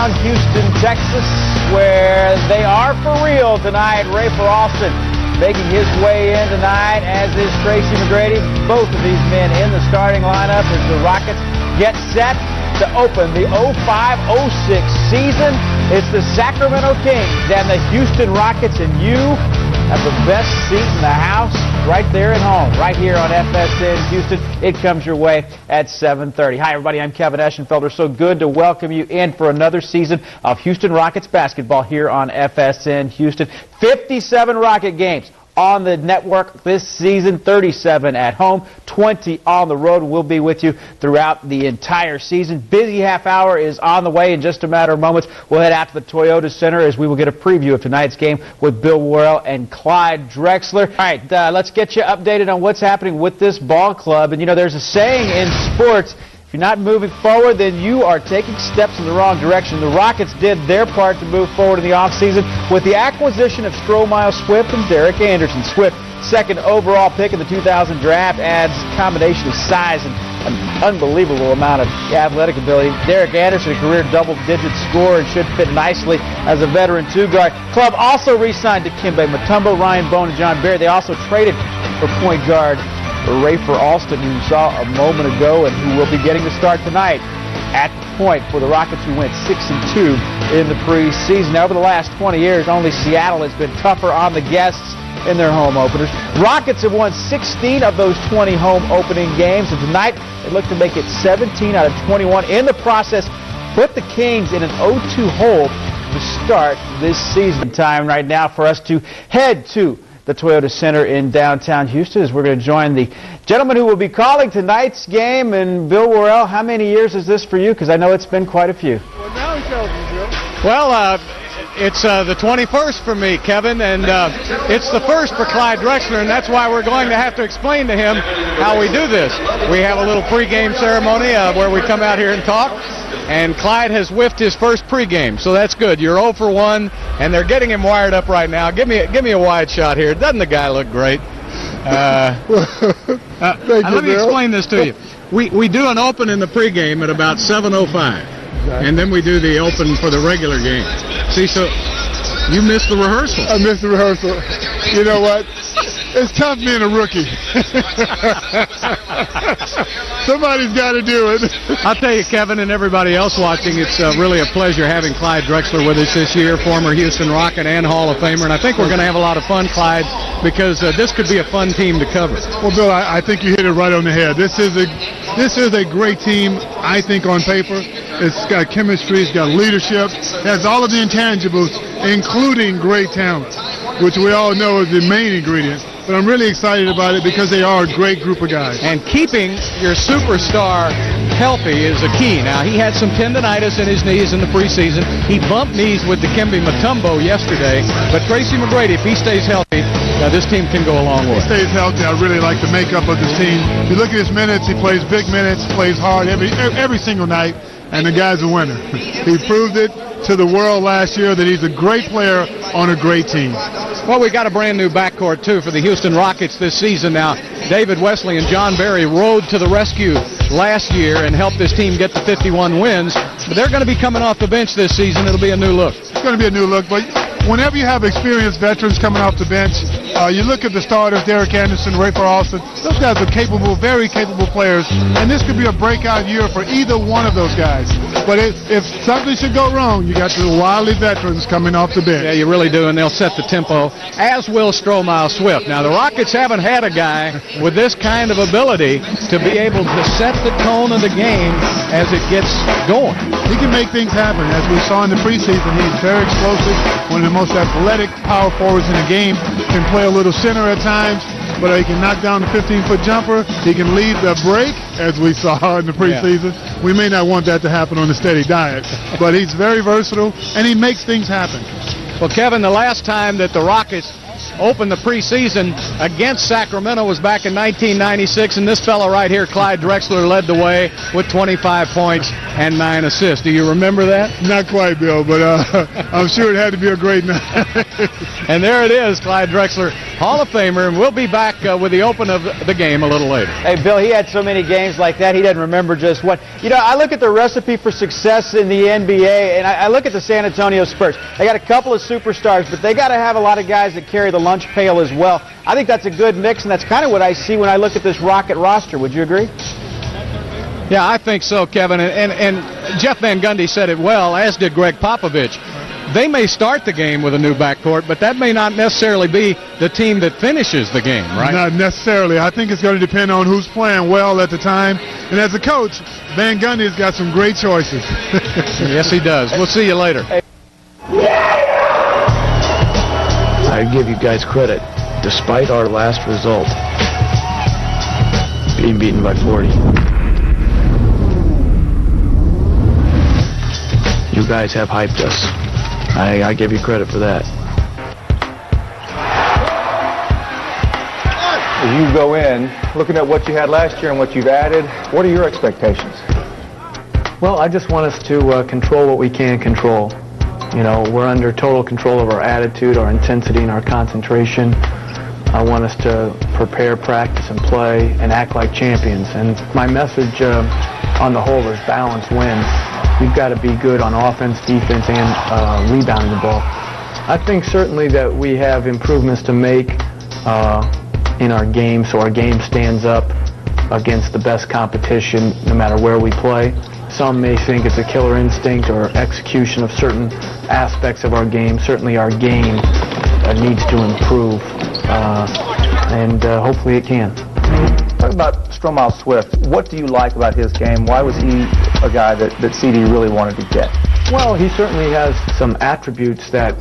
downtown Houston, Texas, where they are for real tonight. Ray Austin making his way in tonight, as is Tracy McGrady. Both of these men in the starting lineup as the Rockets get set to open the 05-06 season. It's the Sacramento Kings and the Houston Rockets, and you have the best seat in the house right there at home, right here on FSN Houston. It comes your way at 7:30. Hi, everybody. I'm Kevin Eschenfelder. So good to welcome you in for another season of Houston Rockets basketball here on FSN Houston. 57 Rocket games on the network this season, 37 at home, 20 on the road. We'll be with you throughout the entire season. Busy half hour is on the way in just a matter of moments. We'll head out to the Toyota Center as we will get a preview of tonight's game with Bill Worrell and Clyde Drexler. All right, let's get you updated on what's happening with this ball club. And, you know, there's a saying in sports, if you're not moving forward, then you are taking steps in the wrong direction. The Rockets did their part to move forward in the offseason with the acquisition of Stromile Swift and Derek Anderson. Swift, second overall pick in the 2000 draft, adds a combination of size and an unbelievable amount of athletic ability. Derek Anderson, a career double-digit scorer, and should fit nicely as a veteran two-guard. Club also re-signed Dikembe Mutombo, Ryan Bone, and John Barry. They also traded for point guard Ray Austin, who you saw a moment ago and who will be getting the start tonight at the point for the Rockets, who went 6-2 in the preseason. Now, over the last 20 years, only Seattle has been tougher on the guests in their home openers. Rockets have won 16 of those 20 home opening games, and tonight they look to make it 17 out of 21. In the process, put the Kings in an 0-2 hole to start this season. Time right now for us to head to the Toyota Center in downtown Houston, as we're going to join the gentleman who will be calling tonight's game. And Bill Worrell, how many years is this for you? Because I know it's been quite a few. Well, now he tells me, Bill. Well, it's the 21st for me, Kevin, and it's the first for Clyde Drexler, and that's why we're going to have to explain to him how we do this. We have a little pregame ceremony where we come out here and talk, and Clyde has whiffed his first pregame, so that's good. You're 0 for 1, and they're getting him wired up right now. Give me a wide shot here. Doesn't the guy look great? Let me explain this to you. We do an open in the pregame at about 7:05. And then we do the open for the regular game. See, so you missed the rehearsal. I missed the rehearsal. You know what? It's tough being a rookie. Somebody's got to do it. I'll tell you, Kevin, and everybody else watching, it's really a pleasure having Clyde Drexler with us this year, former Houston Rocket and Hall of Famer. And I think we're going to have a lot of fun, Clyde, because this could be a fun team to cover. Well, Bill, I think you hit it right on the head. This is a great team, I think, on paper. It's got chemistry, it's got leadership, it has all of the intangibles, including great talent, which we all know is the main ingredient. But I'm really excited about it because they are a great group of guys. And keeping your superstar healthy is a key. Now, he had some tendonitis in his knees in the preseason. He bumped knees with Dikembe Mutombo yesterday. But Tracy McGrady, if he stays healthy, this team can go a long way. If he stays healthy, I really like the makeup of this team. If you look at his minutes, he plays big minutes, plays hard every single night, and the guy's a winner. He proved it to the world last year that he's a great player on a great team. Well, we got a brand new backcourt, too, for the Houston Rockets this season. Now, David Wesley and John Barry rode to the rescue last year and helped this team get to 51 wins. But they're going to be coming off the bench this season. It'll be a new look. It's going to be a new look, but whenever you have experienced veterans coming off the bench, you look at the starters, Derek Anderson, Ray Austin. Those guys are capable, very capable players, and this could be a breakout year for either one of those guys. But if something should go wrong, you got the wily veterans coming off the bench. Yeah, you really do, and they'll set the tempo, as will Stromile Swift. Now, the Rockets haven't had a guy with this kind of ability to be able to set the tone of the game as it gets going. He can make things happen. As we saw in the preseason, he's very explosive, one of the most athletic power forwards in the game, can play a little center at times, but he can knock down the 15-foot jumper. He can lead the break, as we saw in the preseason. Yeah. We may not want that to happen on a steady diet, but he's very versatile, and he makes things happen. Well, Kevin, the last time that the Rockets opened the preseason against Sacramento was back in 1996, and this fellow right here, Clyde Drexler, led the way with 25 points and 9 assists. Do you remember that? Not quite, Bill, but I'm sure it had to be a great night. And there it is, Clyde Drexler, Hall of Famer, and we'll be back with the open of the game a little later. Hey, Bill, he had so many games like that, he doesn't remember just what. You know, I look at the recipe for success in the NBA, and I look at the San Antonio Spurs. They got a couple of superstars, but they got to have a lot of guys that carry the lunch pail as well. I think that's a good mix, and that's kind of what I see when I look at this Rocket roster. Would you agree? Yeah, I think so, Kevin. And Jeff Van Gundy said it well, as did Greg Popovich. They may start the game with a new backcourt, but that may not necessarily be the team that finishes the game, right? Not necessarily. I think it's going to depend on who's playing well at the time. And as a coach, Van Gundy's got some great choices. Yes, he does. We'll see you later. I give you guys credit, despite our last result, being beaten by 40. You guys have hyped us. I give you credit for that. As you go in, looking at what you had last year and what you've added, what are your expectations? Well, I just want us to control what we can control. You know, we're under total control of our attitude, our intensity, and our concentration. I want us to prepare, practice, and play, and act like champions. And my message on the whole is balance wins. We've got to be good on offense, defense, and rebounding the ball. I think certainly that we have improvements to make in our game, so our game stands up against the best competition no matter where we play. Some may think it's a killer instinct or execution of certain aspects of our game. Certainly our game needs to improve, and hopefully it can. Talk about Stromile Swift. What do you like about his game? Why was he a guy that CD really wanted to get? Well, he certainly has some attributes that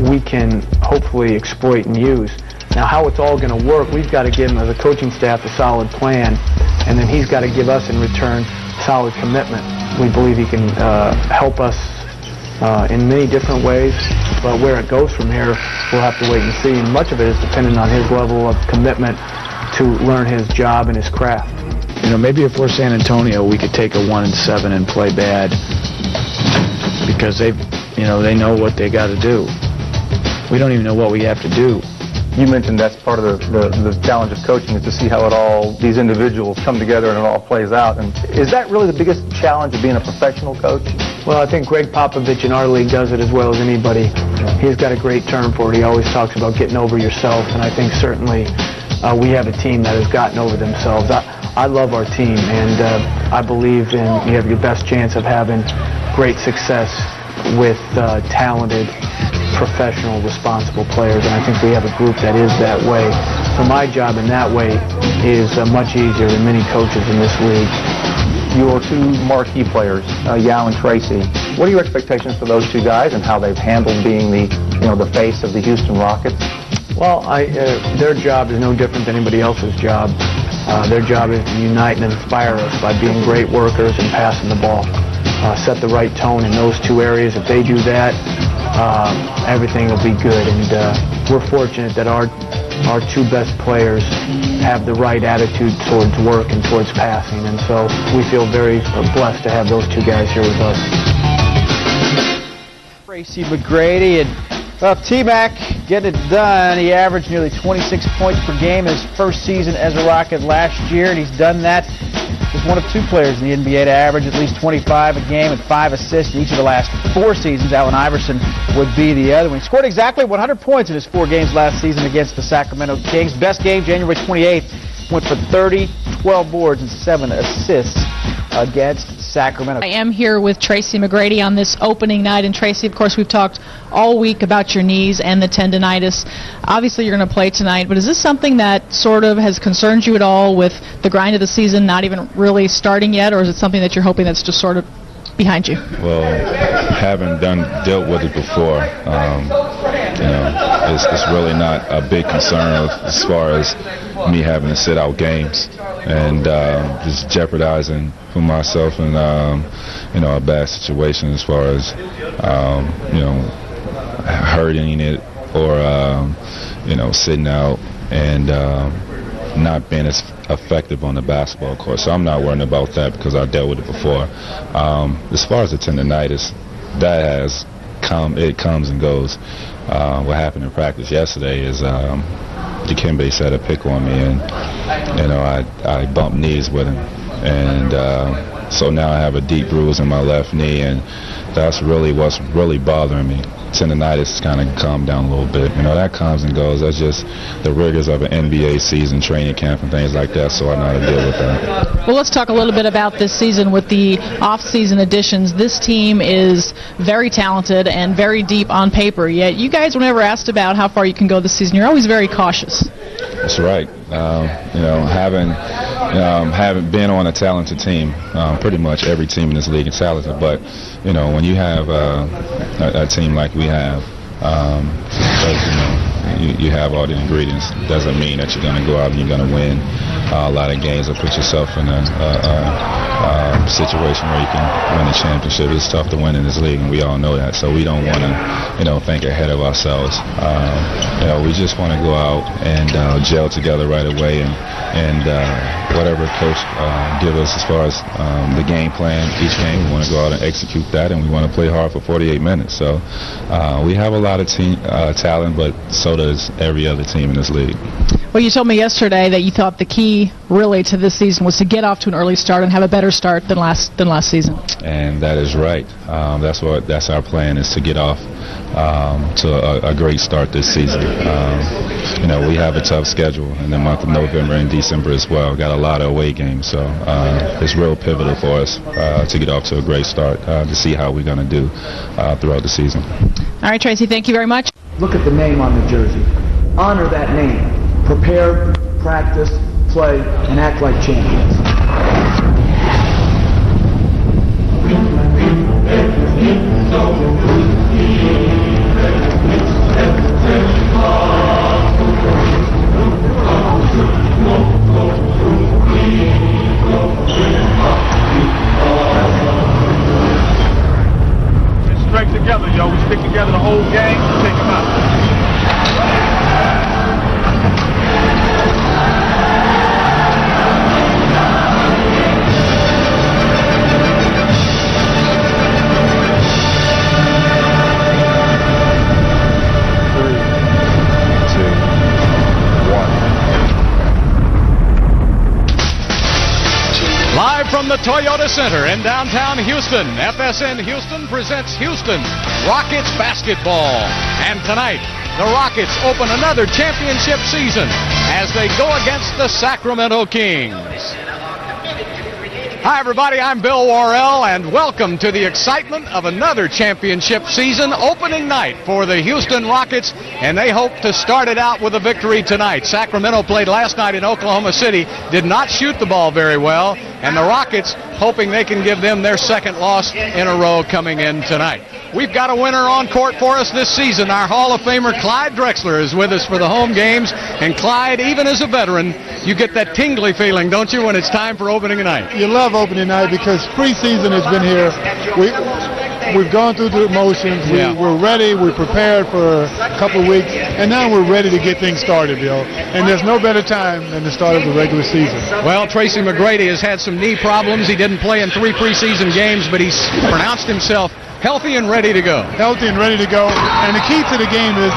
we can hopefully exploit and use. Now, how it's all going to work, we've got to give him, as a coaching staff, a solid plan, and then he's got to give us in return solid commitment. We believe he can help us in many different ways, but where it goes from here, we'll have to wait and see. And much of it is dependent on his level of commitment to learn his job and his craft. You know, maybe if we're San Antonio, we could take a 1-7 and play bad because they know what they got to do. We don't even know what we have to do. You mentioned that's part of the challenge of coaching is to see how these individuals come together and it all plays out. And is that really the biggest challenge of being a professional coach? Well, I think Greg Popovich in our league does it as well as anybody. He's got a great term for it. He always talks about getting over yourself, and I think certainly we have a team that has gotten over themselves. I love our team, and I believe you have your best chance of having great success with talented, professional, responsible players, and I think we have a group that is that way. So my job in that way is much easier than many coaches in this league. Your two marquee players, Yao and Tracy, what are your expectations for those two guys and how they've handled being the face of the Houston Rockets? Well, their job is no different than anybody else's job. Their job is to unite and inspire us by being great workers and passing the ball. Set the right tone in those two areas. If they do that, everything will be good. And we're fortunate that our two best players have the right attitude towards work and towards passing. And so we feel very blessed to have those two guys here with us. Tracy McGrady and T-Mac getting it done. He averaged nearly 26 points per game his first season as a Rocket last year, and he's done that as one of two players in the NBA to average at least 25 a game and 5 assists in each of the last 4 seasons. Allen Iverson would be the other one. He scored exactly 100 points in his 4 games last season against the Sacramento Kings. Best game, January 28th, went for 30, 12 boards, and 7 assists against Sacramento. I am here with Tracy McGrady on this opening night, and Tracy, of course, we've talked all week about your knees and the tendonitis. Obviously, you're going to play tonight, but is this something that sort of has concerned you at all with the grind of the season not even really starting yet, or is it something that you're hoping that's just sort of behind you? Well, having dealt with it before, it's really not a big concern as far as me having to sit out games and just jeopardizing for myself and a bad situation as far as hurting it or sitting out and not being as effective on the basketball court. So I'm not worrying about that because I dealt with it before. As far as the tendonitis, that has come. It comes and goes. What happened in practice yesterday is Dikembe set a pick on me, and I bumped knees with him, and so now I have a deep bruise in my left knee, and that's really what's really bothering me. Tendonitis has kind of calmed down a little bit. That comes and goes. That's just the rigors of an NBA season, training camp, and things like that, so I know how to deal with that. Well, let's talk a little bit about this season with the off-season additions. This team is very talented and very deep on paper, yet you guys were never asked about how far you can go this season. You're always very cautious. That's right. Having been on a talented team, pretty much every team in this league is talented, but when you have a team like we have, you have all the ingredients, doesn't mean that you're going to go out and you're going to win a lot of games or put yourself in a situation where you can win a championship. It's tough to win in this league, and we all know that. So we don't want to, think ahead of ourselves. We just want to go out and gel together right away, and whatever coach give us as far as the game plan each game, we want to go out and execute that, and we want to play hard for 48 minutes. So we have a lot of talent, but so does every other team in this league. Well, you told me yesterday that you thought the key really to this season was to get off to an early start and have a better start than last season. And that is right. That's our plan, is to get off to a great start this season. We have a tough schedule in the month of November and December as well. Got a lot of away games, so it's real pivotal for us to get off to a great start to see how we're going to do throughout the season. All right, Tracy, thank you very much. Look at the name on the jersey. Honor that name. Prepare, practice, play, and act like champions. Straight together, yo. We stick together the whole game. Take them out. Live from the Toyota Center in downtown Houston, FSN Houston presents Houston Rockets basketball. And tonight, the Rockets open another championship season as they go against the Sacramento Kings. Hi, everybody. I'm Bill Worrell, and welcome to the excitement of another championship season opening night for the Houston Rockets, and they hope to start it out with a victory tonight. Sacramento played last night in Oklahoma City, did not shoot the ball very well, and the Rockets hoping they can give them their second loss in a row coming in tonight. We've got a winner on court for us this season. Our Hall of Famer Clyde Drexler is with us for the home games. And Clyde, even as a veteran, you get that tingly feeling, don't you, when it's time for opening night? You love opening night because preseason has been here. We've gone through the motions. We're ready. We're prepared for a couple of weeks. And now we're ready to get things started, Bill. And there's no better time than the start of the regular season. Well, Tracy McGrady has had some knee problems. He didn't play in 3 preseason games, but he's pronounced himself healthy and ready to go. Healthy and ready to go. And the key to the game is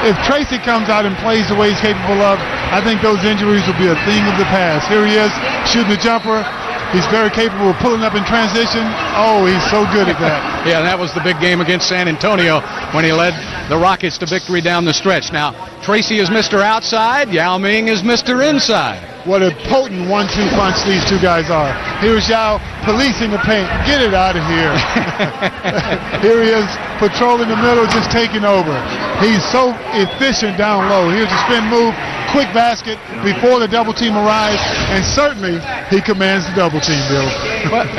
if Tracy comes out and plays the way he's capable of, I think those injuries will be a thing of the past. Here he is, shooting the jumper. He's very capable of pulling up in transition. Oh, he's so good at that. Yeah, that was the big game against San Antonio when he led the Rockets to victory down the stretch. Now, Tracy is Mr. Outside. Yao Ming is Mr. Inside. What a potent 1-2 punch these two guys are. Here's Yao policing the paint. Get it out of here. Here he is patrolling the middle, just taking over. He's so efficient down low. Here's a spin move, quick basket before the double team arrives, and certainly he commands the double team, Bill.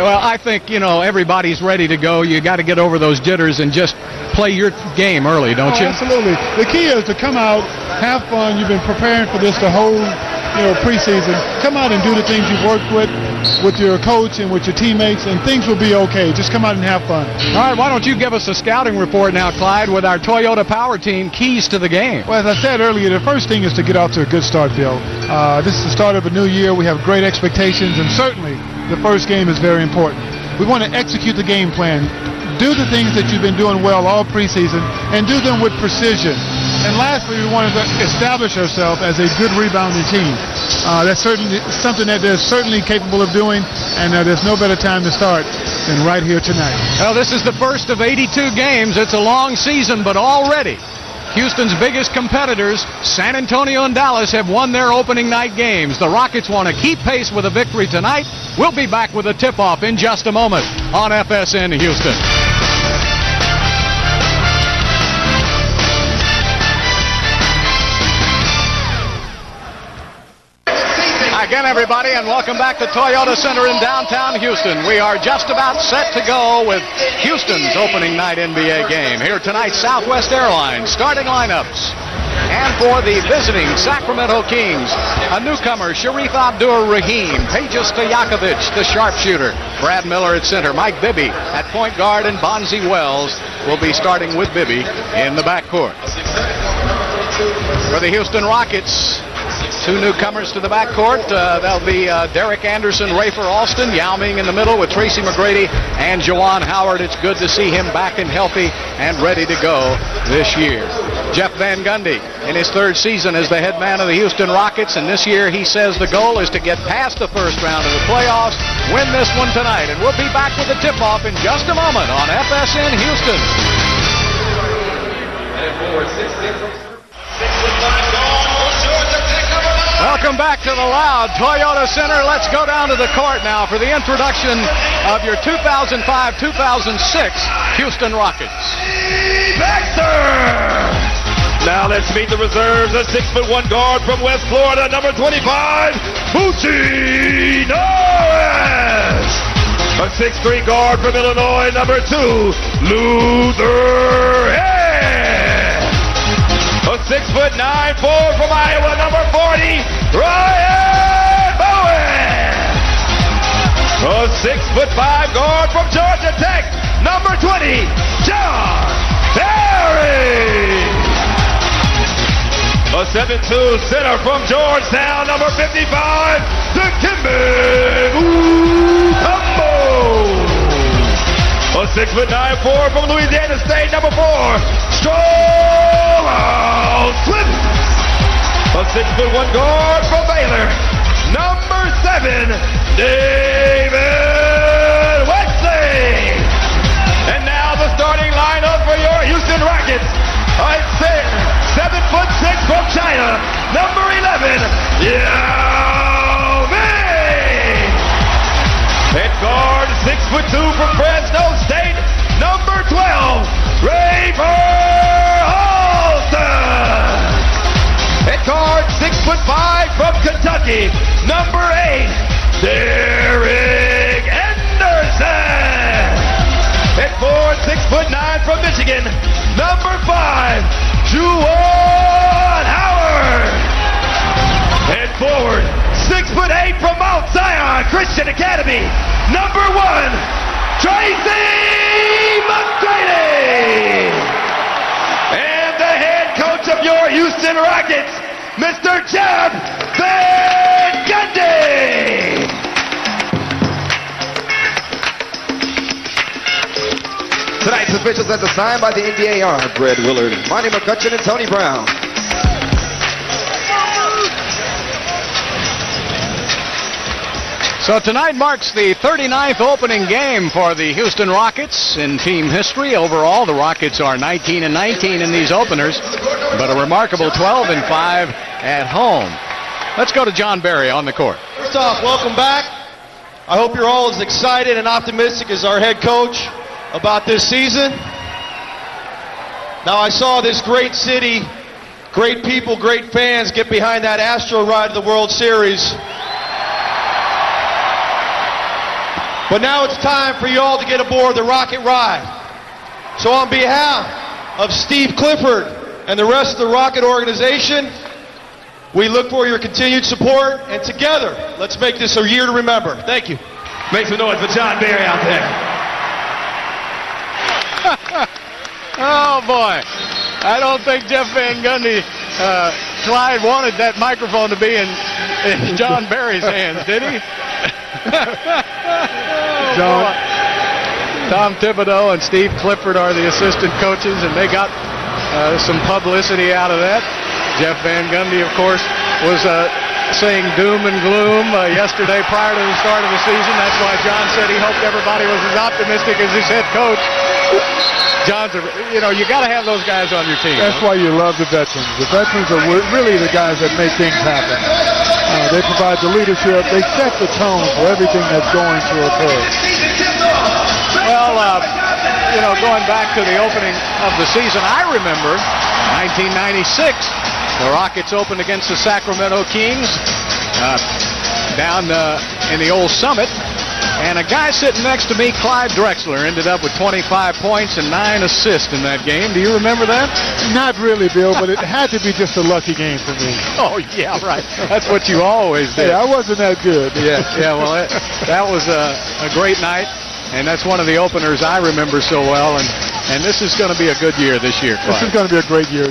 Well, I think, everybody's ready to go. You got to get over those jitters and just play your game early, don't you? Absolutely. The key is to come out, have fun. You've been preparing for this the whole preseason. Come out and do the things you've worked with your coach and with your teammates, and things will be okay. Just come out and have fun. All right, why don't you give us a scouting report now, Clyde, with our Toyota Power Team keys to the game. Well, as I said earlier, the first thing is to get off to a good start, Bill. This is the start of a new year. We have great expectations, and certainly the first game is very important. We want to execute the game plan, do the things that you've been doing well all preseason, and do them with precision. And lastly, we wanted to establish ourselves as a good rebounding team. That's certainly something that they're certainly capable of doing, and there's no better time to start than right here tonight. Well, this is the first of 82 games. It's a long season, but already Houston's biggest competitors, San Antonio and Dallas, have won their opening night games. The Rockets want to keep pace with a victory tonight. We'll be back with a tip-off in just a moment on FSN Houston. Again, everybody, and welcome back to Toyota Center in downtown Houston. We are just about set to go with Houston's opening night NBA game. Here tonight, Southwest Airlines starting lineups. And for the visiting Sacramento Kings, a newcomer, Sharif Abdur-Rahim, Peja Stojakovic, the sharpshooter, Brad Miller at center, Mike Bibby at point guard, and Bonzi Wells will be starting with Bibby in the backcourt. For the Houston Rockets, two newcomers to the backcourt. That'll be Derek Anderson, Rafer Alston, Yao Ming in the middle with Tracy McGrady and Juwan Howard. It's good to see him back and healthy and ready to go this year. Jeff Van Gundy in his third season as the head man of the Houston Rockets, and this year he says the goal is to get past the first round of the playoffs, win this one tonight, and we'll be back with the tip-off in just a moment on FSN Houston. Welcome back to the loud Toyota Center. Let's go down to the court now for the introduction of your 2005-2006 Houston Rockets. Baxter! Now let's meet the reserves. A 6'1" guard from West Florida, number 25, Bucci Norris. A 6'3" guard from Illinois, number 2, Luther Head. A 6'9" forward from Iowa, number 40, Ryan Bowen. A 6'5" guard from Georgia Tech, number 20, John Terry. A 7'2" center from Georgetown, number 55, Dikembe Mutombo. A 6'9" forward from Louisiana State, number 4, Stroll Swift. A 6'1" guard from Baylor, number 7, David Wesley. And now the starting lineup for your Houston Rockets. I say 7'6" from China, number 11, Yao Ming. At guard, 6'2" from Fresno State, number 12, Rafer Alston. At guard, 6'5" from Kentucky, number 8, Derek Anderson. At forward, 6'9" from Michigan, number 5, Juwan Howard. At forward, 6'8" from Mount Zion Christian Academy, number 1, Tracy McGrady. And the head coach of your Houston Rockets, Mr. Jeff Van Gundy. Tonight's officials at the sign by the NBA are Brad Willard, Monty McCutcheon, and Tony Brown. So tonight marks the 39th opening game for the Houston Rockets in team history. Overall, the Rockets are 19-19 in these openers, but a remarkable 12-5 at home. Let's go to John Barry on the court. First off, welcome back. I hope you're all as excited and optimistic as our head coach about this season. Now, I saw this great city, great people, great fans get behind that Astro ride of the World Series. But now it's time for you all to get aboard the Rocket Ride. So on behalf of Steve Clifford and the rest of the Rocket organization, We look for your continued support, and together, let's make this a year to remember. Thank you. Make some noise for John Barry out there. Oh, boy. I don't think Jeff Van Gundy, Clyde wanted that microphone to be in John Barry's hands, did he? John. Tom Thibodeau and Steve Clifford are the assistant coaches, and they got some publicity out of that. Jeff Van Gundy, of course, was saying doom and gloom yesterday prior to the start of the season. That's why John said he hoped everybody was as optimistic as his head coach. John's, you got to have those guys on your team. That's why you love the veterans. The veterans are really the guys that make things happen. They provide the leadership. They set the tone for everything that's going to occur. Well, going back to the opening of the season, I remember 1996. The Rockets opened against the Sacramento Kings down in the old Summit. And a guy sitting next to me, Clyde Drexler, ended up with 25 points and 9 assists in that game. Do you remember that? Not really, Bill, but it had to be just a lucky game for me. Oh, yeah, right. That's what you always did. Hey, I wasn't that good. Yeah, well, that was a great night. And that's one of the openers I remember so well. And this is going to be a good year this year, Clyde. This is going to be a great year.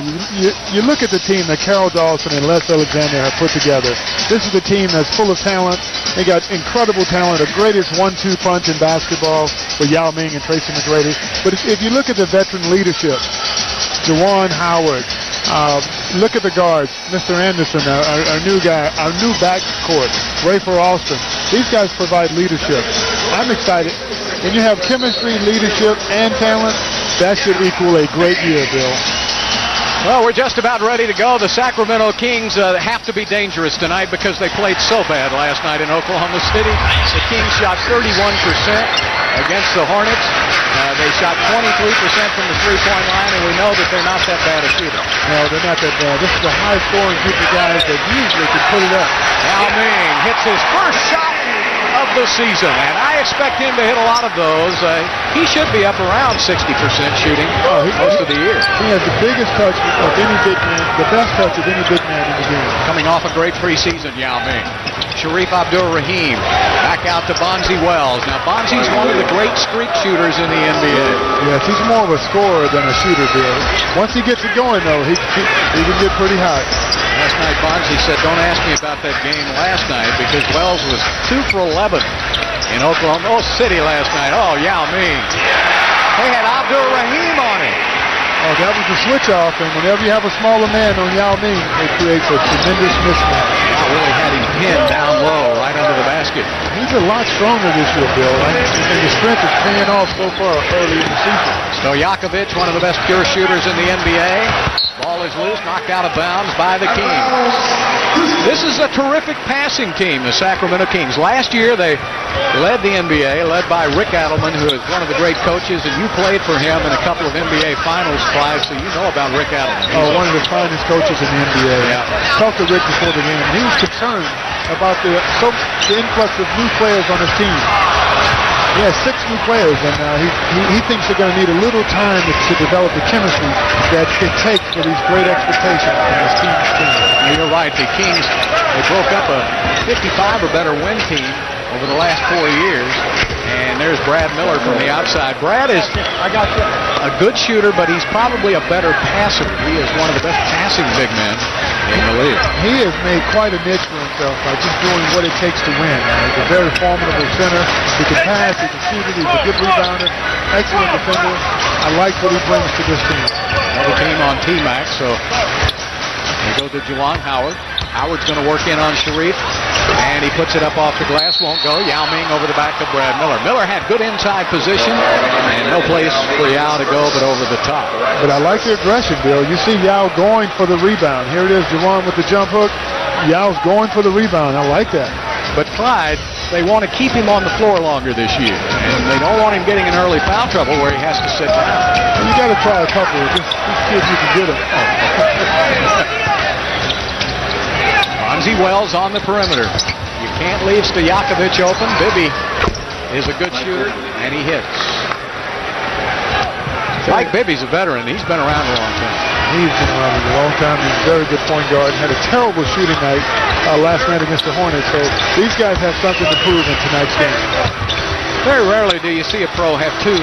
You look at the team that Carol Dawson and Les Alexander have put together. This is a team that's full of talent. They got incredible talent, the greatest 1-2 punch in basketball with Yao Ming and Tracy McGrady. But if you look at the veteran leadership, Juwan Howard, look at the guards, Mr. Anderson, our new guy, our new backcourt, Rafer Alston. These guys provide leadership. I'm excited. When you have chemistry, leadership, and talent, that should equal a great year, Bill. Well, we're just about ready to go. The Sacramento Kings have to be dangerous tonight because they played so bad last night in Oklahoma City. The Kings shot 31% against the Hornets. They shot 23% from the three-point line, and we know that they're not that bad a shooter. No, they're not that bad. This is a high-scoring group of guys that usually can put it up. Yao Ming hits his first shot of the season, and I expect him to hit a lot of those. He should be up around 60% shooting most of the year. He has the biggest touch of any big man, the best touch of any big man in the game. Coming off a great preseason, Yao Ming. Sharif Abdur-Rahim back out to Bonzi Wells. Now, Bonzi's one of the great streak shooters in the NBA. Yes, he's more of a scorer than a shooter, Bill. Once he gets it going, though, he can get pretty hot. Last night, Bonzi said, don't ask me about that game last night because Wells was 2 for 11 in Oklahoma City last night. Oh, Yao Ming. They had Abdur-Rahim on him. Oh, that was the switch-off, and whenever you have a smaller man on Yao Ming, it creates a tremendous mismatch. Yao really had him pinned down low, right under the basket. He's a lot stronger this year, Bill, and the strength is paying off so far early in the season. Stojakovic, one of the best pure shooters in the NBA. Ball is loose, knocked out of bounds by the Kings. This is a terrific passing team, the Sacramento Kings. Last year, they led the NBA, led by Rick Adelman, who is one of the great coaches, and you played for him in a couple of NBA Finals, Clyde, so you know about Rick Adelman. One of the finest coaches in the NBA. Yeah. Talked to Rick before the game, and he was concerned about the influx of new players on his team. He has 6 new players, and he thinks they're going to need a little time to develop the chemistry that it takes for these great expectations from this team's team. You're right. The Kings, they broke up a 55 or better win team over the last 4 years. And there's Brad Miller from the outside. Brad is a good shooter, but he's probably a better passer. He is one of the best passing big men in the league. He has made quite a niche for himself by just doing what it takes to win. He's a very formidable center. He can pass, he can shoot it, he's a good rebounder, excellent defender. I like what he brings to this team. Another team on T-Max, so they go to Juwan Howard. Howard's going to work in on Sharif, and he puts it up off the glass, won't go. Yao Ming over the back of Brad Miller. Miller had good inside position, and no place for Yao to go but over the top. But I like the aggression, Bill. You see Yao going for the rebound. Here it is, Juwan with the jump hook. Yao's going for the rebound. I like that. But Clyde, they want to keep him on the floor longer this year, and they don't want him getting in early foul trouble where he has to sit down. Well, you got to try a couple. Just see if you can get him. Bonzi Wells on the perimeter. You can't leave Stojakovic open. Bibby is a good shooter, and he hits. Mike Bibby's a veteran. He's been around a long time. He's been around a long time. He's a very good point guard. Had a terrible shooting night last night against the Hornets. So these guys have something to prove in tonight's game. Very rarely do you see a pro have two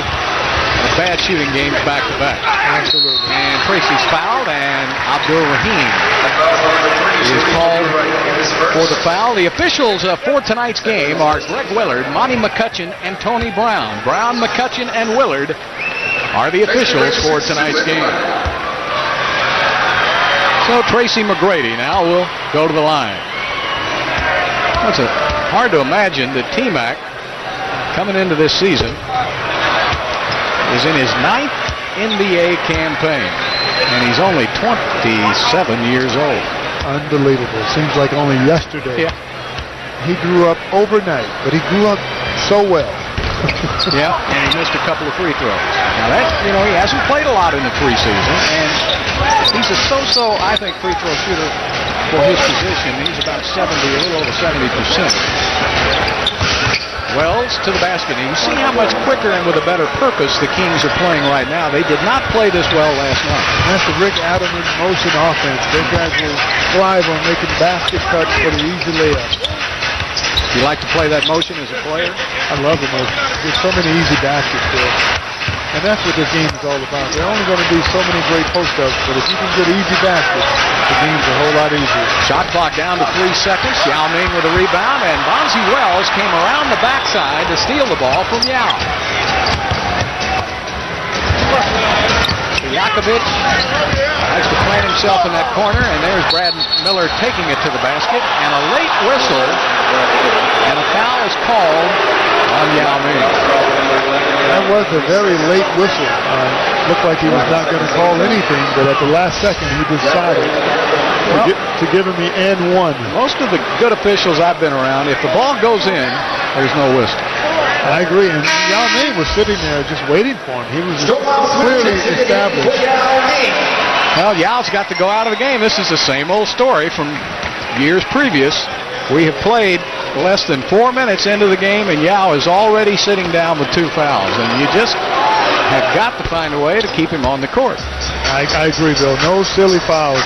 bad shooting games back-to-back. Absolutely. And Tracy's fouled, and Abdul Rahim is called for the foul. The officials for tonight's game are Greg Willard, Monty McCutcheon, and Tony Brown. Brown, McCutcheon, and Willard are the officials for tonight's game. So Tracy McGrady now will go to the line. It's hard to imagine that T-Mac, coming into this season, is in his 9th NBA campaign, and he's only 27 years old. Unbelievable. Seems like only yesterday. Yeah. He grew up overnight, but he grew up so well. Yeah, and he missed a couple of free throws. Now that, he hasn't played a lot in the preseason, and he's a so-so, I think, free throw shooter for his position. He's about a little over 70%. Wells to the basket. And you see how much quicker and with a better purpose the Kings are playing right now. They did not play this well last night. That's the Rick Adams motion offense. Those guys will thrive on making basket cuts for the easy layup. You like to play that motion as a player? I love the motion. There's so many easy baskets there. And that's what this game is all about. They're only going to do so many great post-ups, but if you can get easy baskets, the game's a whole lot easier. Shot clock down to 3 seconds. Yao Ming with a rebound, and Bonzi Wells came around the backside to steal the ball from Yao. Yakovic tries to plant himself in that corner, and there's Brad Miller taking it to the basket, and a late whistle, and a foul is called on Yao Ming. That was a very late whistle. Looked like he was not going to call anything, but at the last second he decided to give him the and one. Most of the good officials I've been around, if the ball goes in, there's no whistle. I agree, and Yao Ming was sitting there just waiting for him. He was clearly established. Well, Yao's got to go out of the game. This is the same old story from years previous. We have played less than 4 minutes into the game, and Yao is already sitting down with 2 fouls. And you just have got to find a way to keep him on the court. I agree, Bill. No silly fouls.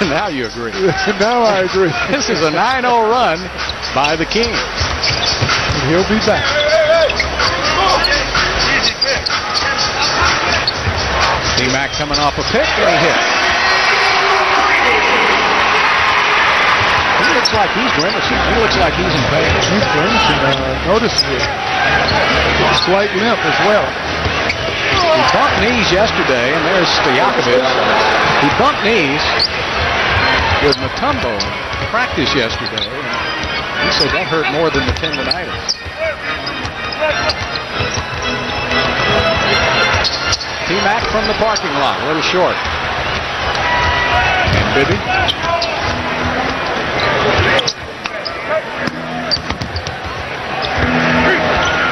Now you agree. Now I agree. This is a 9-0 run by the Kings. And he'll be back. T-Mac coming off a pick, and he hits. He looks like he's grimacing. He looks like he's in pain. He's grimacing. Notice it. Slight limp as well. He bumped knees yesterday, and there's Stojakovic. He bumped knees with Mutombo in practice yesterday. He said that hurt more than the tendonitis. T-Mac from the parking lot, a little short. And Bibby.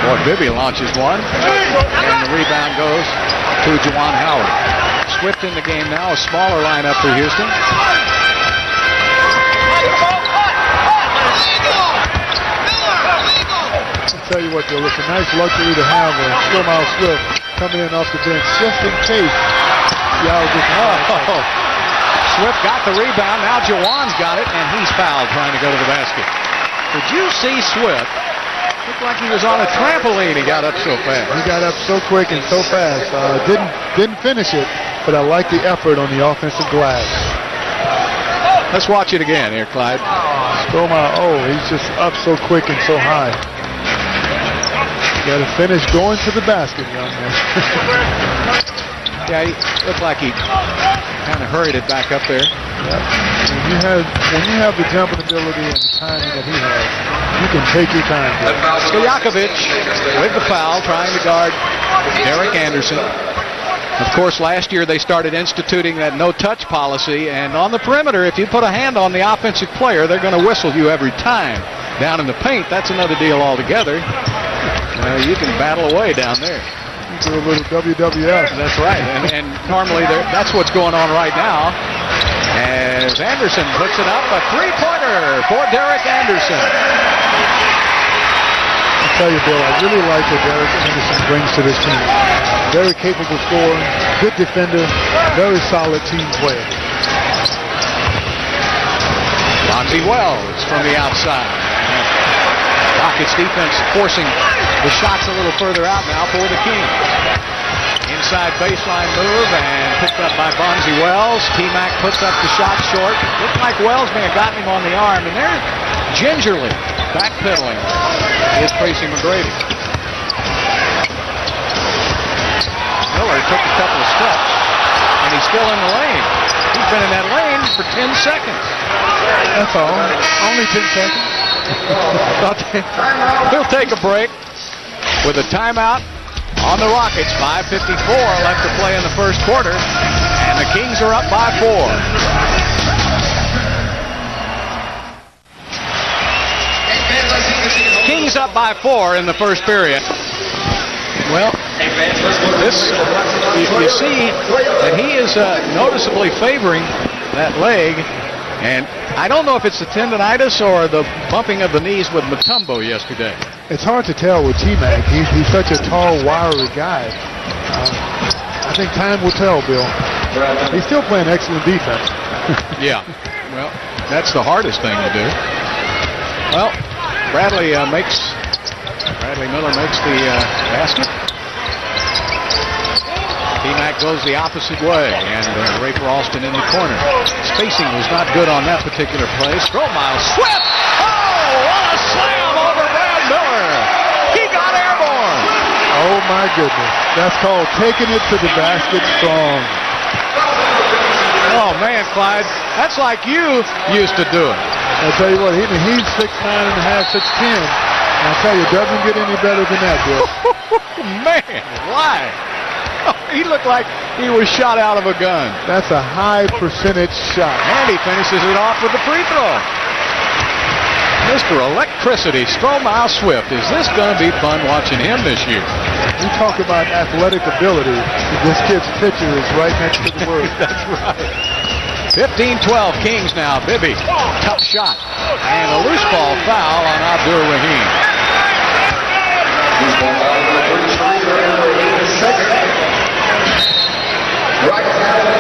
Boy, Bibby launches one, and the rebound goes to Juwan Howard. Swift in the game now, a smaller lineup for Houston. I'll tell you what, Bill, it's a nice luxury to have Miles Swift coming in off the bench just in case Yao gets Swift got the rebound, now Juwan's got it, and he's fouled trying to go to the basket. Did you see Swift? Looked like he was on a trampoline. He got up so fast. He got up so quick and so fast. Didn't finish it, but I like the effort on the offensive glass. Let's watch it again here, Clyde. He's just up so quick and so high. Got to finish going to the basket, young man. Yeah, he looked like he kind of hurried it back up there. Yep. When you have the jumping ability and the timing that he has, you can take your time. Stojakovic with the foul, trying to guard Derek Anderson. Of course, last year they started instituting that no-touch policy, and on the perimeter, if you put a hand on the offensive player, they're going to whistle you every time. Down in the paint, that's another deal altogether. You can battle away down there. Do a little WWF. That's right, and normally that's what's going on right now. As Anderson puts it up, a three-pointer for Derek Anderson. I'll tell you, Bill, I really like what Derek Anderson brings to this team. very capable scorer, good defender, very solid team player. Bonzi Wells from the outside. Rockets defense forcing the shots a little further out now for the Kings. Inside baseline move and picked up by Bonzi Wells. T-Mac puts up the shot short. Looked like Wells may have gotten him on the arm, and they're gingerly backpedaling is Tracy McGrady. Miller took a couple of steps, and he's still in the lane. He's been in that lane for 10 seconds. That's all. Only 10 seconds. We'll take a break with a timeout on the Rockets. 5:54 left to play in the first quarter, and the Kings are up by 4. Kings up by 4 in the first period. Well, this you see that he is noticeably favoring that leg, and I don't know if it's the tendonitis or the bumping of the knees with Mutombo yesterday. It's hard to tell with T-Mac. He's such a tall, wiry guy. I think time will tell, Bill. He's still playing excellent defense. Yeah, well, that's the hardest thing to do. Well, Bradley Miller makes the basket. T-Mac goes the opposite way, and Rafer Alston in the corner. Spacing was not good on that particular play. Strohmeyer swept! Oh, what a slam over Brad Miller! He got airborne! Oh, my goodness. That's called taking it to the basket strong. Oh, man, Clyde, that's like you used to do it. I tell you what, he's 6'9 and a half, 6'10. And I tell you, it doesn't get any better than that, Bill. Man, why? He looked like he was shot out of a gun. That's a high percentage shot. And he finishes it off with the free throw. Mr. Electricity, Strohmeyer Swift. Is this going to be fun watching him this year? We talk about athletic ability. This kid's picture is right next to the word. That's right. 15-12 Kings now. Bibby, tough shot. And a loose ball foul on Abdur Rahim.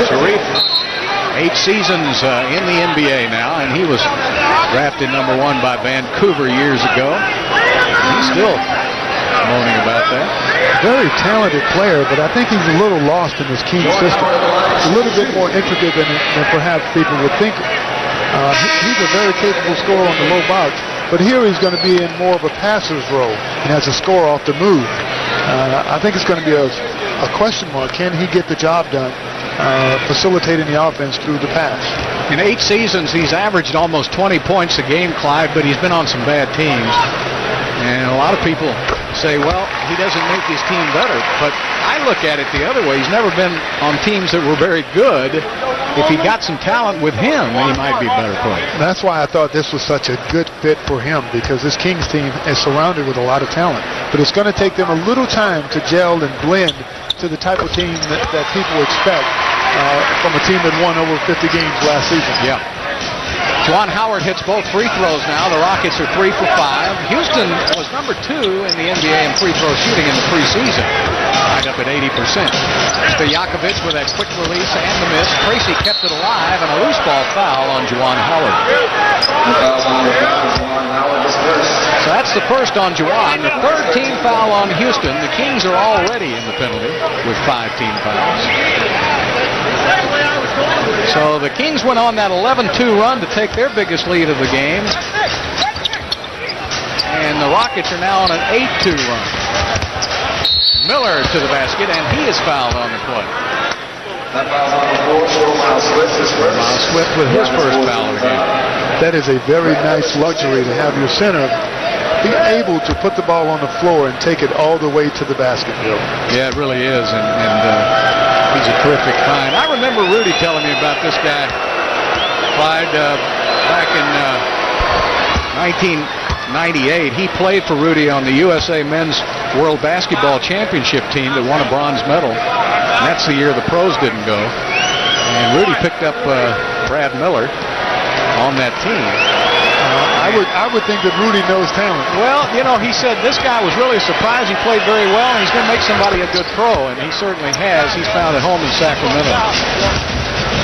Sharif, 8 seasons in the NBA now, and he was drafted number 1 by Vancouver years ago. He's still moaning about that. Very talented player, but I think he's a little lost in this King system. It's a little bit more intricate than perhaps people would think. He's a very capable scorer on the low box, but here he's going to be in more of a passer's role and has a score off the move. I think it's going to be a question mark. Can he get the job done, facilitating the offense through the pass? In 8 seasons, he's averaged almost 20 points a game, Clyde, but he's been on some bad teams. And a lot of people say, well, he doesn't make his team better. But I look at it the other way. He's never been on teams that were very good. If he got some talent with him, he might be a better player. That's why I thought this was such a good fit for him, because this Kings team is surrounded with a lot of talent. But it's going to take them a little time to gel and blend to the type of team that people expect from a team that won over 50 games last season. Yeah. Juwan Howard hits both free throws now. The Rockets are 3 for 5. Houston was number 2 in the NBA in free throw shooting in the preseason, tied up at 80%. Stojakovic with that quick release and the miss. Tracy kept it alive, and a loose ball foul on Juwan Howard. So that's the first on Juwan. The third team foul on Houston. The Kings are already in the penalty with 5 team fouls. So the Kings went on that 11-2 run to take their biggest lead of the game. And the Rockets are now on an 8-2 run. Miller to the basket, and he is fouled on the play. Miles Swift with his first foul of the game. That is a very nice luxury to have your center be able to put the ball on the floor and take it all the way to the basket, Bill. Yeah, it really is, and he's a terrific find. I remember Rudy telling me about this guy, Clyde, back in 1998. He played for Rudy on the USA Men's World Basketball Championship team that won a bronze medal. And that's the year the pros didn't go. And Rudy picked up Brad Miller on that team. I would think that Rudy knows talent. Well, you know, he said this guy was really a surprise. He played very well, and he's going to make somebody a good pro, and he certainly has. He's found at home in Sacramento.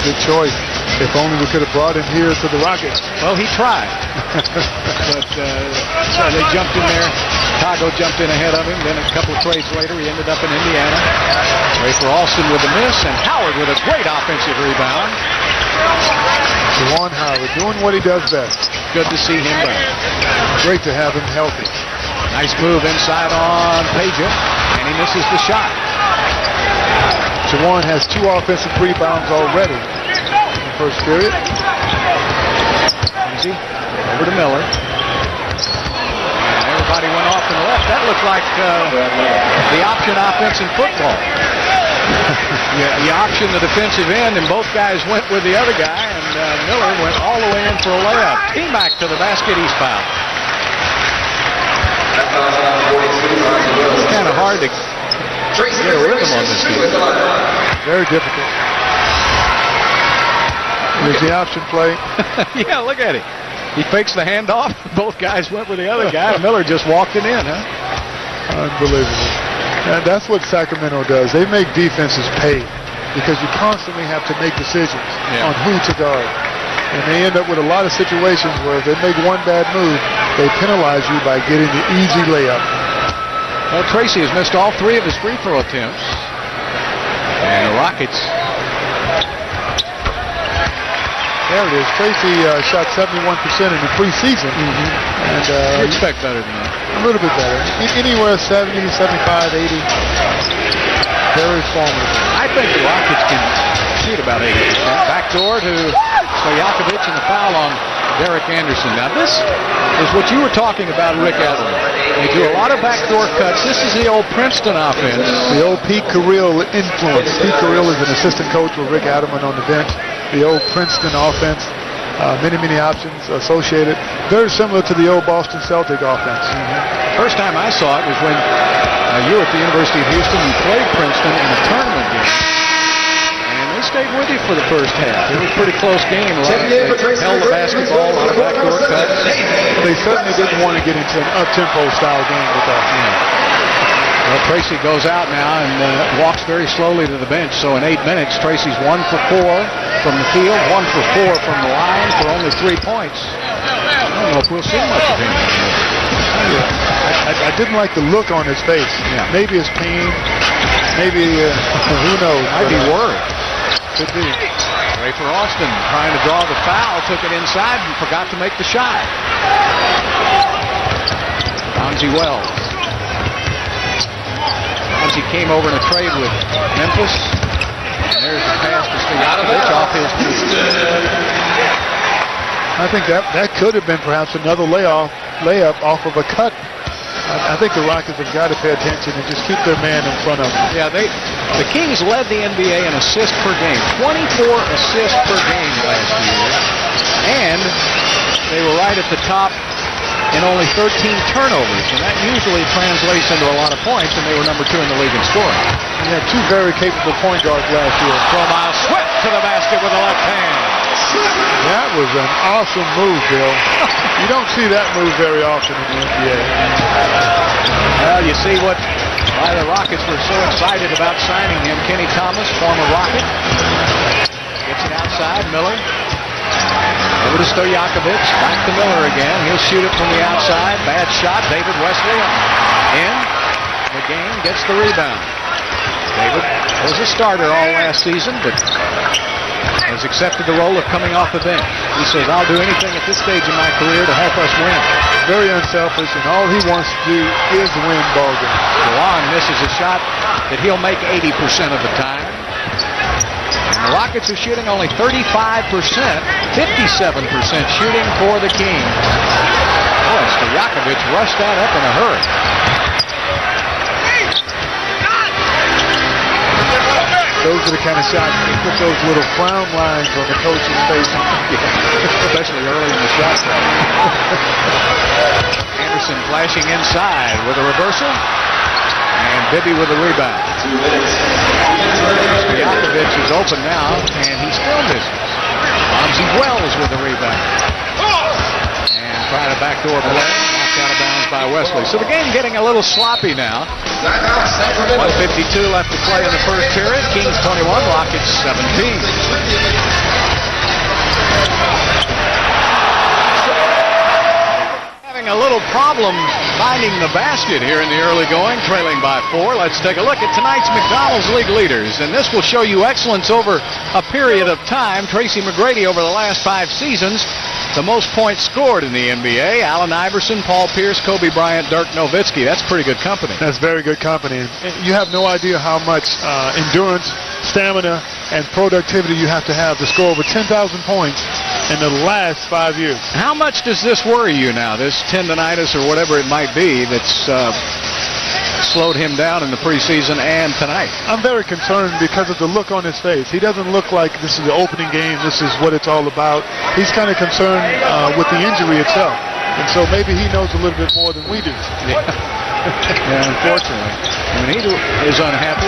Good choice. If only we could have brought him here to the Rockets. Well, he tried. But so they jumped in there. Chicago jumped in ahead of him. Then a couple of trades later, he ended up in Indiana. Rafer Alston with a miss, and Howard with a great offensive rebound. Juwan Howard doing what he does best. Good to see him back. Great to have him healthy. Nice move inside on Peja, and he misses the shot. Juwan has 2 offensive rebounds already in the first period. Easy. Over to Miller. And everybody went off to the left. That looked like the option offense in football. You option the defensive end, and both guys went with the other guy, and Miller went all the way in for a layup. T-Mac to the basket, he's fouled. It's kind of hard to get a rhythm on this game. Very difficult. Here's the option play. Yeah, look at it. He fakes the handoff. Both guys went with the other guy. Miller just walked it in, huh? Unbelievable. And that's what Sacramento does. They make defenses pay because you constantly have to make decisions on who to guard. And they end up with a lot of situations where if they make one bad move, they penalize you by getting the easy layup. Well, Tracy has missed all 3 of his free throw attempts. And the Rockets... There it is. Tracy shot 71% in the preseason. And you expect better than that. A little bit better. Anywhere 70, 75, 80. Very formidable. I think the Rockets can shoot about 80%. Backdoor to Stojakovic and the foul on Derek Anderson. Now this is what you were talking about, Rick Edelman. They do a lot of backdoor cuts. This is the old Princeton offense. The old Pete Carril influence. Pete Carril is an assistant coach with Rick Edelman on the bench. The old Princeton offense. Many options associated. Very similar to the old Boston Celtic offense. First time I saw it was when you were at the University of Houston. You played Princeton in a tournament game. And they stayed with you for the first half. It was a pretty close game. They held the basketball on a backdoor cut. They certainly didn't want to get into an up-tempo style game with us. Well, Tracy goes out now and walks very slowly to the bench. So in 8 minutes, Tracy's 1 for 4 from the field, 1 for 4 from the line for only 3 points. I don't know if we'll see much of him. I didn't like the look on his face. Maybe it's pain. Maybe, who knows? I'd be worried. Could be. Rafer Alston trying to draw the foul, took it inside and forgot to make the shot. Bonzi Wells. Bonzi came over in a trade with Memphis. And there's the pass to Stojakovic off his feet. I think that could have been perhaps another layup off of a cut. I think the Rockets have got to pay attention and just keep their man in front of them. Yeah, the Kings led the NBA in assists per game, 24 assists per game last year, and they were right at the top in only 13 turnovers, and that usually translates into a lot of points, and they were number 2 in the league in scoring. And they had 2 very capable point guards last year. Miles Swift to the basket with the left hand. That was an awesome move, Bill. You don't see that move very often in the NBA. Well, you see why the Rockets were so excited about signing him. Kenny Thomas, former Rocket. Gets it outside, Miller. Over to Stojakovic, back to Miller again. He'll shoot it from the outside. Bad shot. David Wesley in the game, gets the rebound. David was a starter all last season, but has accepted the role of coming off the bench. He says, I'll do anything at this stage in my career to help us win. Very unselfish, and all he wants to do is win ball games. DeLon misses a shot that he'll make 80% of the time. And the Rockets are shooting only 35%, 57% shooting for the Kings. Boy, Stojakovic rushed that up in a hurry. Those are the kind of shots that put those little frown lines on the coach's face. Especially early in the shot clock. Anderson flashing inside with a reversal. And Bibby with a rebound. Stojakovic is open now, and he still misses. Bonzi Wells with a rebound. And Tried a backdoor play, knocked out of bounds by Wesley. So the game getting a little sloppy now. 1:52 left to play in the first period. Kings 21, Rockets 17. A little problem finding the basket here in the early going, trailing by 4. Let's take a look at tonight's McDonald's League leaders, and this will show you excellence over a period of time. Tracy McGrady over the last 5 seasons, the most points scored in the NBA. Allen Iverson, Paul Pierce, Kobe Bryant, Dirk Nowitzki. That's pretty good company. That's very good company. You have no idea how much endurance, stamina, and productivity you have to score over 10,000 points in the last 5 years. How much does this worry you now, this tendonitis or whatever it might be that's slowed him down in the preseason and tonight? I'm very concerned because of the look on his face. He doesn't look like this is the opening game, this is what it's all about. He's kind of concerned with the injury itself. And so maybe he knows a little bit more than we do. Yeah, unfortunately. When he is unhappy,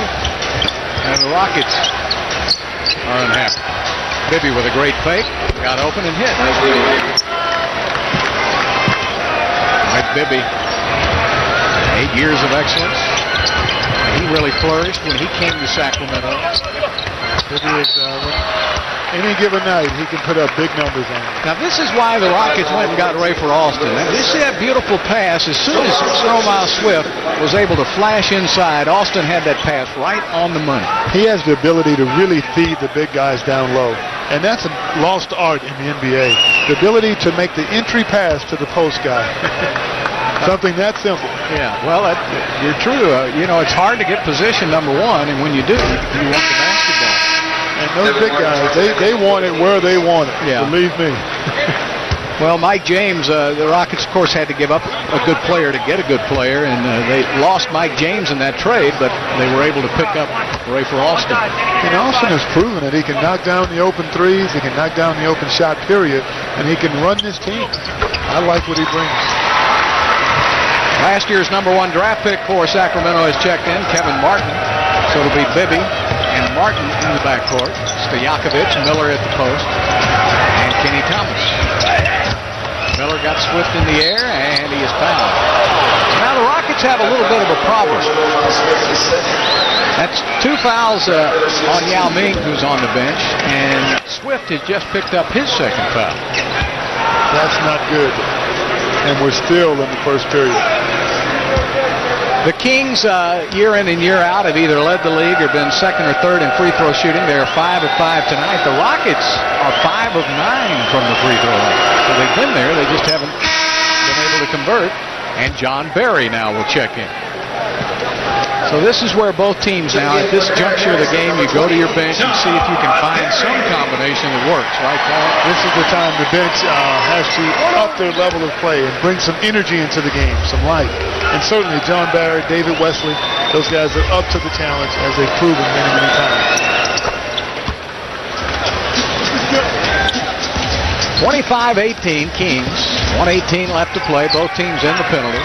and the Rockets are unhappy. Bibby with a great fake, got open and hit. Mike Bibby, 8 years of excellence. He really flourished when he came to Sacramento. Bibby is, any given night, he can put up big numbers on it. Now, this is why the Rockets went and got Ray for Austin. And you see that beautiful pass. As soon as Stromile Swift was able to flash inside, Austin had that pass right on the money. He has the ability to really feed the big guys down low. And that's a lost art in the NBA. The ability to make the entry pass to the post guy. Something that simple. Yeah, well, you're true. It's hard to get position number one, and when you do, you want the basketball. And those big guys, they want it where they want it. Yeah. Believe me. Well, Mike James, the Rockets, of course, had to give up a good player to get a good player, and they lost Mike James in that trade, but they were able to pick up Ray for Austin. And Austin has proven that he can knock down the open threes, he can knock down the open shot, period, and he can run this team. I like what he brings. Last year's #1 draft pick for Sacramento has checked in, Kevin Martin. So it'll be Bibby and Martin in the backcourt. Stojakovic, Miller at the post, and Kenny Thomas. Miller got Swift in the air, and he is fouled. Now the Rockets have a little bit of a problem. That's 2 fouls on Yao Ming, who's on the bench, and Swift has just picked up his second foul. That's not good. And we're still in the first period. The Kings, year in and year out, have either led the league or been second or third in free throw shooting. They are 5 of 5 tonight. The Rockets are 5 of 9 from the free throw line. So they've been there. They just haven't been able to convert. And John Barry now will check in. So this is where both teams now, at this juncture of the game, you go to your bench and see if you can find some combination that works, right, Paul? This is the time the bench has to up their level of play and bring some energy into the game, some life. And certainly John Barry, David Wesley, those guys are up to the challenge as they've proven many, many times. 25-18 Kings, 1:18 left to play, both teams in the penalty.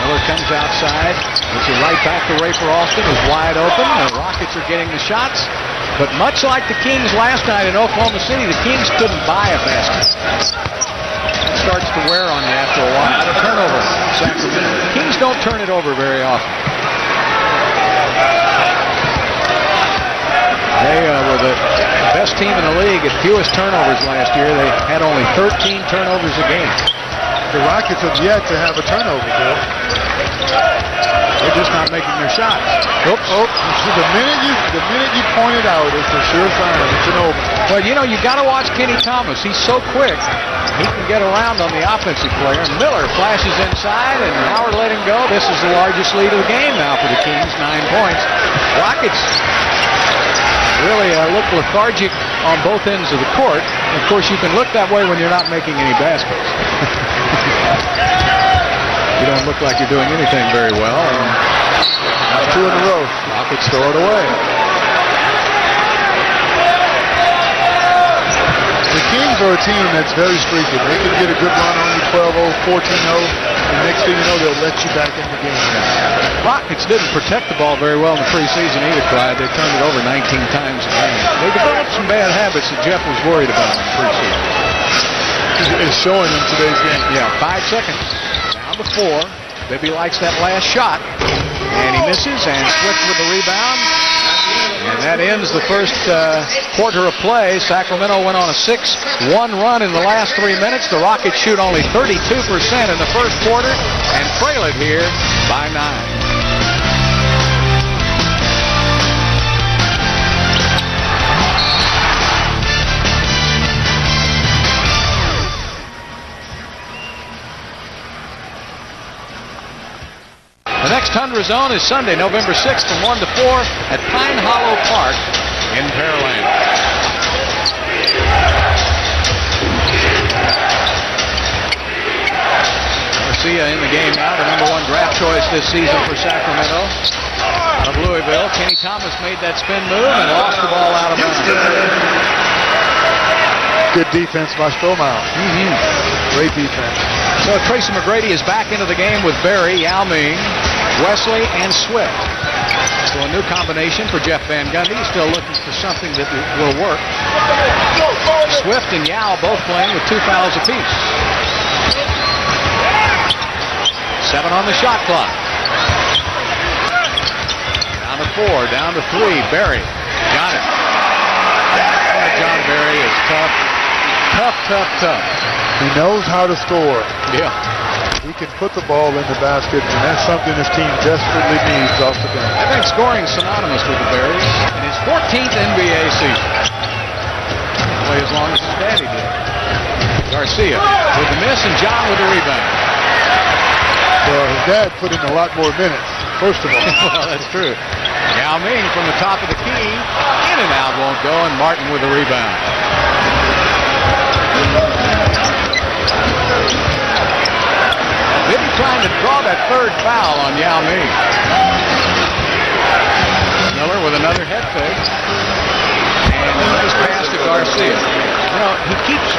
Miller comes outside, puts it right back to Ray for Austin, who's wide open. The Rockets are getting the shots, but much like the Kings last night in Oklahoma City, the Kings couldn't buy a basket. It starts to wear on you after a while. Turnover, Sacramento. The Kings don't turn it over very often. They were the best team in the league at fewest turnovers last year. They had only 13 turnovers a game. The Rockets have yet to have a turnover, Bill. They're just not making their shots. Oops. The minute you point it out, it's a sure sign it's an over. Well, you got to watch Kenny Thomas. He's so quick. He can get around on the offensive player. Miller flashes inside, and Howard let him go. This is the largest lead of the game now for the Kings, 9 points. Rockets really look lethargic on both ends of the court. Of course, you can look that way when you're not making any baskets. You don't look like you're doing anything very well. And 2 in a row. Rockets throw it away. The Kings are a team that's very streaky. They can get a good run on you, 12-0, 14-0. The next thing you know, they'll let you back in the game. Rockets didn't protect the ball very well in the preseason either, Clyde. They turned it over 19 times a game. They developed some bad habits that Jeff was worried about in the preseason. It's showing in today's game. Yeah, 5 seconds. Down to 4. Bibby likes that last shot. And he misses, and Swift with the rebound. And that ends the first quarter of play. Sacramento went on a 6-1 run in the last 3 minutes. The Rockets shoot only 32% in the first quarter and trail it here by 9. The next Tundra Zone is Sunday, November 6th from 1 to 4 at Pine Hollow Park in Pearland. Garcia in the game now, the number 1 draft choice this season for Sacramento. Of Louisville, Kenny Thomas made that spin move and lost the ball out of bounds. Good defense by Strohmeyer. Great defense. So Tracy McGrady is back into the game with Barry, Yao Ming, Wesley, and Swift. So a new combination for Jeff Van Gundy. He's still looking for something that will work. Swift and Yao both playing with 2 fouls apiece. 7 on the shot clock. Down to 4, down to 3. Barry got it. John Barry is tough. Tough. He knows how to score. Yeah. He can put the ball in the basket, and that's something this team desperately needs off the bench. I think scoring is synonymous with the Barrys in his 14th NBA season. Play as long as his daddy did. Garcia with the miss and John with the rebound. Well, his dad put in a lot more minutes, first of all. Well, that's true. Yao Ming from the top of the key. In and out won't go, and Martin with the rebound. Bibby trying to draw that 3rd foul on Yao Ming. Miller with another head fake. And this pass to Garcia. You know, he keeps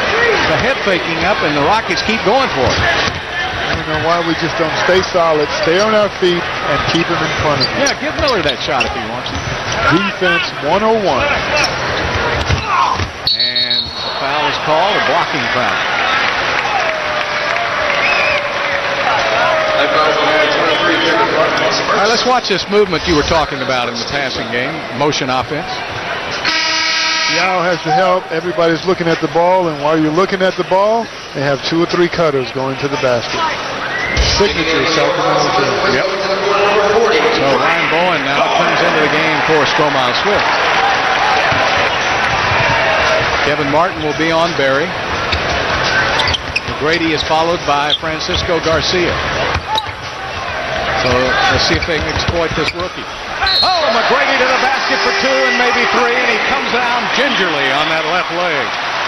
the head faking up, and the Rockets keep going for it. I don't know why we just don't stay solid, stay on our feet, and keep him in front of you. Yeah, give Miller that shot if he wants it. Defense 101. And the foul is called, a blocking foul. All right, let's watch this movement you were talking about in the passing game, motion offense. Yao has to help. Everybody's looking at the ball, and while you're looking at the ball, they have 2 or 3 cutters going to the basket. Signature Sacramento team. Yep. So Ryan Bowen now comes into the game for Strohmeyer Swift. Kevin Martin will be on Barry. McGrady is followed by Francisco Garcia. So let's see if they can exploit this rookie. Oh, McGrady to the basket for 2 and maybe 3, and he comes down gingerly on that left leg.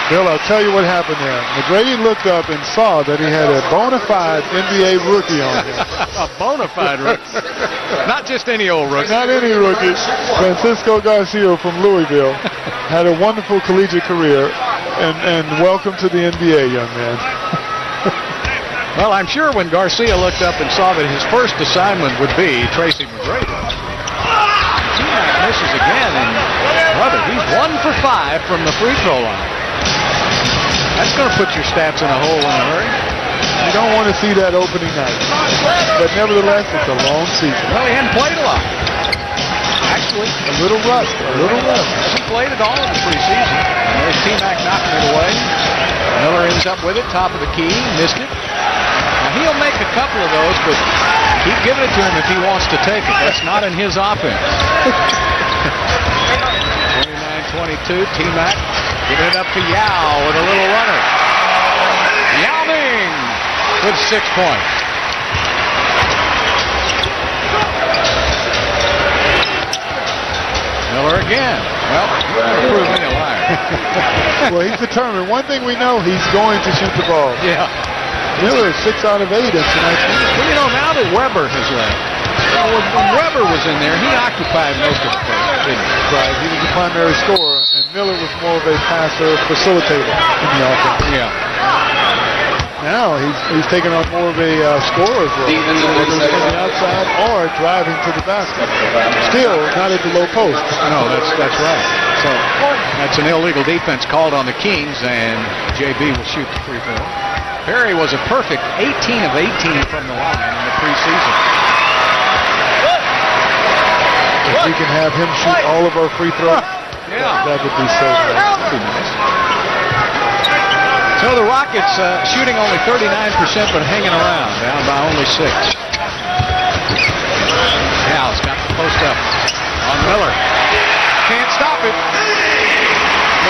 Bill, I'll tell you what happened there. McGrady looked up and saw that he had a bona fide NBA rookie on him. A bona fide rookie. Not just any old rookie. Not any rookie. Francisco Garcia from Louisville had a wonderful collegiate career, and welcome to the NBA, young man. Well, I'm sure when Garcia looked up and saw that his first assignment would be Tracy McGrady. T-Mac misses again, and brother, he's 1 for 5 from the free throw line. That's going to put your stats in a hole in a hurry. You don't want to see that opening night. But nevertheless, it's a long season. Well, he hadn't played a lot. Actually, a little rust. Hasn't played at all in the preseason. And there's T-Mac knocking it away. Miller ends up with it, top of the key, missed it. Now, he'll make a couple of those, but keep giving it to him if he wants to take it. That's not in his offense. 29-22, T-Mac giving it up to Yao with a little runner. Yao Ming with 6 points. Miller again. Well, prove me a liar. Well, he's determined. One thing we know, he's going to shoot the ball. Yeah. Miller is 6 out of 8 in tonight's game. Well, you know, now that Weber has left, when Weber was in there, he occupied most of the place, didn't he? Right, he was the primary scorer, and Miller was more of a passer, facilitator in the offense. Yeah. Now he's taking on more of a scorer's role, whether it's from the outside or driving to the basket. Still not at the low post. No, that's right. So that's an illegal defense called on the Kings, and JB will shoot the free throw. Perry was a perfect 18 of 18 from the line in the preseason. If we can have him shoot all of our free throws, that would be so nice. So the Rockets shooting only 39%, but hanging around, down by only 6. Cal's got the post up on Miller. Can't stop it.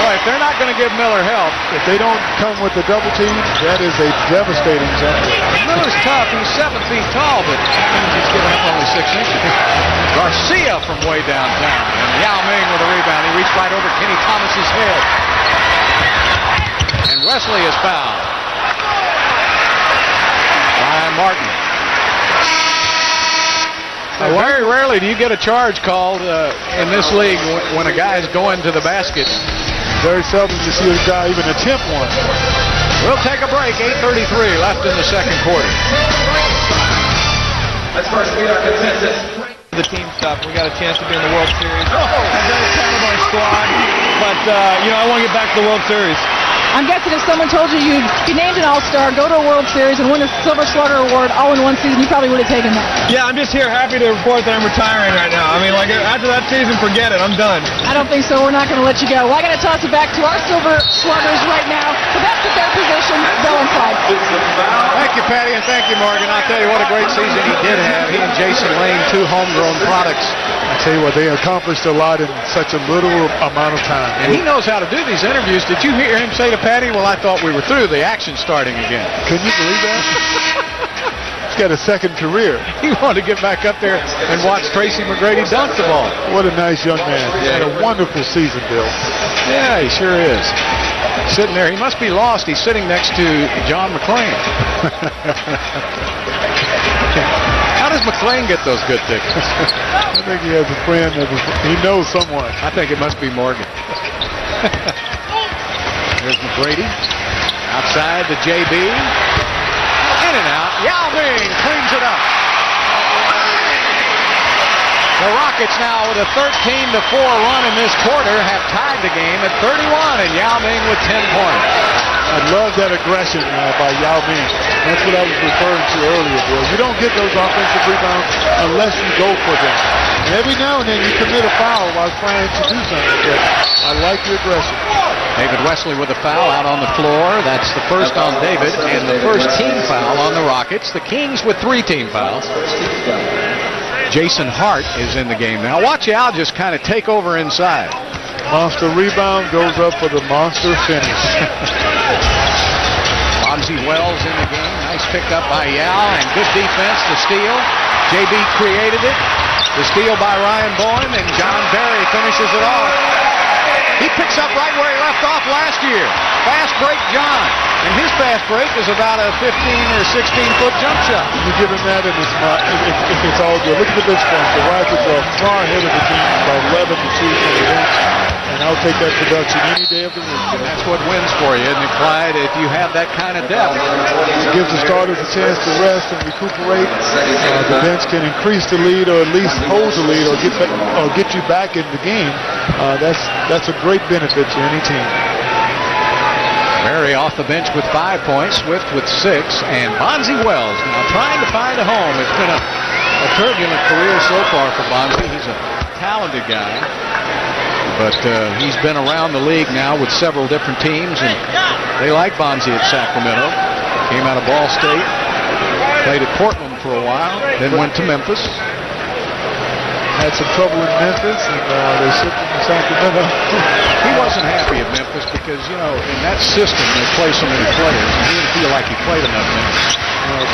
Boy, if they're not going to give Miller help. If they don't come with the double team, that is a devastating jump. Miller's tough. He's 7 feet tall, but that means he's giving up only 6 inches. Garcia from way downtown. And Yao Ming with a rebound. He reached right over Kenny Thomas's head. And Wesley is fouled. Ryan Martin. Very rarely do you get a charge called in this league when a guy's going to the basket. Very seldom to see a guy even attempt one. We'll take a break. 8:33 left in the second quarter. Let's first meet our consensus. The team stuff. We got a chance to be in the World Series. I've done a ton of our squad, but I want to get back to the World Series. I'm guessing if someone told you you'd be named an All-Star, go to a World Series, and win a Silver Slugger Award all in one season, you probably would have taken that. Yeah, I'm just here happy to report that I'm retiring right now. I mean, like, after that season, forget it. I'm done. I don't think so. We're not going to let you go. Well, I got to toss it back to our Silver Sluggers right now. The best at their position, Bill and Clyde. Thank you, Patty, and thank you, Morgan. I'll tell you what a great season he did have. He and Jason Lane, 2 homegrown products. I tell you what, they accomplished a lot in such a little amount of time. And he knows how to do these interviews. Did you hear him say to Patty, well, I thought we were through. The action's starting again. Can you believe that? He's got a second career. He wanted to get back up there and watch Tracy McGrady dunk the ball. What a nice young man. He's had a wonderful season, Bill. Yeah, he sure is. Sitting there. He must be lost. He's sitting next to John McClain. How does McClain get those good tickets? I think he has a friend that he knows someone. I think it must be Morgan. There's McGrady. Outside to JB. In and out. Yao Ming cleans it up. The Rockets now with a 13-4 run in this quarter have tied the game at 31, and Yao Ming with 10 points. I love that aggression by Yao Ming. That's what I was referring to earlier, Bill. You don't get those offensive rebounds unless you go for them. And every now and then you commit a foul while trying to do something, but I like the aggression. David Wesley with a foul out on the floor. That's the first on David and the first team foul on the Rockets. The Kings with 3 team fouls. Jason Hart is in the game now. Watch Al just kind of take over inside. Monster rebound goes up for the monster finish. Bonzi Wells in the game. Nice pickup by Yao and good defense. The steal. JB created it. The steal by Ryan Bowen, and John Barry finishes it off. He picks up right where he left off last year. Fast break John. And his fast break is about a 15 or 16-foot jump shot. You give him that, and if it's all good. Look at the bench point. The Rockets are far ahead of the team by 11-2 from the bench. And I'll take that production any day of the week. And that's what wins for you, isn't it, Clyde, if you have that kind of depth. It gives the starters a chance to rest and recuperate. The bench can increase the lead or at least hold the lead or get you back in the game. That's a great benefit to any team. Barry off the bench with 5 points, Swift with 6, and Bonzi Wells now trying to find a home. It's been a turbulent career so far for Bonzi. He's a talented guy, but he's been around the league now with several different teams, and they like Bonzi at Sacramento. Came out of Ball State, played at Portland for a while, then went to Memphis. Had some trouble in Memphis, and they shipped him to Sacramento. He wasn't happy at Memphis because, in that system, they play so many players, and he didn't feel like he played enough minutes.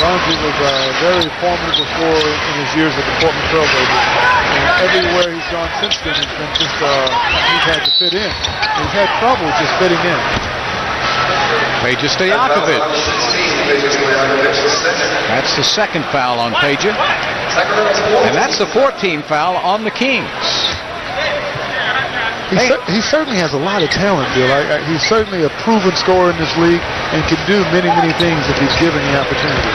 Bonzi was very formidable before in his years at the Portland Trailblazers. And everywhere he's gone since then, he's been just, he's had to fit in. He's had trouble just fitting in. Peja Stojakovic. That's the second foul on Peja. And that's the 14th foul on the Kings. He certainly has a lot of talent, Bill. He's certainly a proven scorer in this league and can do many, many things if he's given the opportunity.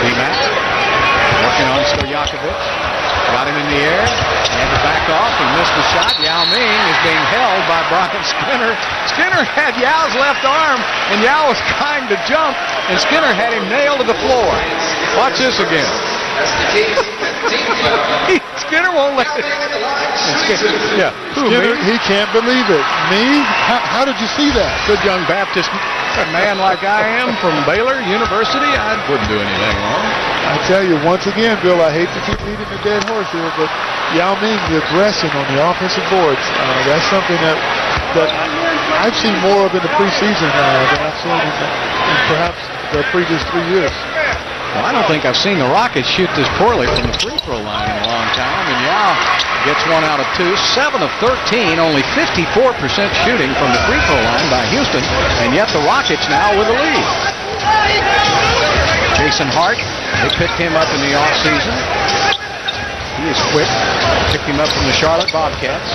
D-Mac working on Stojakovic. Got him in the air. He had to back off. He missed the shot. Yao Ming is being held by Brian Skinner. Skinner had Yao's left arm, and Yao was trying to jump, and Skinner had him nailed to the floor. Watch this again. Skinner won't let it. Yeah, Skinner, he can't believe it. Me? How did you see that? Good young Baptist, a man like I am from Baylor University, I wouldn't do anything wrong. I tell you, once again, Bill, I hate to keep beating the dead horse here, but Yao Ming, the aggression on the offensive boards, that's something that I've seen more of in the preseason than I've seen in perhaps the previous 3 years. Well, I don't think I've seen the Rockets shoot this poorly from the free throw line in a long time, and Yao gets 1 out of 2. 7 of 13, only 54% shooting from the free throw line by Houston, and yet the Rockets now with a lead. Jason Hart, they picked him up in the offseason. He is quick. Picked him up from the Charlotte Bobcats.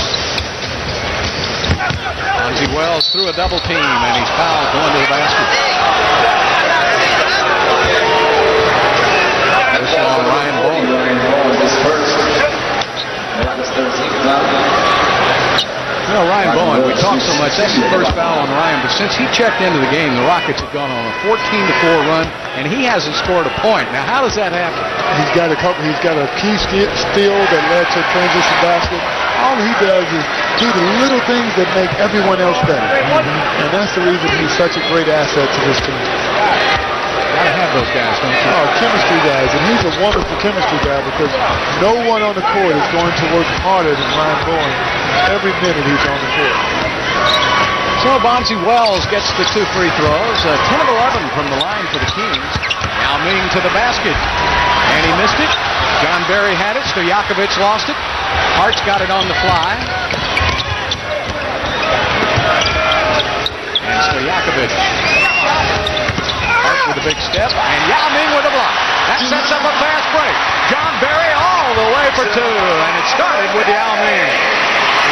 Bonzi Wells threw a double team, and he's fouled going to the basket. This is on Ryan Bowen. You know, Ryan Bowen, we talk so much, that's the first foul on Ryan, but since he checked into the game, the Rockets have gone on a 14-4 run, and he hasn't scored a point. Now, how does that happen? He's got a key steal that led to a transition basket. All he does is do the little things that make everyone else better. And that's the reason he's such a great asset to this team. Gotta have those guys, don't you? Oh, chemistry guys, and he's a wonderful chemistry guy because no one on the court is going to work harder than Ryan Bowen every minute he's on the court. So Bonzi Wells gets the 2 free throws, 10 of 11 from the line for the Kings. Yao Ming to the basket, and he missed it. John Barry had it, Stojakovic lost it. Hart's got it on the fly. And Stojakovic. Hart with a big step, and Yao Ming with a block. That sets up a fast break. John Barry all the way for 2, and it started with Yao Ming.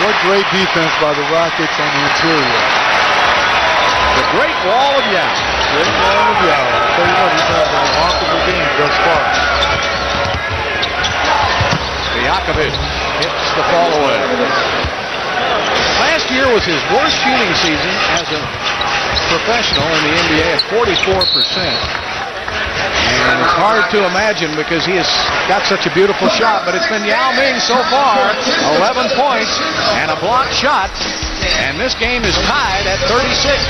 What great defense by the Rockets on the interior. The Great Wall of Yao. Great Wall of Yao. I'll tell you what, he's had a remarkable game thus far. Stojakovic hits the fall away. Last year was his worst shooting season as a professional in the NBA at 44%. And it's hard to imagine because he has got such a beautiful shot, but it's been Yao Ming so far, 11 points and a blocked shot, and this game is tied at 36.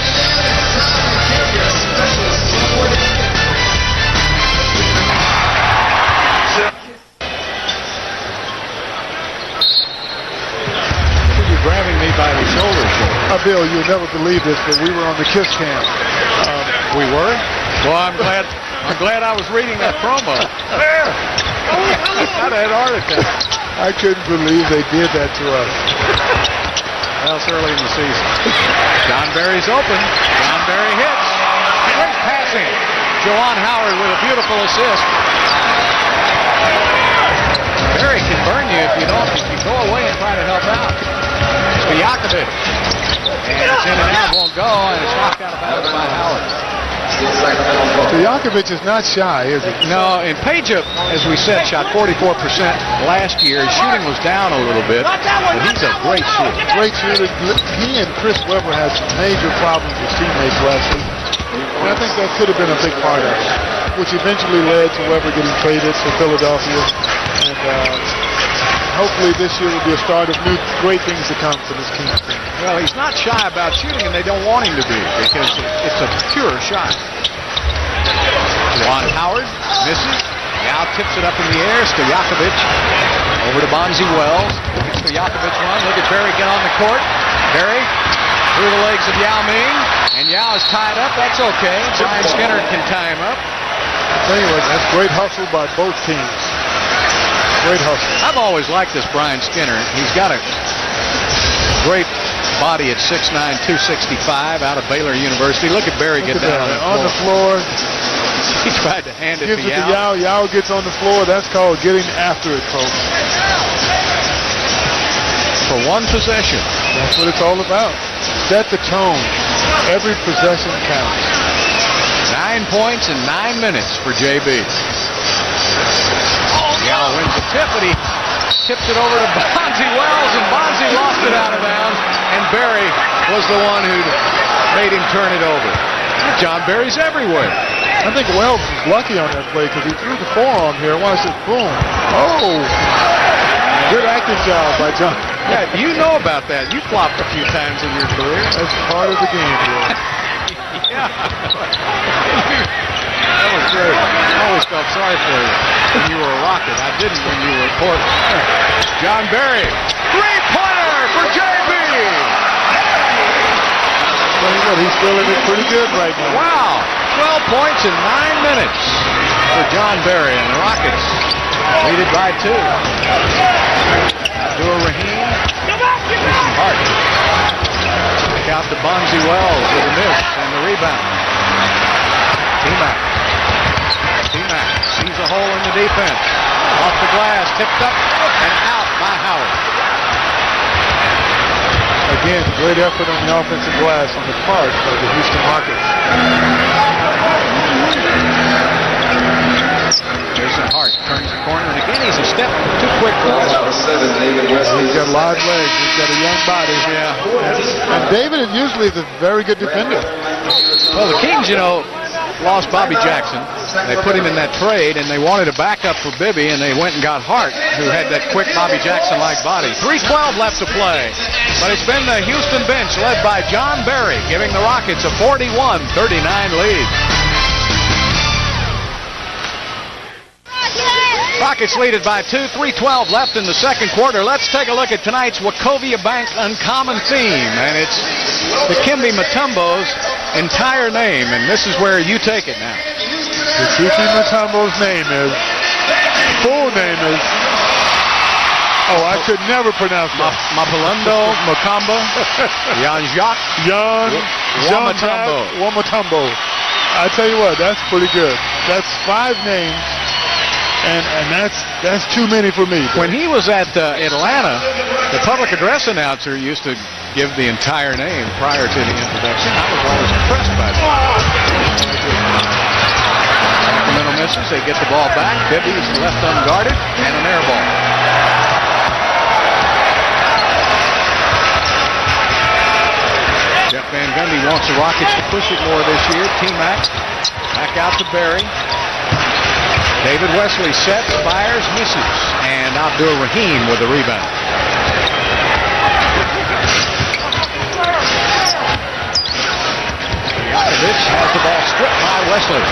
You're grabbing me by the shoulders here. Bill, you'll never believe this, but we were on the Kiss Cam. We were? Well, I'm glad I was reading that promo. I'd had a heart attack. I couldn't believe they did that to us. Well, it's early in the season. John Barry's open. John Barry hits. Great passing. Juwan Howard with a beautiful assist. Barry can burn you if you go away and try to help out. Stojakovic. And it's in and out, won't go, and it's knocked out of bounds by Howard. Stojakovic is not shy, is he? No, and Page, as we said, shot 44% last year. His shooting was down a little bit, but he's a great shooter. Great shooter. He and Chris Webber had some major problems with teammates last week. And I think that could have been a big part of it, which eventually led to Webber getting traded to Philadelphia. And hopefully this year will be a start of new great things to come for this team. Well, he's not shy about shooting, and they don't want him to be because it's a pure shot. Juwan Howard misses. Now tips it up in the air. Stojakovic over to Bonzi Wells. Look at Stojakovic run. Look at Barry get on the court. Barry through the legs of Yao Ming, and Yao is tied up. That's okay. Brian Skinner can tie him up. I'll tell you what, that's great hustle by both teams. Great hustle. I've always liked this Brian Skinner. He's got a great body at 6'9", 265 out of Baylor University. Look at Barry get down on the floor. He tried to hand it to Yao. Yao gets on the floor. That's called getting after it, folks. for one possession. That's what it's all about. Set the tone. Every possession counts. 9 points in 9 minutes for JB. Yao wins the tip, but he tips it over to Bonzi Wells, and Bonzi lost it out of bounds, and Barry was the one who made him turn it over. John Barry's everywhere. I think Wells was lucky on that play because he threw the forearm here. Watch it, boom. Oh, good acting job by John. Yeah, you know about that. You flopped a few times in your career. That's part of the game, bro. Yeah. That was great. I always felt sorry for you when you were a Rocket. I didn't when you were a Portland. John Barry, three-pointer for JB. Tell you what, he's feeling it pretty good right now. Wow, 12 points in 9 minutes for John Barry, and the Rockets lead it by 2. Abdur-Rahim, Jason Hart. Back out to Bonzi Wells with a miss and the rebound. T-Mac sees a hole in the defense. Off the glass, tipped up and out by Howard. Again, great effort on the offensive glass on the part of the Houston Rockets. Jason Hart turns the corner, and again he's a step too quick for us. He's got live legs. He's got a young body. Yeah. And David usually is a very good defender. Well, the Kings, lost Bobby Jackson. They put him in that trade, and they wanted a backup for Bibby, and they went and got Hart, who had that quick Bobby Jackson-like body. 3:12 left to play. But it's been the Houston bench led by John Barry, giving the Rockets a 41-39 lead. Rockets lead it by 2, 3:12 left in the second quarter. Let's take a look at tonight's Wachovia Bank Uncommon Theme, and it's the Kimby Mutombo's entire name, and this is where you take it now. The Kiki Mutombo's full name is, I could never pronounce that. Mapalundo Mukamba Jean-Jacques Mutombo. I tell you what, that's pretty good. That's 5 names. And that's too many for me. When he was at Atlanta, the public address announcer used to give the entire name prior to the introduction. I was always impressed by that. Sacramento misses. They get the ball back. Bibby is left unguarded, and an air ball. Jeff Van Gundy wants the Rockets to push it more this year. T-Mac back out to Barry. David Wesley sets, fires, misses, and Abdur-Rahim with the rebound. Yakovich has the ball stripped by Wesley.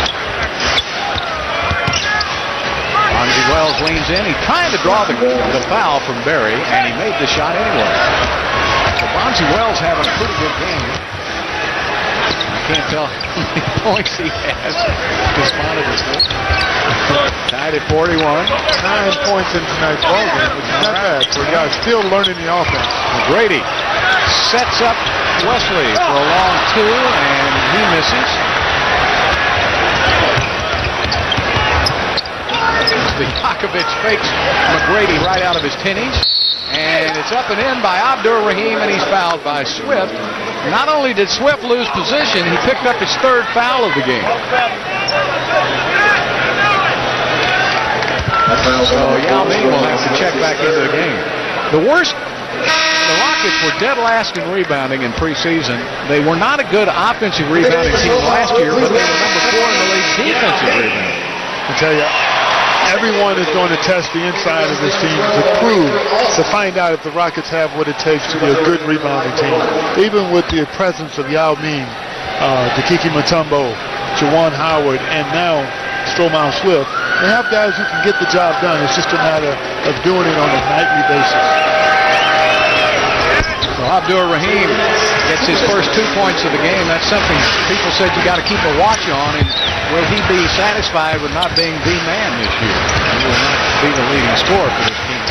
Bonzi Wells leans in. He tried to draw the foul from Barry, and he made the shot anyway. So Bonzi Wells having a pretty good game. Can't tell how many points he has. Tied at 41. 9 points in tonight's ballgame, which is not bad for a guy still learning the offense. Grady sets up Wesley for a long 2, and he misses. The Yakovich fakes McGrady right out of his tinnies. And it's up and in by Abdur-Rahim, and he's fouled by Swift. Not only did Swift lose position, he picked up his 3rd foul of the game. So Yao Ming will have to check back into the game. The Rockets were dead last in rebounding in preseason. They were not a good offensive rebounding team last year, but they were number 4 in the league defensive rebounding. I tell you, everyone is going to test the inside of this team to find out if the Rockets have what it takes to be a good rebounding team. Even with the presence of Yao Ming, Kiki Mutombo, Juwan Howard, and now Stromile Swift, they have guys who can get the job done. It's just a matter of doing it on a nightly basis. Well, Abdur-Rahim gets his first 2 points of the game. That's something people said you got to keep a watch on. And will he be satisfied with not being the man this year? He will not be the leading scorer for this team.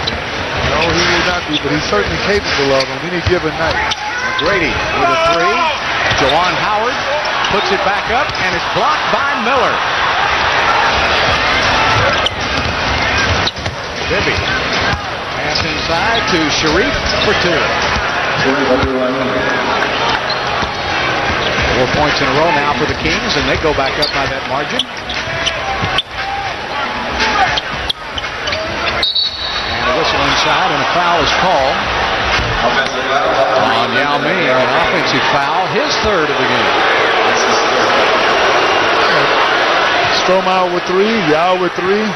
No, he will not be, but he's certainly capable of on any given night. McGrady with a 3. Juwan Howard puts it back up, and it's blocked by Miller. Bibby. Pass inside. to Sharif for 2. 4 points in a row now for the Kings, and they go back up by that margin. And a whistle inside, and a foul is called on Yao Ming, an offensive foul, his 3rd of the game. Strohmeyer with 3, Yao with 3.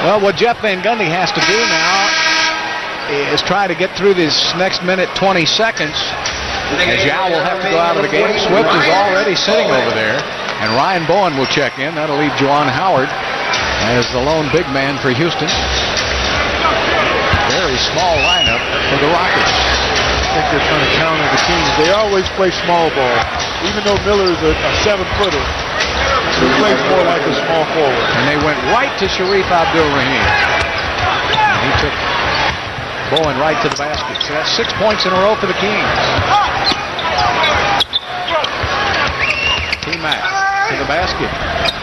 Well, what Jeff Van Gundy has to do now is try to get through this next minute 20 seconds, as Yao will have to go out of the game. Swift is already sitting over there, and Ryan Bowen will check in. That'll leave Juwan Howard as the lone big man for Houston. Very small lineup for the Rockets. I think they're trying to counter the Kings. They always play small ball. Even though Miller is a 7-footer, he plays more like a small forward. And they went right to Sharif Abdul-Rahim. He took Bowen right to the basket. So that's 6 points in a row for the Kings. T-Mac to the basket.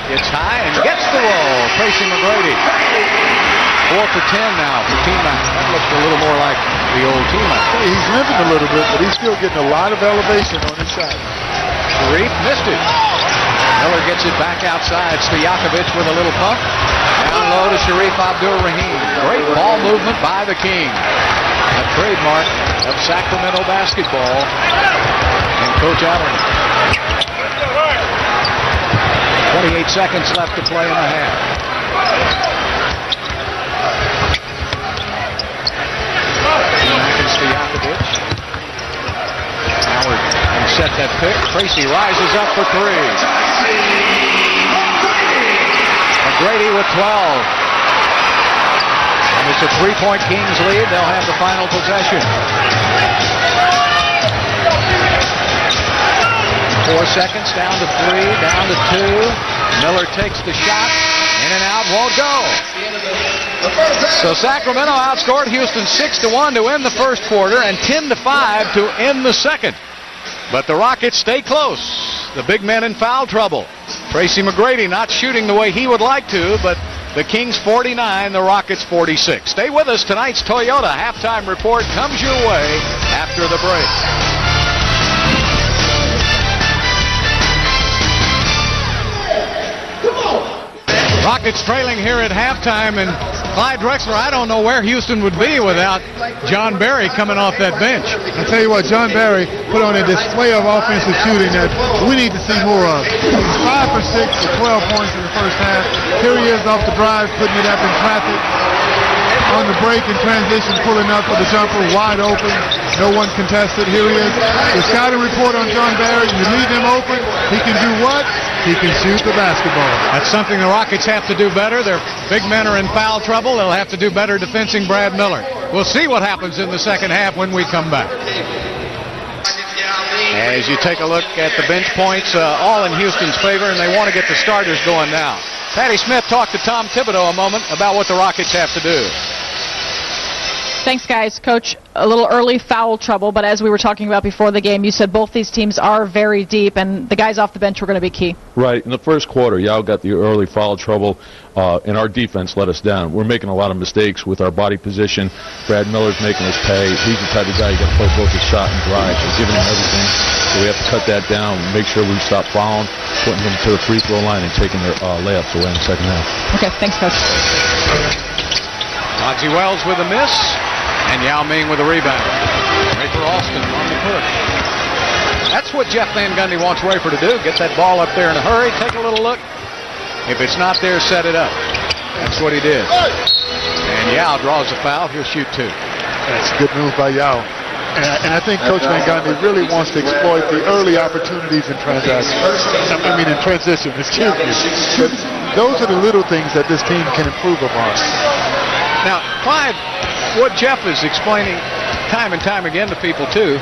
Gets high and gets the roll. Tracy McGrady. 4 for 10 now for T-Mac. That looks a little more like the old T-Mac. He's limping a little bit, but he's still getting a lot of elevation on his shot. Sharif missed it. Miller gets it back outside. Stojakovic with a little pump. Down low to Sharif Abdul-Rahim. Great ball movement by the King. A trademark of Sacramento basketball and Coach Allen. 28 seconds left to play in the half. Stojakovic. Howard can set that pick. Tracy rises up for 3. McGrady with 12. And it's a 3-point Kings lead. They'll have the final possession. 4 seconds, down to 3, down to 2. Miller takes the shot. In and out, won't go. So Sacramento outscored Houston 6-1 to end the first quarter and 10-5 to end the second. But the Rockets stay close. The big men in foul trouble. Tracy McGrady not shooting the way he would like to, but the Kings 49, the Rockets 46. Stay with us. Tonight's Toyota halftime report comes your way after the break. Rockets trailing here at halftime, and Clyde Drexler, I don't know where Houston would be without John Barry coming off that bench. I tell you what, John Barry put on a display of offensive shooting that we need to see more of. He's 5 for 6 for 12 points in the first half. Here he is off the drive, putting it up in traffic. On the break in transition, pulling up for the jumper, wide open. No one contested. Here he is. The scouting report on John Barry. You leave him open, he can do what? He can shoot the basketball. That's something the Rockets have to do better. Their big men are in foul trouble. They'll have to do better defending Brad Miller. We'll see what happens in the second half when we come back. As you take a look at the bench points, all in Houston's favor, and they want to get the starters going now. Patty Smith talked to Tom Thibodeau a moment about what the Rockets have to do. Thanks, guys. Coach, a little early foul trouble, but as we were talking about before the game, you said both these teams are very deep, and the guys off the bench were going to be key. Right. In the first quarter, Yao got the early foul trouble, and our defense let us down. We're making a lot of mistakes with our body position. Brad Miller's making us pay. He's the type of guy you got to play both his shot and drive. We're giving him everything, so we have to cut that down and make sure we stop fouling, putting them to the free throw line, and taking their layups away in the second half. Okay, thanks, Coach. Monty Wells with a miss. And Yao Ming with a rebound. Rafer Alston on the push. That's what Jeff Van Gundy wants Rafer to do. Get that ball up there in a hurry. Take a little look. If it's not there, set it up. That's what he did. And Yao draws a foul. He'll shoot 2. That's a good move by Yao. And I think Coach Van Gundy really wants to exploit the early opportunities in transition. Excuse me. But those are the little things that this team can improve upon. Now, Clyde, what Jeff is explaining time and time again to people, too,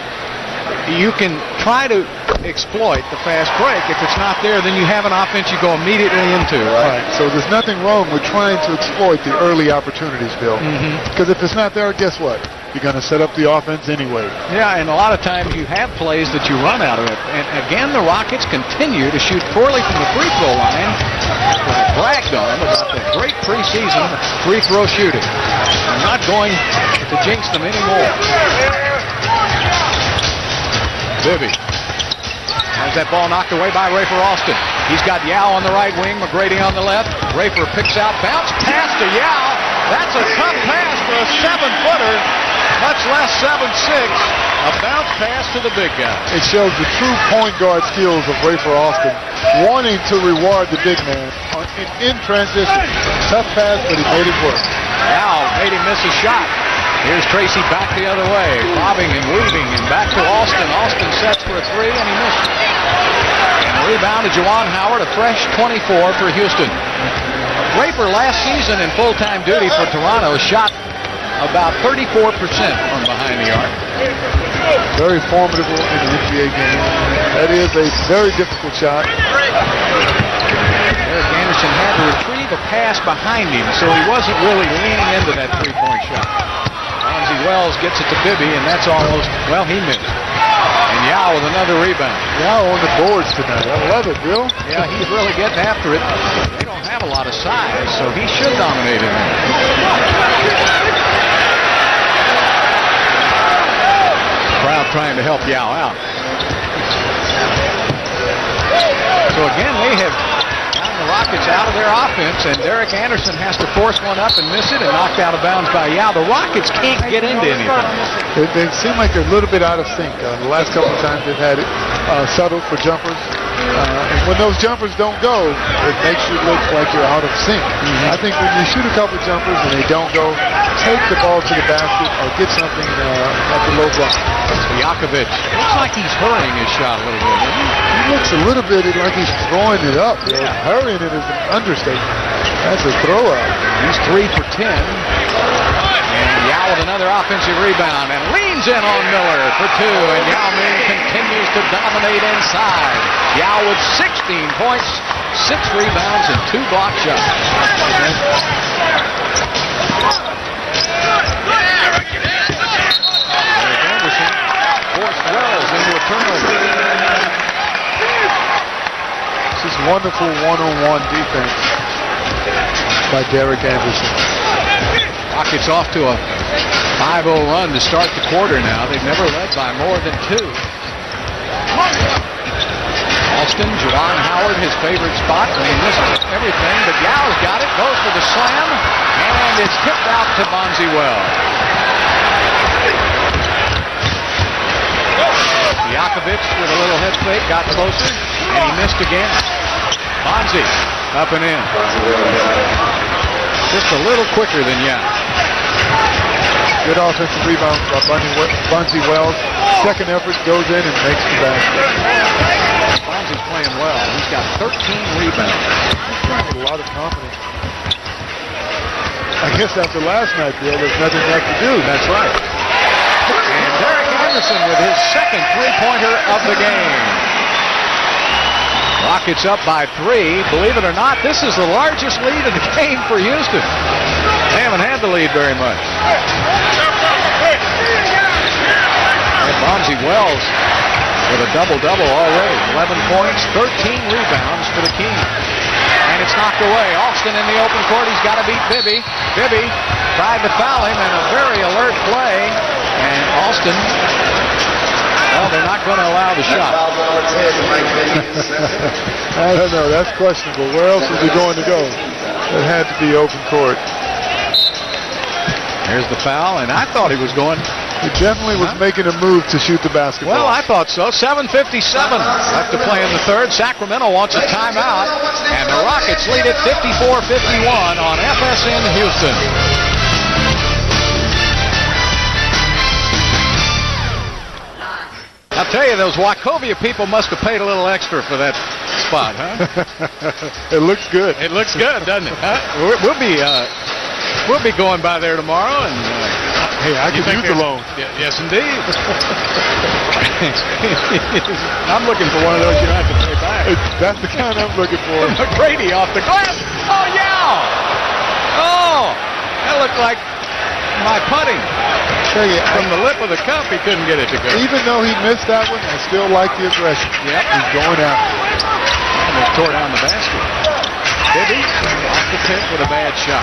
you can try to exploit the fast break. If it's not there, then you have an offense you go immediately into, right? So there's nothing wrong with trying to exploit the early opportunities, Bill. Because if it's not there, guess what? you're going to set up the offense anyway. Yeah, and a lot of times you have plays that you run out of it. And again, the Rockets continue to shoot poorly from the free throw line. I bragged on them about the great preseason free throw shooting. I'm not going to jinx them anymore. Bibby has that ball knocked away by Rafer Austin. He's got Yao on the right wing, McGrady on the left. Rafer picks out, bounce pass to Yao. That's a tough pass for a 7-footer, much less 7'6". A bounce pass to the big guy. It shows the true point guard skills of Rafer Austin, wanting to reward the big man in transition. Tough pass, but he made it work. Yao made him miss a shot. Here's Tracy back the other way, bobbing and weaving, and back to Austin. Austin sets for a three, and he missed it. And the rebound to Juwan Howard, a fresh 24 for Houston. Rafer last season in full-time duty for Toronto shot about 34% from behind the arc. Very formidable in the NBA game. That is a very difficult shot. Eric Anderson had to retrieve a pass behind him, so he wasn't really leaning into that three-point shot. Bonzi Wells gets it to Bibby, and that's almost, well, he missed. And Yao with another rebound. Yao on the boards tonight. I love it, Bill. Yeah, he's really getting after it. They don't have a lot of size, so he should dominate in there. Crowd trying to help Yao out. So again, they have gotten the Rockets out of their offense, and Derek Anderson has to force one up and miss it and knocked out of bounds by Yao. The Rockets can't get into anything. They seem like they're a little bit out of sync. The last couple of times they've had it settled for jumpers. And when those jumpers don't go, it makes you look like you're out of sync. I think when you shoot a couple jumpers and they don't go, take the ball to the basket or get something at the low block. Yakovic looks like he's hurrying his shot a little bit. He looks a little bit like he's throwing it up. Yeah. Hurrying it is an understatement. That's a throw up. He's 3 for 10. And Yao with another offensive rebound and leans in on Miller for 2. And Yao Ming continues to dominate inside. Yao with 16 points, 6 rebounds, and 2 block shots. Anderson forced Wells into a turnover. This is wonderful one-on-one defense by Derek Anderson. Rockets off to a 5-0 run to start the quarter now. They've never led by more than 2. Austin, Juwan Howard, his favorite spot, and he misses everything, but Yao's got it, goes for the slam, and it's tipped out to Bonzi Wells. Yakovic with a little head fake, got closer, and he missed again. Bonzi up and in. Just a little quicker than Yao. Good offensive rebound by Bonzi Wells. Second effort goes in and makes the basket. Bonzi's playing well. He's got 13 rebounds. He's playing with a lot of confidence. I guess after last night, Bill, there's nothing left to do. That's right. And Derek Anderson with his second three-pointer of the game. Rockets up by 3. Believe it or not, this is the largest lead of the game for Houston. They haven't had the lead very much. And Bonzi Wells with a double-double already. 11 points, 13 rebounds for the Kings. And it's knocked away. Austin in the open court. He's got to beat Bibby. Bibby tried to foul him in a very alert play. And Austin, well, they're not going to allow the shot. I don't know. That's questionable. Where else is he going to go? It had to be open court. There's the foul, and I thought he was going. He definitely was making a move to shoot the basketball. Well, I thought so. 7:57 left to play in the third. Sacramento wants a timeout, and the Rockets lead it 54-51 on FSN Houston. I'll tell you, those Wachovia people must have paid a little extra for that spot, huh? It looks good. It looks good, doesn't it? Huh? We'll be going by there tomorrow, and hey, I can use the loan. Yes, indeed. I'm looking for one of those you don't have to pay back. That's the kind I'm looking for. McGrady off the glass. Oh, yeah. Oh, that looked like my putting. From the lip of the cup, he couldn't get it to go. Even though he missed that one, I still like the aggression. Yep. He's going out. And they tore down the basket. Bibby off the tip with a bad shot.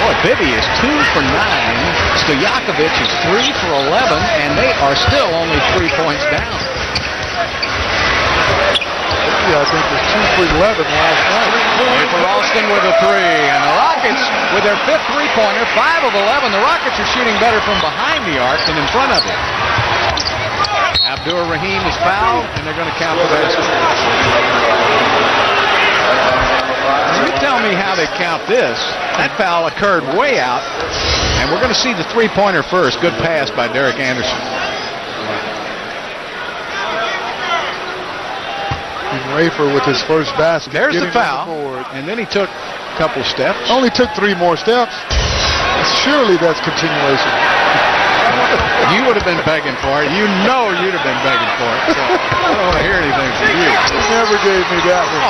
Boy, Bibby is 2 for 9. Stojakovic is 3 for 11, and they are still only 3 points down. Yeah, I think it was 2 for 11 last night. For Austin with a 3, and the Rockets with their 5th three-pointer, 5 of 11. The Rockets are shooting better from behind the arc than in front of it. Abdur Rahim is fouled, and they're going to count the basket. You tell me how they count this. That foul occurred way out, and we're going to see the three-pointer first. Good pass by Derek Anderson. Rafer with his first basket. There's the foul, and then he took a couple steps. Only took 3 more steps. Surely that's continuation. You would have been begging for it. You know you'd have been begging for it. So I don't want to hear anything from you. He never gave me that one.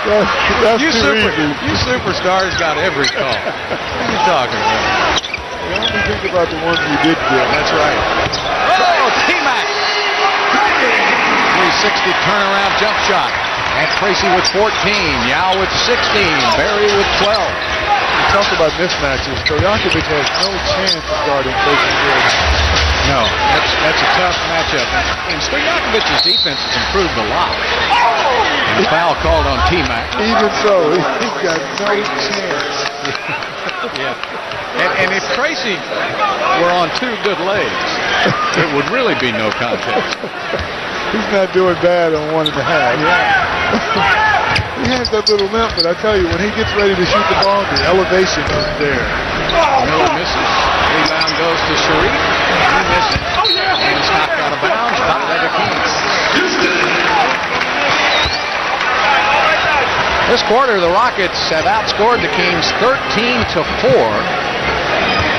Oh, that's you too easy. You superstars got every call. What are you talking about? You only think about the ones you did get. That's right. Oh, T-Mac. 360 turnaround jump shot. And Tracy with 14. Yao with 16. Barry with 12. You talk about mismatches. Stojakovic has no chance of guarding Tracy Gordon. No, that's a tough matchup. And Stojakovic's defense has improved a lot. And the foul called on T-Mac. Even so, he's got no chance. Yeah. And if Tracy were on 2 good legs, it would really be no contest. He's not doing bad on 1.5. He has that little limp, but I tell you, when he gets ready to shoot the ball, the elevation is there. Miller misses. Rebound goes to Sharif. He misses. And it's knocked out of bounds by the Kings. This quarter, the Rockets have outscored the Kings 13-4.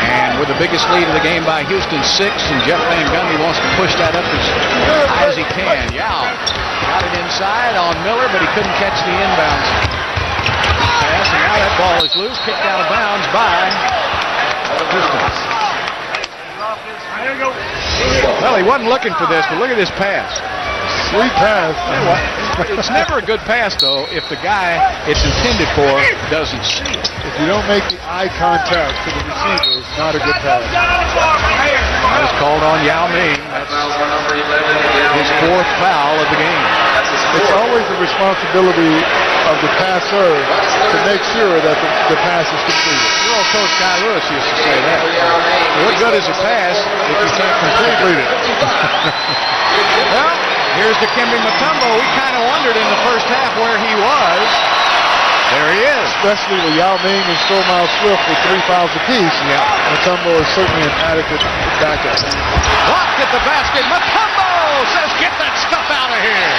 And with the biggest lead of the game by Houston, 6, and Jeff Van Gundy wants to push that up as high as he can. Yao got it inside on Miller, but he couldn't catch the inbounds pass, and now that ball is loose, kicked out of bounds by Houston. Well, he wasn't looking for this, but look at this pass. Sweet pass. It's never a good pass, though, if the guy it's intended for doesn't see it. If you don't make the eye contact to the receiver, it's not a good pass. That was called on Yao Ming. That's his 4th foul of the game. It's always the responsibility of the passer to make sure that the pass is completed. Your old coach Guy Lewis used to say that. What good is a pass if you can't complete it? Well, here's Dikembe Mutombo. We kind of wondered in the first half where he was. There he is. Especially with Yao Ming and Stromile Swift with 3 fouls apiece. Yeah. Mutombo is certainly an adequate backup. Blocked at the basket. Mutombo says, "Get that stuff out of here."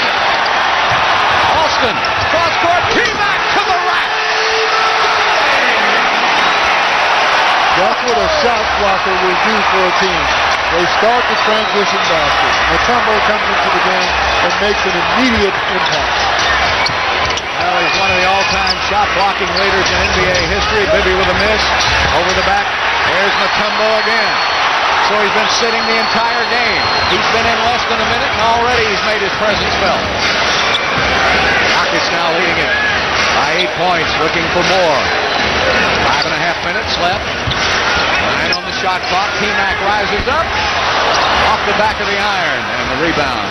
Austin, cross court, T-Mac to the rack. That's what a shot blocker will do for a team. They start the transition basket. Mutombo comes into the game and makes an immediate impact. Well, he's one of the all-time shot blocking leaders in NBA history. Bibby with a miss. Over the back. There's Mutombo again. So he's been sitting the entire game. He's been in less than a minute, and already he's made his presence felt. Rockets now leading it by 8 points, looking for more. 5.5 minutes left. 9 on the shot clock. T-Mac rises up. Off the back of the iron, and the rebound.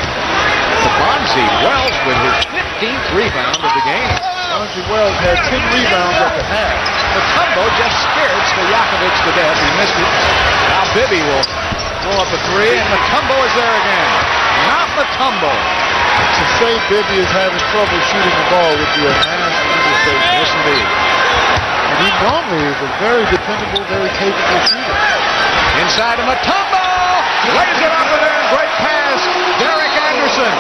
Bonzi Wells with his 15th rebound of the game. Bonzi Wells had 10 rebounds at the half. Mutombo just scared Stojakovic to death. He missed it. Now Bibby will throw up a 3, and Mutombo is there again. Not Mutombo. To say Bibby is having trouble shooting the ball would be a mass understatement. Yes, indeed. And he normally is a very dependable, very capable shooter. Inside of Mutombo. Lays it up and there. Great pass. Derek Anderson.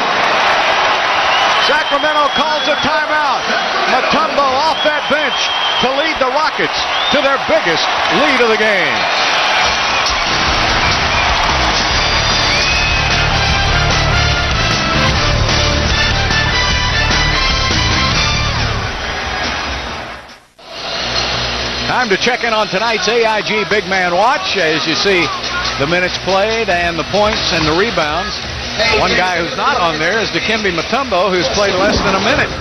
Sacramento calls a timeout. Mutombo off that bench to lead the Rockets to their biggest lead of the game. Time to check in on tonight's AIG Big Man Watch as you see the minutes played and the points and the rebounds. One guy who's not on there is Dikembe Mutombo, who's played less than a minute.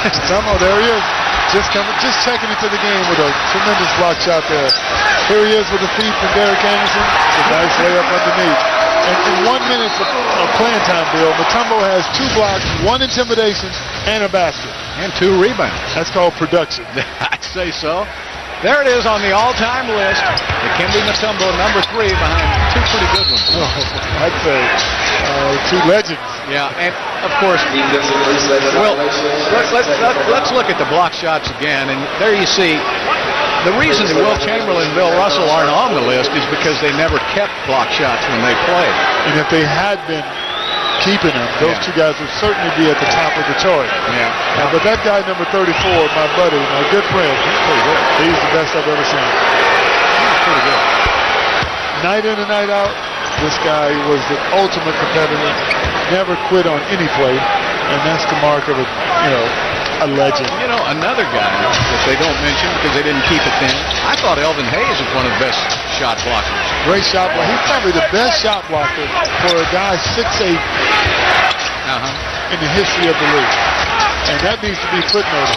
Mutombo, there he is. Just checking into the game with a tremendous block shot there. Here he is with the feed from Derek Anderson. A nice layup underneath. And in 1 minute of playing time, Bill, Mutombo has 2 blocks, 1 intimidation, and a basket. And 2 rebounds. That's called production. I'd say so. There it is on the all-time list. Dikembe Mutombo, number 3, behind 2 pretty good ones. I'd say 2 legends. Yeah, and of course, well, let's look at the block shots again. And there you see, the reason that Will Chamberlain and Bill Russell aren't on the list is because they never kept block shots when they played. And if they had been keeping them, those 2 guys would certainly be at the top of the chart. Yeah. But that guy, number 34, my buddy, my good friend, he's pretty good. He's the best I've ever seen. He's pretty good. Night in and night out, this guy was the ultimate competitor. Never quit on any play, and that's the mark of a legend. You know, another guy that they don't mention because they didn't keep it then, I thought Elvin Hayes was one of the best shot blockers. Great shot blocker. He's probably the best shot blocker for a guy 6'8" in the history of the league. And that needs to be footnoted.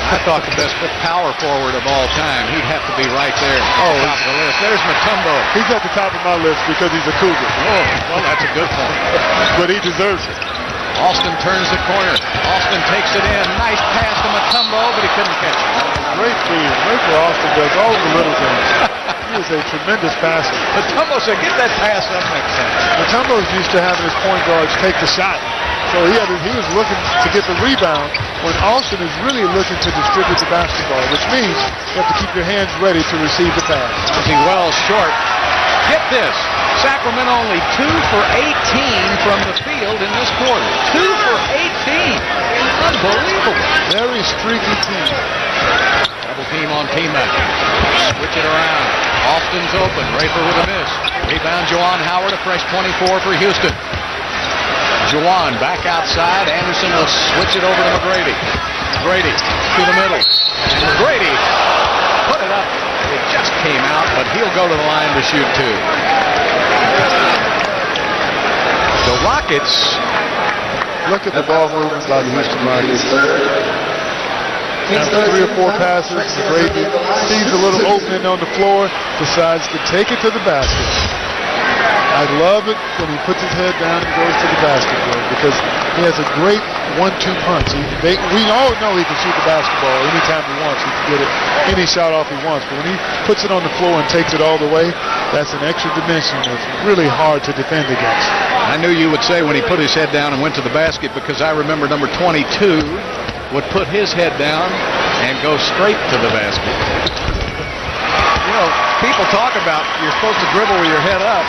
I thought the best power forward of all time. He'd have to be right there at the top of the list. There's Mutombo. He's at the top of my list because he's a Cougar. Oh, well, that's a good point. But he deserves it. Austin turns the corner. Austin takes it in. Nice pass to Mutombo, but he couldn't catch it. Great feed. Rayford Austin does all the little things. He is a tremendous passer. Mutombo said, get that pass up next time. Mutombo's used to having his point guards take the shot. So he was looking to get the rebound when Austin is really looking to distribute the basketball, which means you have to keep your hands ready to receive the pass. Monty Wells short. Get this. Sacramento only 2 for 18 from the field in this quarter. 2 for 18. Unbelievable. Very streaky team. Double team on T-Mac. Switch it around. Austin's open. Rafer with a miss. Rebound Juwan Howard, a fresh 24 for Houston. Juwan back outside. Anderson will switch it over to McGrady. McGrady to the middle. And McGrady put it up. It just came out, but he'll go to the line to shoot 2. The Rockets. Look at the ball movement by the Houston Rockets. After 3 or 4 passes, McGrady sees a little opening on the floor, decides to take it to the basket. I love it when he puts his head down and goes to the basket, because he has a great 1-2 punch. We all know he can shoot the basketball anytime he wants. He can get it any shot off he wants. But when he puts it on the floor and takes it all the way, that's an extra dimension that's really hard to defend against. I knew you would say when he put his head down and went to the basket, because I remember number 22 would put his head down and go straight to the basket. You know, people talk about you're supposed to dribble with your head up.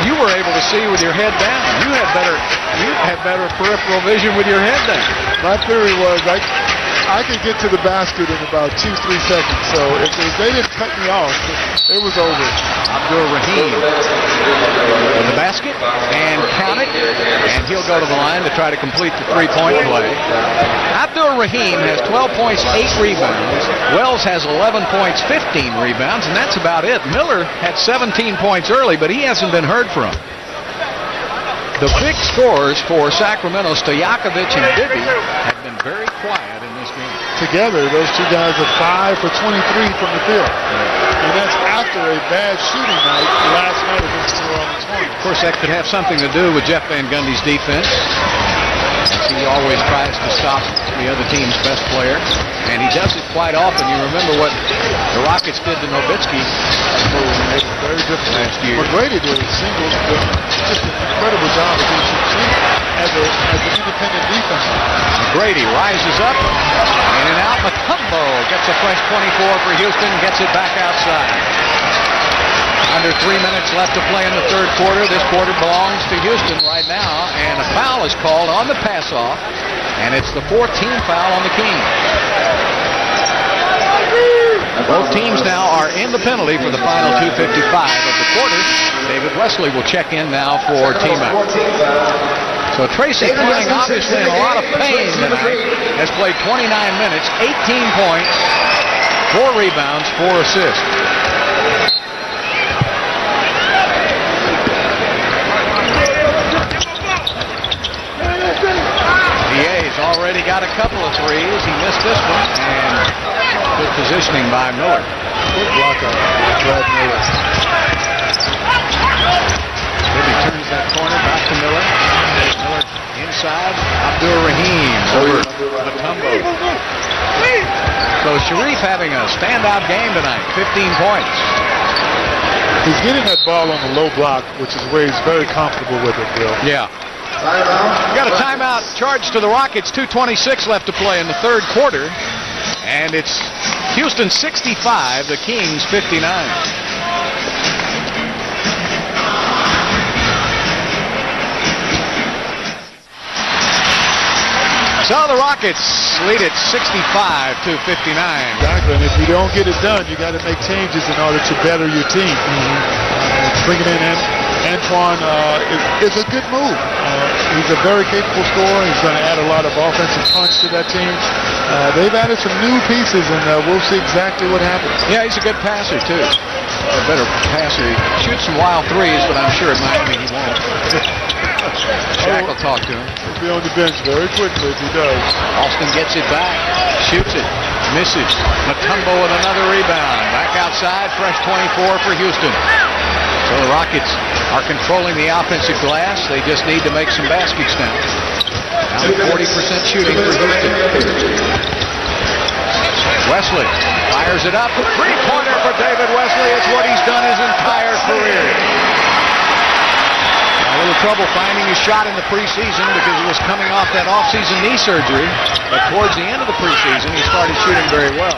You were able to see with your head down. You had better peripheral vision with your head down. My theory was I could get to the basket in about 2-3 seconds. So if they didn't cut me off, it was over. Abdul Rahim with the basket and count it, and he'll go to the line to try to complete the 3-point play. Abdul Rahim has 12 points, 8 rebounds. Wells has 11 points, 15 rebounds, and that's about it. Miller had 17 points early, but he hasn't been heard from. The big scorers for Sacramento, Stojakovic and Bibby, have been very quiet in this game. Together, those 2 guys are 5 for 23 from the field. And that's after a bad shooting night last night against New Orleans Hornets. Of course, that could have something to do with Jeff Van Gundy's defense. He always tries to stop the other team's best player, and he does it quite often. You remember what the Rockets did to Nowitzki very different last year. McGrady did a single, just an incredible job against the team as an independent defense. McGrady rises up, in and out. Mutombo gets a fresh 24 for Houston, gets it back outside. Under 3 minutes left to play in the third quarter. This quarter belongs to Houston right now, and a foul is called on the pass-off, and it's the 14th foul on the Kings. Both teams now are in the penalty for the final 2:55 of the quarter. David Wesley will check in now for team-out. So Tracy Fleming, obviously in a lot of pain tonight, has played 29 minutes, 18 points, 4 rebounds, 4 assists. DA's already got a couple of threes. He missed this one, and good positioning by Miller. Good block on Brad Miller. Bibby turns that corner back to Miller. Miller inside. Abdur-Rahim over Mutombo. So Sharif having a standout game tonight. 15 points. He's getting that ball on the low block, which is where he's very comfortable with it, Bill. Yeah. We got a timeout charged to the Rockets. 2:26 left to play in the third quarter. And it's Houston 65, the Kings 59. So the Rockets lead at 65 to 59. Exactly, and if you don't get it done, you got to make changes in order to better your team. Bringing in Antoine is a good move. He's a very capable scorer. He's going to add a lot of offensive punch to that team. They've added some new pieces, and we'll see exactly what happens. Yeah, he's a good passer, too. A better passer. He shoots some wild threes, but I'm sure at Miami he won't. Shaq will talk to him. He'll be on the bench very quickly if he does. Austin gets it back, shoots it, misses. Mutombo with another rebound. Back outside, fresh 24 for Houston. So the Rockets are controlling the offensive glass. They just need to make some baskets now. Now 40% shooting for Houston. Wesley fires it up. Three-pointer for David Wesley. It's what he's done his entire career. A little trouble finding his shot in the preseason because he was coming off that off-season knee surgery. But towards the end of the preseason, he started shooting very well.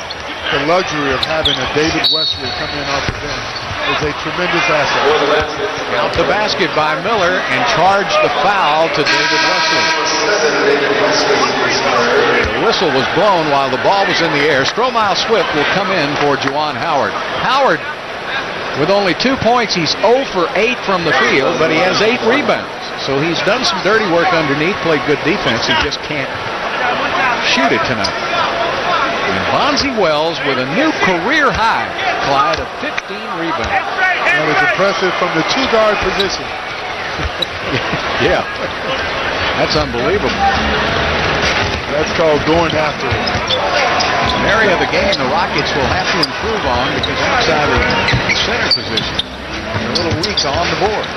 The luxury of having a David Wesley come in off the bench is a tremendous asset. Out the basket by Miller and charged the foul to David Wesley. The whistle was blown while the ball was in the air. Stromile Swift will come in for Juwan Howard. Howard, with only 2 points, he's 0 for 8 from the field, but he has 8 rebounds. So he's done some dirty work underneath, played good defense. He just can't shoot it tonight. And Bonzi Wells with a new career high, Clyde, of 15 rebounds. That was impressive from the two-guard position. Yeah, that's unbelievable. That's called going after it. An area of the game the Rockets will have to improve on because outside of the center position, they're a little weak on the boards.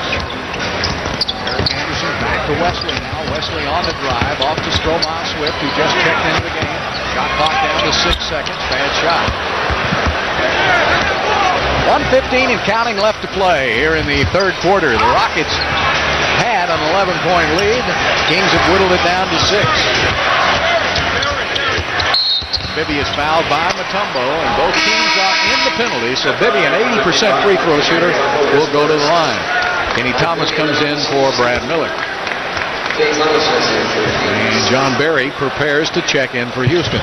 Eric Anderson back to Wesley now. Wesley on the drive, off to Stromile Swift, who just checked into the game. Shot clock down to 6 seconds. Bad shot. 1:15 and counting left to play here in the third quarter. The Rockets had an 11-point lead. Kings have whittled it down to 6. Bibby is fouled by Mutombo, and both teams are in the penalty. So Bibby, an 80% free throw shooter, will go to the line. Kenny Thomas comes in for Brad Miller. And John Barry prepares to check in for Houston.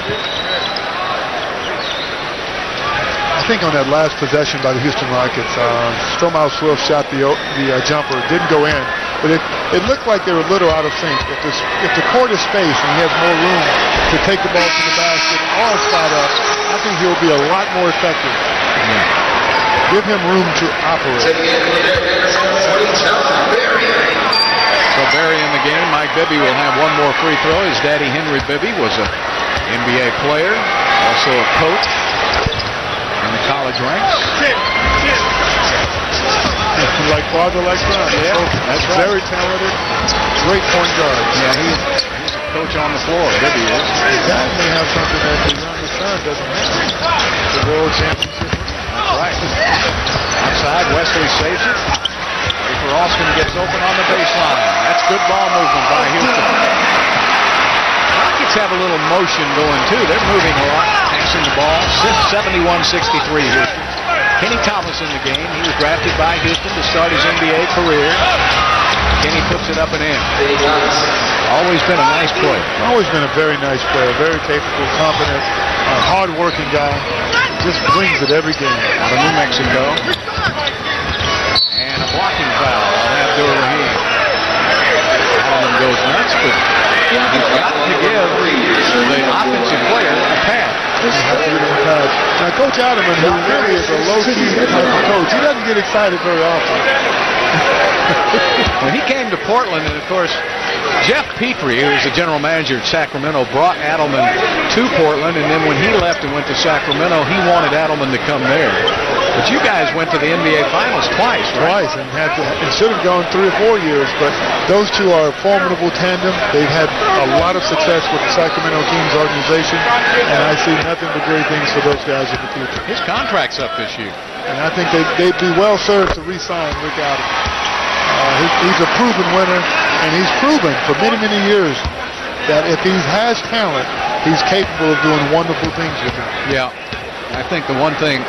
I think on that last possession by the Houston Rockets, Stromile Swift shot the jumper. It didn't go in, but it looked like they were a little out of sync. If the court is spaced and he has more room to take the ball to the basket or spot up, I think he'll be a lot more effective. Yeah. Give him room to operate. So Barry in the game. Mike Bibby will have one more free throw. His daddy, Henry Bibby, was an NBA player, also a coach in the college ranks. Like father, like son. Yeah, that's right. Very talented, great point guard. Yeah, he's a coach on the floor. Bibby is. His dad may have something that his youngest son doesn't have. The world championship. That's right. Outside, Wesley saves it. For Austin gets open on the baseline. That's good ball movement by Houston. Rockets have a little motion going too. They're moving a lot, passing the ball. 71-63 Houston. Kenny Thomas in the game. He was drafted by Houston to start his NBA career. Kenny puts it up and in. Always been a nice player. Always been a very nice player. Very capable, competent, hard-working guy. Just brings it every game. Out of New Mexico. And a blocking foul on Abdur-Rahim. Allen goes nuts, but he's got to give the offensive player a pass. Now Coach Adelman, who really is a low-key type of coach, he doesn't get excited very often. When he came to Portland, and of course, Jeff Petrie, who was the general manager at Sacramento, brought Adelman to Portland, and then when he left and went to Sacramento, he wanted Adelman to come there. But you guys went to the NBA Finals twice, right? Twice, and should have gone 3 or 4 years, but those two are a formidable tandem. They've had a lot of success with the Sacramento Kings organization, and I see nothing but great things for those guys in the future. His contract's up this year. And I think they'd be well served to re-sign Rick Adelman. He's a proven winner, and he's proven for many, many years that if he has talent, he's capable of doing wonderful things with it. Yeah, I think the one thing,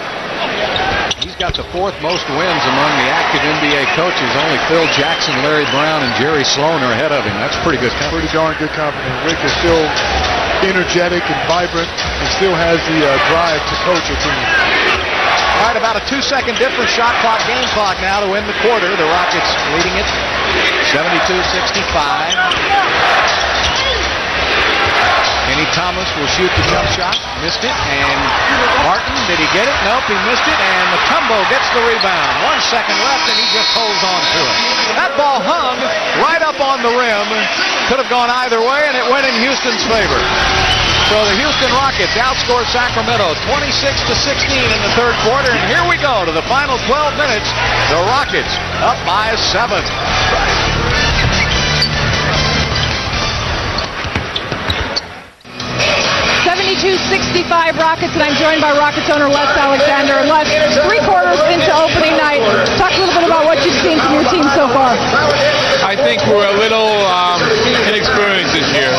he's got the 4th most wins among the active NBA coaches. Only Phil Jackson, Larry Brown, and Jerry Sloan are ahead of him. That's pretty good company. Pretty darn good company. Rick is still energetic and vibrant and still has the drive to coach a team. All right, about a 2-second difference, shot clock, game clock now to win the quarter. The Rockets leading it 72-65. Kenny Thomas will shoot the jump shot. Missed it. And Martin, did he get it? Nope, he missed it. And Mutombo gets the rebound. 1 second left, and he just holds on to it. That ball hung right up on the rim. Could have gone either way, and it went in Houston's favor. So the Houston Rockets outscore Sacramento 26-16 in the 3rd quarter. And here we go to the final 12 minutes. The Rockets up by 7. 72-65 Rockets, and I'm joined by Rockets owner Les Alexander. And Les, 3 quarters into opening night, talk a little bit about what you've seen from your team so far. I think we're a little inexperienced this year.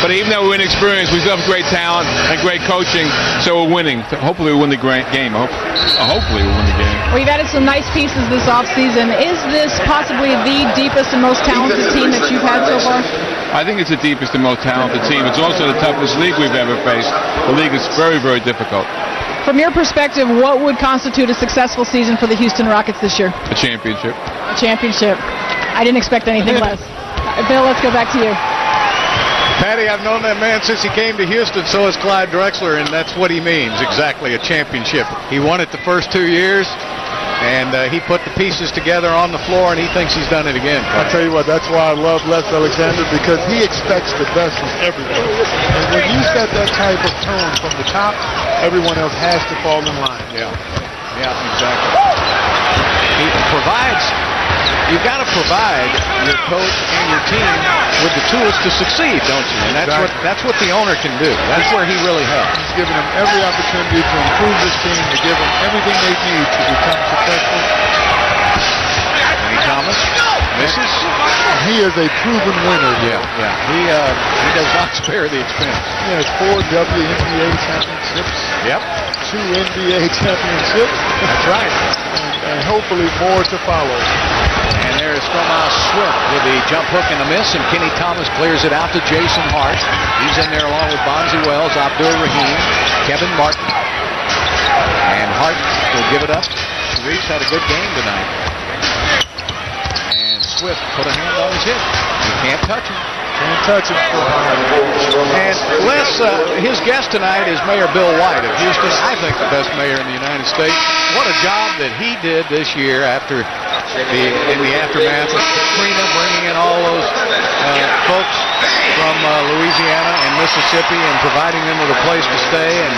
But even though we're inexperienced, we still have great talent and great coaching, so we're winning. Hopefully we'll win the game. Hopefully we'll win the game. Well, you've added some nice pieces this offseason. Is this possibly the deepest and most talented team that you've had so far? I think it's the deepest and most talented team. It's also the toughest league we've ever faced. The league is very, very difficult. From your perspective, what would constitute a successful season for the Houston Rockets this year? A championship. A championship. I didn't expect anything less. Bill, let's go back to you. Patty, I've known that man since he came to Houston, so has Clyde Drexler, and that's what he means, exactly, a championship. He won it the first 2 years, and he put the pieces together on the floor, and he thinks he's done it again. I'll tell you what, that's why I love Les Alexander, because he expects the best from everyone. And when you set that type of tone from the top, everyone else has to fall in line. Yeah, exactly. He provides. You've got to provide your coach and your team with the tools to succeed, don't you? And that's what the owner can do. That's where he really helps. He's given them every opportunity to improve this team, to give them everything they need to become successful. Kenny Thomas misses. He is a proven winner. Yeah. He does not spare the expense. He has 4 WNBA championships. Yep. 2 NBA championships. That's right. And hopefully more to follow. And there's Tomas Swift with the jump hook and a miss, and Kenny Thomas clears it out to Jason Hart. He's in there along with Bonzi Wells, Abdul Rahim, Kevin Martin. And Hart will give it up. Reese had a good game tonight. And Swift put a hand on his hip. You can't touch him. Can't touch him. And Les, his guest tonight is Mayor Bill White of Houston. I think the best mayor in the United States. What a job that he did this year after in the aftermath of Katrina, bringing in all those folks from Louisiana and Mississippi and providing them with a place to stay. And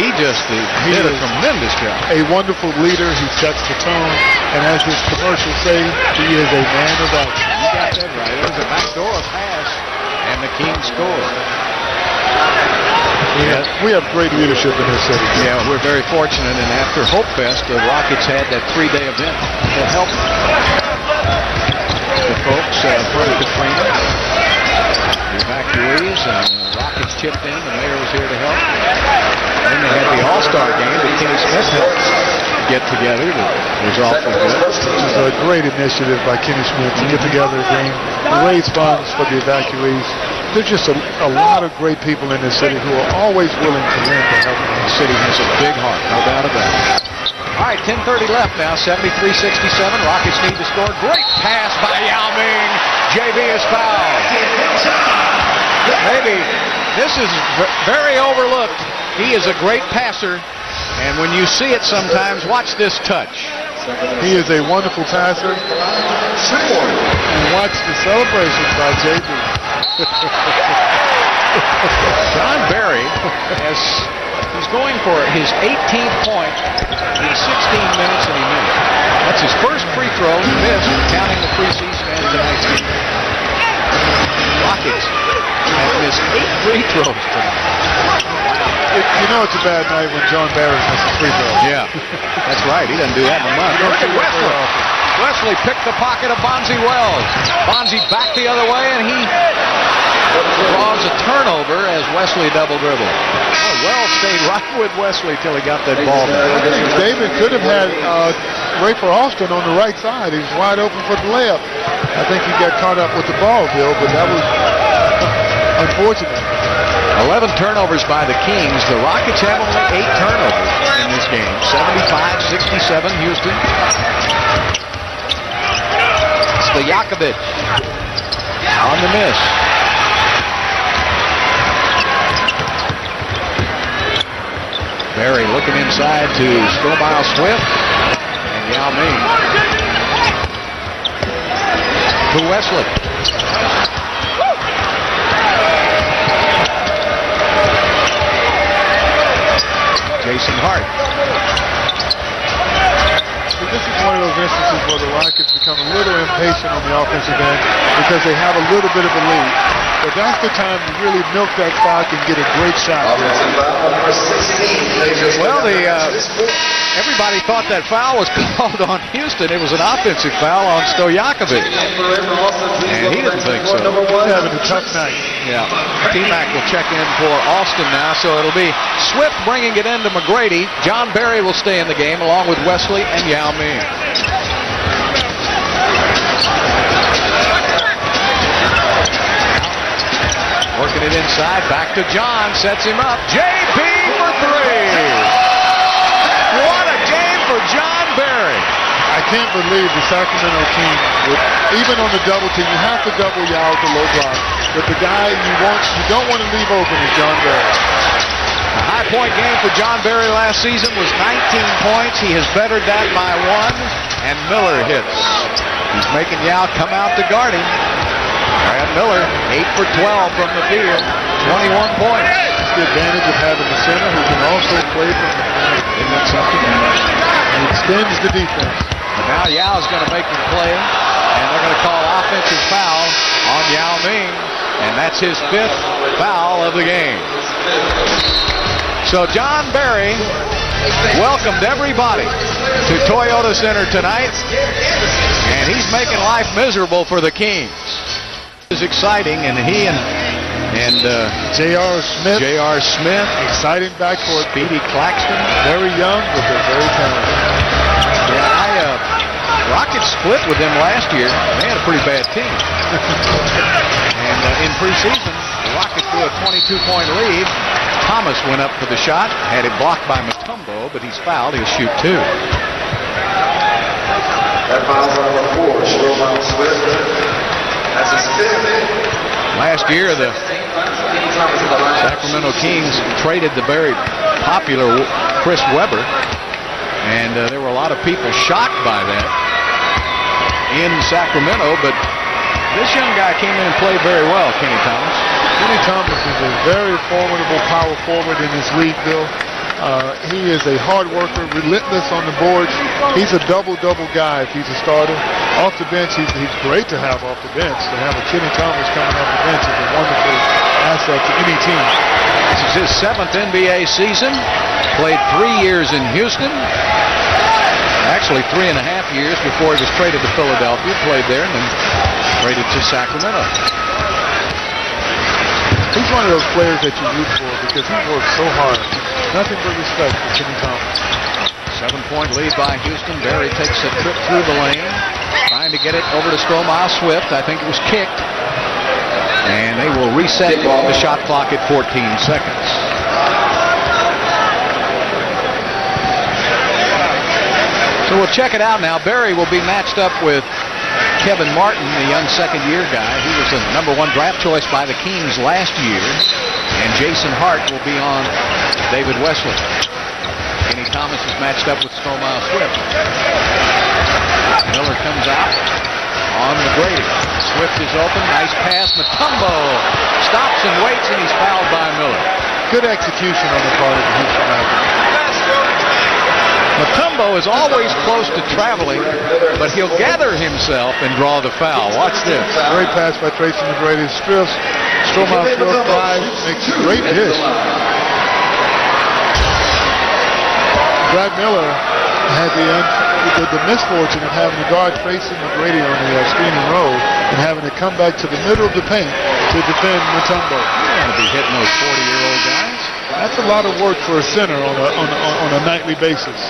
he just did a tremendous job. A wonderful leader. He sets the tone. And as his commercials say, he is a man of action. You got that right. It was a backdoor pass, and the Kings scored. We have great leadership in this city. Yeah, we're very fortunate, and after Hope Fest, the Rockets had that 3-day event to help the folks from Katrina, the evacuees, and the Rockets chipped in. The mayor was here to help. And then they had the All-Star game that Kenny Smith helped get together. That was awfully good. This is a great initiative by Kenny Smith to get together a game, to raise funds for the evacuees. There's just a lot of great people in this city who are always willing to lend to help. The city has a big heart, no doubt about it. All right, 10:30 left now, 73-67. Rockets need to score. Great pass by Yao Ming. JB is fouled. Maybe this is very overlooked. He is a great passer, And when you see it sometimes, watch this touch. He is a wonderful passer. And watch the celebration by JB. John Barry he's going for his 18th point in 16 minutes and he missed. That's his first free throw missed, counting the preseason and tonight's game. Rockets have missed 8 free throws tonight. You know it's a bad night when John Barry misses free throws. Yeah, that's right. He doesn't do that in a month. Look at Wesley. Wesley picked the pocket of Bonzi Wells. Bonzi back the other way, and he draws a turnover as Wesley double dribble. Oh, Wells stayed right with Wesley till he got that ball back. I think David could have had Rafer Austin on the right side. He was wide open for the layup. I think he got caught up with the ball, Bill, but that was unfortunate. 11 turnovers by the Kings. The Rockets have only 8 turnovers in this game. 75-67 Houston. Stojakovic on the miss. Barry looking inside to Stromile Swift and Yao Ming. To Wesley. Jason Hart. So this is one of those instances where the Rockets become a little impatient on the offensive end because they have a little bit of a lead. But that's the time to really milk that clock and get a great shot. Well, everybody thought that foul was called on Houston. It was an offensive foul on Stojakovic. And he didn't think so. He's having a tough night. Yeah. T-Mac will check in for Austin now, so it'll be Swift bringing it into McGrady. John Barry will stay in the game along with Wesley and Yao Ming. Working it inside, back to John, sets him up. JP for 3. What a game for John Barry. I can't believe the Sacramento team, even on the double team, you have to double Yao at the low block. But the guy you don't want to leave open is John Barry. A high point game for John Barry last season was 19 points. He has bettered that by 1, and Miller hits. He's making Yao come out to guard him. Brad Miller, 8 for 12 from the field, 21 points. That's the advantage of having a center who can also play from the field. Isn't that something? He extends the defense. But now Yao's going to make the play, and they're going to call offensive foul on Yao Ming, and that's his 5th foul of the game. So John Barry welcomed everybody to Toyota Center tonight, and he's making life miserable for the Kings. Is exciting, and he and J.R. Smith, exciting backcourt. Speedy Claxton, very young, but they're very talented. Yeah, Rockets split with them last year. They had a pretty bad team. And in preseason, the Rockets blew a 22-point lead. Thomas went up for the shot, had it blocked by Mutombo, but he's fouled. He'll shoot 2. That foul's number 4, Stromile Swift. That's his 5th. Last year, the Sacramento Kings traded the very popular Chris Webber, and there were a lot of people shocked by that in Sacramento, but this young guy came in and played very well, Kenny Thomas. Kenny Thomas is a very formidable power forward in this league, Bill. He is a hard worker, relentless on the boards. He's a double-double guy if he's a starter. Off the bench, he's great to have off the bench. To have a Kenny Thomas coming off the bench is a wonderful asset to any team. This is his 7th NBA season. Played 3 years in Houston. Actually, 3.5 years before he was traded to Philadelphia. Played there and then traded to Sacramento. He's one of those players that you root for because he works so hard. Nothing but respect for Kenny Thomas. 7-point lead by Houston. Barry takes a trip through the lane, trying to get it over to Stromile Swift. I think it was kicked. And they will reset the shot clock at 14 seconds. So we'll check it out now. Barry will be matched up with Kevin Martin, the young second-year guy. He was the number 1 draft choice by the Kings last year. And Jason Hart will be on David Wesley. Kenny Thomas is matched up with Stromile Swift. Miller comes out on McGrady. Swift is open. Nice pass. Mutombo stops and waits, and he's fouled by Miller. Good execution on the part of the Houston Rockets. Mutombo is always close to traveling, but he'll gather himself and draw the foul. Watch this. Great pass by Tracy McGrady. Stromile Swift drive, makes a great dish. Brad Miller had the misfortune of having to guard Tracy McGrady on the screen and roll and having to come back to the middle of the paint to defend Mutombo. You don't want to be hitting those 40-year-old guys. That's a lot of work for a center on a nightly basis.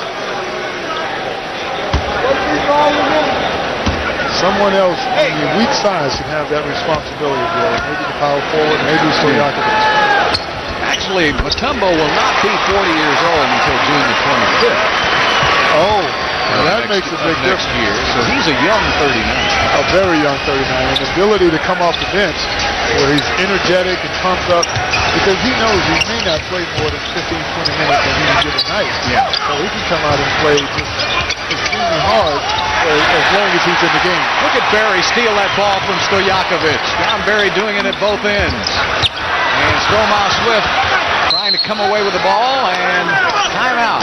Someone else on the weak side should have that responsibility, Bill. Maybe the power forward, maybe Stojakovic. Actually, Mutombo will not be 40 years old until June the 25th. Oh, that makes a big difference. Next year, so he's a young 39. A very young 39. And the ability to come off the bench where he's energetic and pumped up because he knows he may not play more than 15, 20 minutes on any given night. Yeah. So he can come out and play just extremely hard as long as he's in the game. Look at Barry steal that ball from Stojakovic. John Barry doing it at both ends. And Stromile Swift trying to come away with the ball, and timeout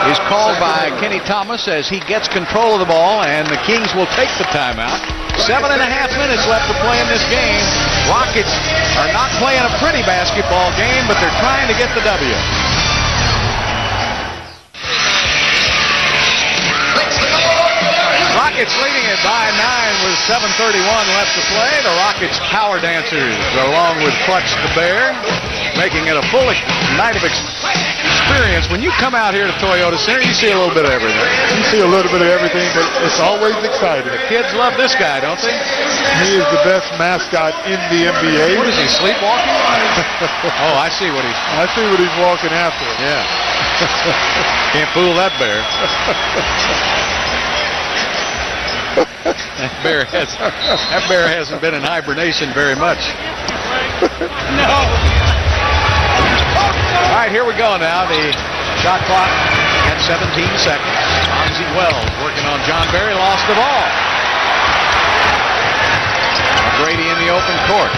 is called by Kenny Thomas as he gets control of the ball, and the Kings will take the timeout. 7.5 minutes left to play in this game. Rockets are not playing a pretty basketball game, but they're trying to get the W. Rockets leading it by 9 with 7:31 left to play. The Rockets power dancers, along with Clutch the Bear, making it a full night of experience. When you come out here to Toyota Center, you see a little bit of everything. You see a little bit of everything, but it's always exciting. The kids love this guy, don't they? He is the best mascot in the NBA. What is he, sleepwalking? Oh, I see what he's walking after. Yeah. Can't fool that bear. That bear hasn't been in hibernation very much. No. All right, here we go now. The shot clock at 17 seconds. Bonzi Wells working on John Barry, lost the ball. Brady in the open court.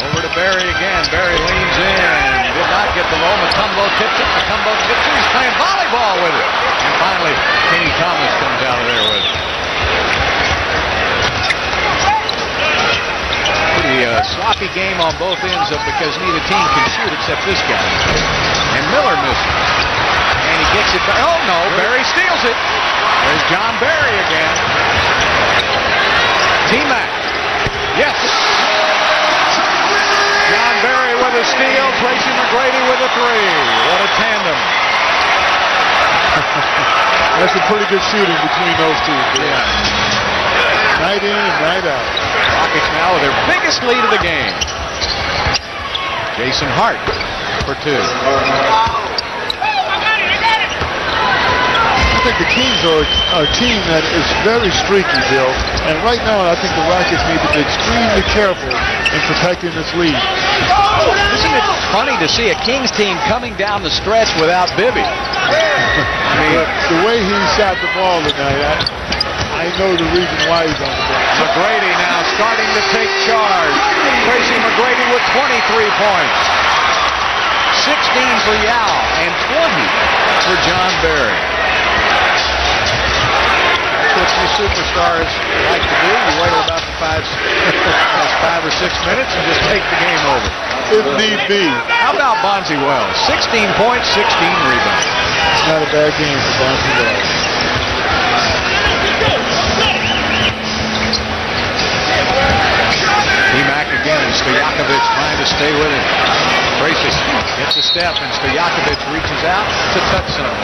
Over to Barry again. Barry leans in. Did not get the roll. Mutombo tipped it. Mutombo tipped it. He's playing volleyball with it. And finally, Kenny Thomas comes out of there with it. Sloppy game on both ends because neither team can shoot except this guy. And Miller misses. And he gets it back. Oh, no. Barry steals it. There's John Barry again. T-Mac. Yes. John Barry with a steal. Tracy McGrady with a three. What a tandem. That's some pretty good shooting between those two. Yeah. Night in and night out. Rockets now with their biggest lead of the game. Jason Hart for two. I think the Kings are a team that is very streaky, Bill. And right now, I think the Rockets need to be extremely careful in protecting this lead. Isn't it funny to see a Kings team coming down the stretch without Bibby? I mean, the way he shot the ball tonight, I know the reason why he's on the bench. McGrady now starting to take charge. Tracy McGrady with 23 points. 16 for Yao and 20 for John Barry. That's what you superstars like to do. You wait about 5 or 6 minutes and just take the game over. If need be. How about Bonzi Wells? 16 points, 16 rebounds. Not a bad game for Bonzi Wells. T-Mac again, and Stojakovic trying to stay with him. Tracy gets a step, and Stojakovic reaches out to touch someone.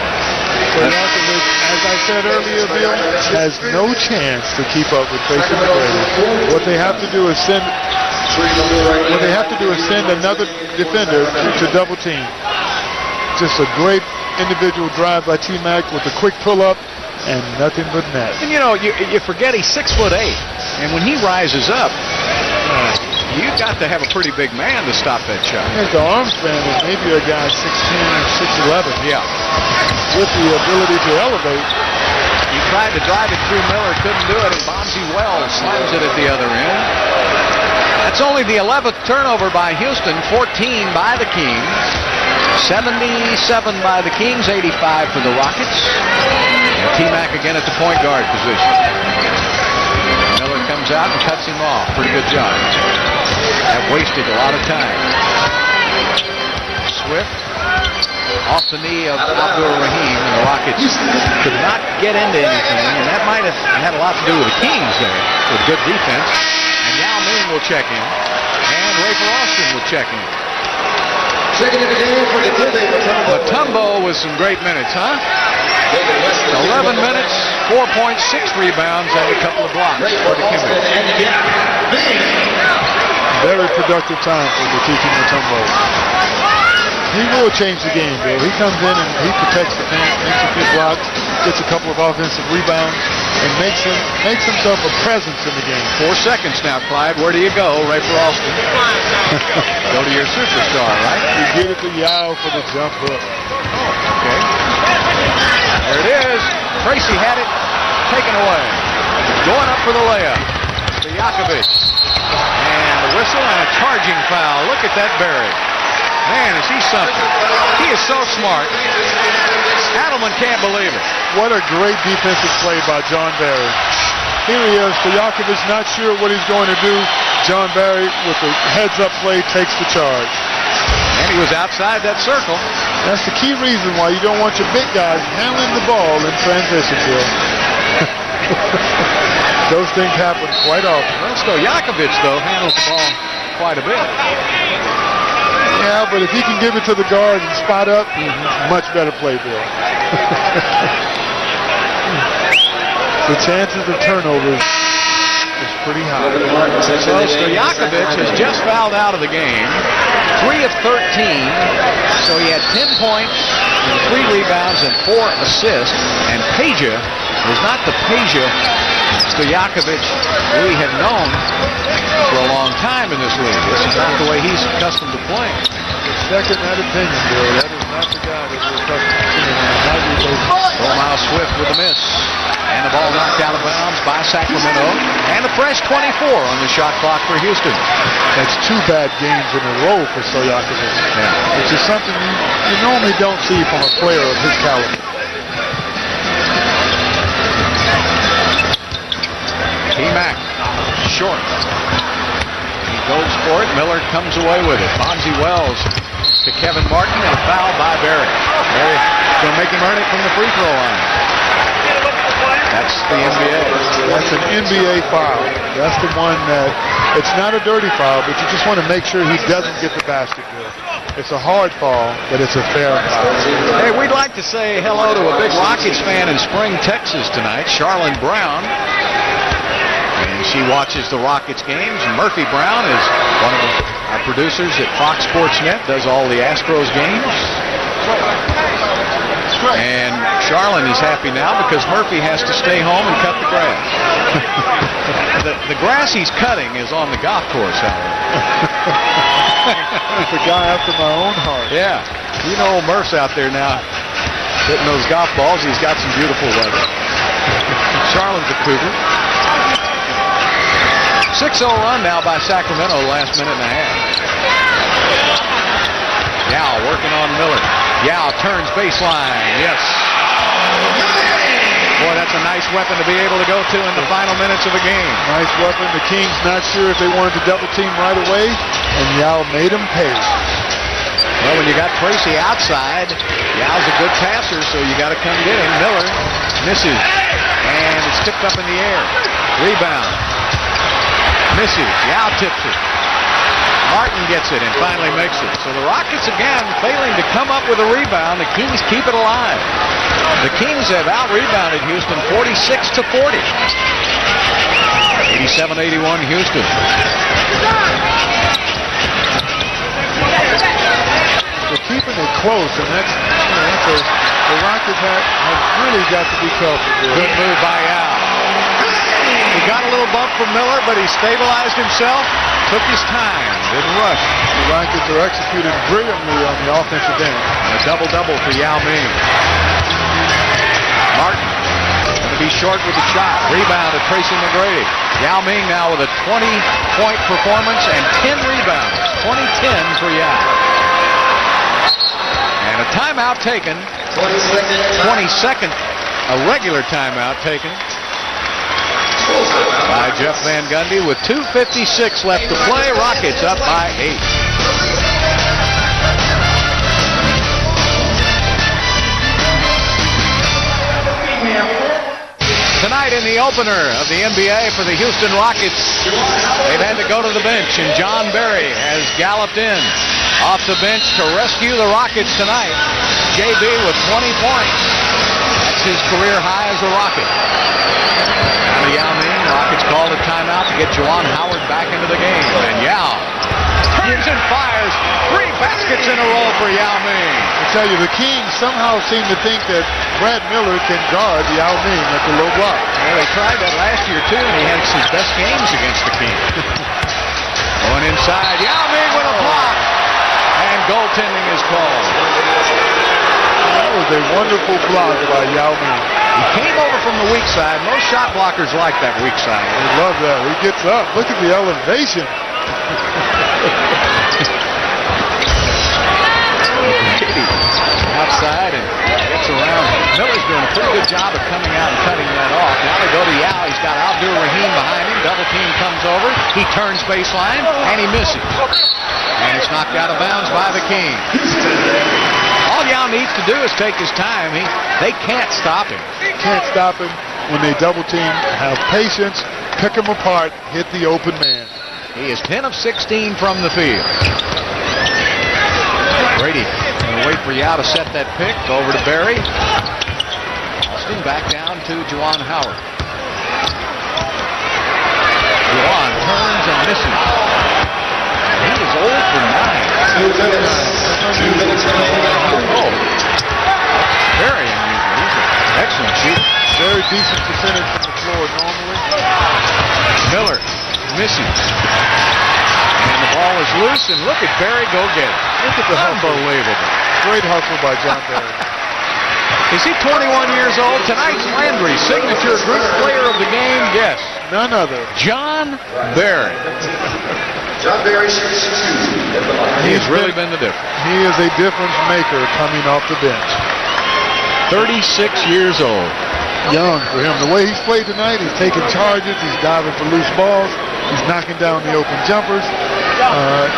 Stojakovic, as I said earlier, Bill, has no chance to keep up with Tracy McGrady. What they have to do is send another defender to double team. Just a great individual drive by T-Mac with a quick pull-up and nothing but net. And you know, you forget he's 6'8", and when he rises up, You've got to have a pretty big man to stop that shot. I think the arm span is maybe a guy 6'10 or 6'11. Yeah. With the ability to elevate. He tried to drive it through Miller, couldn't do it, and Bonzi Wells slams it at the other end. That's only the 11th turnover by Houston, 14 by the Kings. 77 by the Kings, 85 for the Rockets. And T-Mac again at the point guard position. Miller comes out and cuts him off. Pretty good job. That wasted a lot of time. Swift off the knee of Abdul Rahim, and the Rockets could not get into anything, and that might have had a lot to do with the Kings there, with good defense. And Yao Ming will check in, and Rafer Austin will check in. Checking in the game for the Mutombo with some great minutes, huh? 11 minutes, 4 points, 6 rebounds, and a couple of blocks for the Kimmich. Very productive time for the Tiki Mutombo. He will change the game, Bill. He comes in and he protects the paint, makes a few blocks, gets a couple of offensive rebounds, and makes himself a presence in the game. 4 seconds now, Clyde. Where do you go? Rafer Austin. Go to your superstar, right? You get it to Yao for the jump hook. Oh, okay. There it is. Tracy had it. Taken away. Going up for the layup. Stojakovic. And the whistle and a charging foul. Look at that Barry. Man, is he something. He is so smart. Adelman can't believe it. What a great defensive play by John Barry. Here he is. Stojakovic not sure what he's going to do. John Barry, with the heads-up play, takes the charge. And he was outside that circle. That's the key reason why you don't want your big guys handling the ball in transition, Bill. Those things happen quite often. Well, Stojakovic, though, handles the ball quite a bit. Yeah, but if he can give it to the guard and spot up, much better play, Bill. The chances of turnovers is pretty high. So Stojakovic has just fouled out of the game. 3 of 13. So he had 10 points, 3 rebounds, and 4 assists. And Peja is not the Peja Stojakovic we have known for a long time in this league. This is not the way he's accustomed to playing. Second that opinion, Bill. That is not the guy that we're accustomed to seeing. Omar Swift with a miss. And the ball knocked out of bounds by Sacramento. And a fresh 24 on the shot clock for Houston. That's 2 bad games in a row for Stojakovic. Yeah. Which is something you normally don't see from a player of his caliber. T-Mac, short. He goes for it. Miller comes away with it. Bonzi Wells to Kevin Martin, and a foul by Barry. Barry going to make him earn it from the free throw line. That's the NBA. That's an NBA foul. That's the one that, it's not a dirty foul, but you just want to make sure he doesn't get the basket, Bill. It's a hard foul, but it's a fair foul. Hey, we'd like to say hello to a big Rockets fan in Spring, Texas tonight, Charlene Brown. And she watches the Rockets games. Murphy Brown is one of our producers at Fox Sports Net, does all the Astros games. And Charlene is happy now because Murphy has to stay home and cut the grass. the grass he's cutting is on the golf course, however. It's a guy after my own heart. Yeah. You know old Murph's out there now hitting those golf balls. He's got some beautiful weather. Charlene's a Cougar. 6-0 run now by Sacramento, last minute and a half. Yao working on Miller. Yao turns baseline. Yes. Boy, that's a nice weapon to be able to go to in the final minutes of a game. Nice weapon. The Kings not sure if they wanted to double team right away, and Yao made him pay. Well, when you got Tracy outside, Yao's a good passer, so you got to come get him. Miller misses, and it's tipped up in the air. Rebound. Misses. Yao tips it. Martin gets it and finally makes it. So the Rockets again failing to come up with a rebound. The Kings keep it alive. The Kings have out-rebounded Houston 46-40. 87-81 Houston. They're keeping it close, and that's the Rockets have really got to be careful. Good move by Yao. He got a little bump from Miller, but he stabilized himself. took his time, didn't rush. The Rockets are executing brilliantly on the offensive end. And a double-double for Yao Ming. Martin going to be short with the shot. Rebound to Tracy McGrady. Yao Ming now with a 20-point performance and 10 rebounds. 20-10 for Yao. And a timeout taken. 22nd, a regular timeout taken by Jeff Van Gundy with 2:56 left to play. Rockets up by 8. Tonight in the opener of the NBA for the Houston Rockets, they've had to go to the bench, and John Barry has galloped in off the bench to rescue the Rockets tonight. JB with 20 points. That's his career high as a Rocket. Now to Yao Ming. Rockets called a timeout to get Juwan Howard back into the game. And Yao turns and fires. 3 baskets in a row for Yao Ming. I tell you, the Kings somehow seem to think that Brad Miller can guard Yao Ming at the low block. Well, they tried that last year, too, and he had his best games against the Kings. Going inside. Yao Ming with a block. And goaltending is called. That was a wonderful block by Yao Ming. He came over from the weak side. Most shot blockers like that weak side. They love that. He gets up. Look at the elevation. Outside and gets around. Miller's doing a pretty good job of coming out and cutting that off. Now they go to Yao. He's got Abdul Rahim behind him. Double team comes over. He turns baseline and he misses. And it's knocked out of bounds by the Kings. All Yao needs to do is take his time. They can't stop him. Can't stop him when they double team. Have patience. Pick him apart. Hit the open man. He is 10 of 16 from the field. Brady going to wait for Yao to set that pick. Over to Barry. Austin back down to Juwan Howard. Juwan turns and misses. He is 0 for 9. 2 minutes remaining. Oh, very unusual. He's an excellent shooter. Very decent percentage from the floor normally. Miller misses. And the ball is loose, and look at Barry go get it. Look at the unbelievable. Great hustle by John Barry. Is he 21 years old? Tonight's Landry signature group player of the game? Yes. None other. John Barry. John Barry shoots 2 at the line. He has really been the difference. He is a difference maker coming off the bench. 36 years old. Young for him. The way he's played tonight, he's taking charges, he's diving for loose balls, he's knocking down the open jumpers.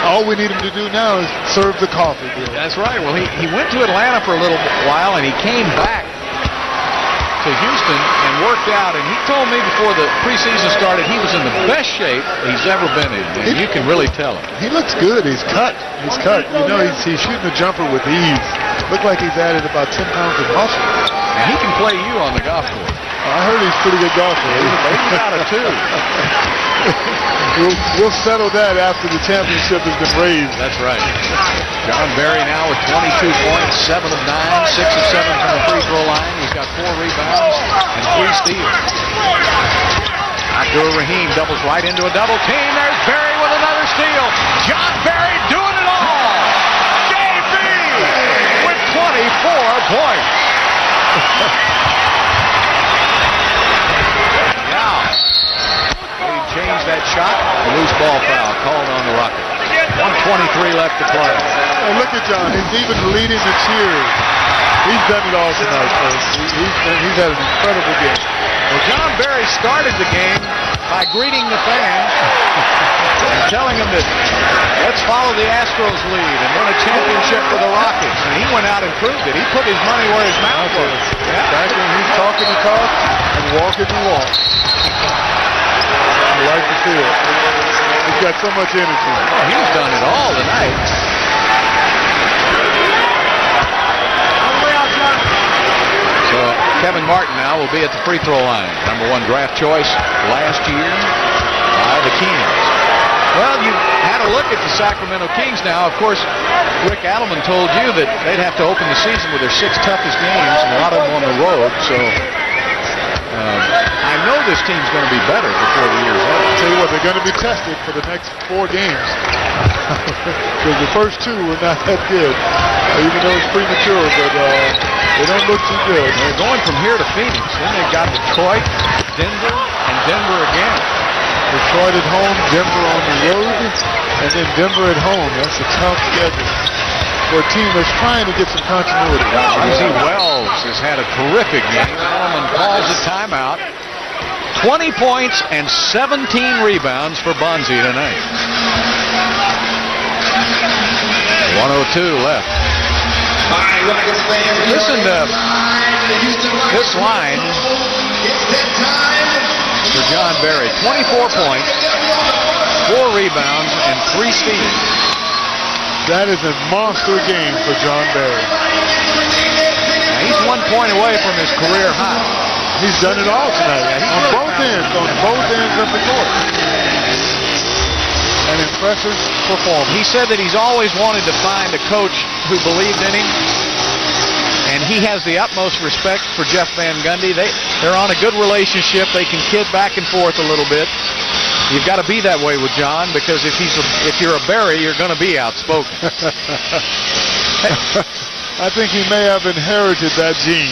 All we need him to do now is serve the coffee. That's right. Well, he went to Atlanta for a little while, and he came back to Houston and worked out. And he told me before the preseason started he was in the best shape he's ever been in. And you can really tell it. He looks good. He's cut. He's cut. You know, he's shooting the jumper with ease. Looked like he's added about 10 pounds of muscle. And he can play you on the golf course. I heard he's a pretty good golfer. He's out of 2. We'll settle that after the championship has been raised. That's right. John Barry now with 22 points, 7 of 9, 6 of 7 from the free throw line. He's got 4 rebounds and 3 steals. Abdul Rahim doubles right into a double team. There's Barry with another steal. John Barry doing it all. JB with 24 points. Now, he changed that shot. A loose ball foul called on the Rockets. 1:23 left to play. And look at John. He's even leading the cheers. He's done it all tonight, folks. He's had an incredible game. Well, John Barry started the game by greeting the fans and telling them that let's follow the Astros lead and win a championship for the Rockets. And he went out and proved it. He put his money where his mouth was. Back when he's talking the talk and walking the walk. I like to see it. He's got so much energy. Oh, he's done it all tonight. So Kevin Martin now will be at the free throw line. Number 1 draft choice last year by the Kings. Well, you had a look at the Sacramento Kings now. Of course, Rick Adelman told you that they'd have to open the season with their 6 toughest games, and a lot of them on the road. So I know this team's going to be better before the year's over. I'll tell you what, they're going to be tested for the next 4 games. Because the first 2 were not that good, even though it's premature, but they don't look too good. They're going from here to Phoenix. Then they've got Detroit, Denver, and Denver again. Detroit at home, Denver on the road, and then Denver at home. That's a tough schedule for a team that's trying to get some continuity. Bonzi Wells has had a terrific game. Norman calls a timeout. 20 points and 17 rebounds for Bonzi tonight. 1:02 left. Listen to this line for John Barry. 24 points, 4 rebounds, and 3 steals. That is a monster game for John Barry. Now he's 1 point away from his career high. He's done it all tonight. On both ends of the court. An impressive performance. He said that he's always wanted to find a coach who believed in him, and he has the utmost respect for Jeff Van Gundy. They're on a good relationship. They can kid back and forth a little bit. You've got to be that way with John, because if you're a Barry, you're going to be outspoken. I think he may have inherited that gene.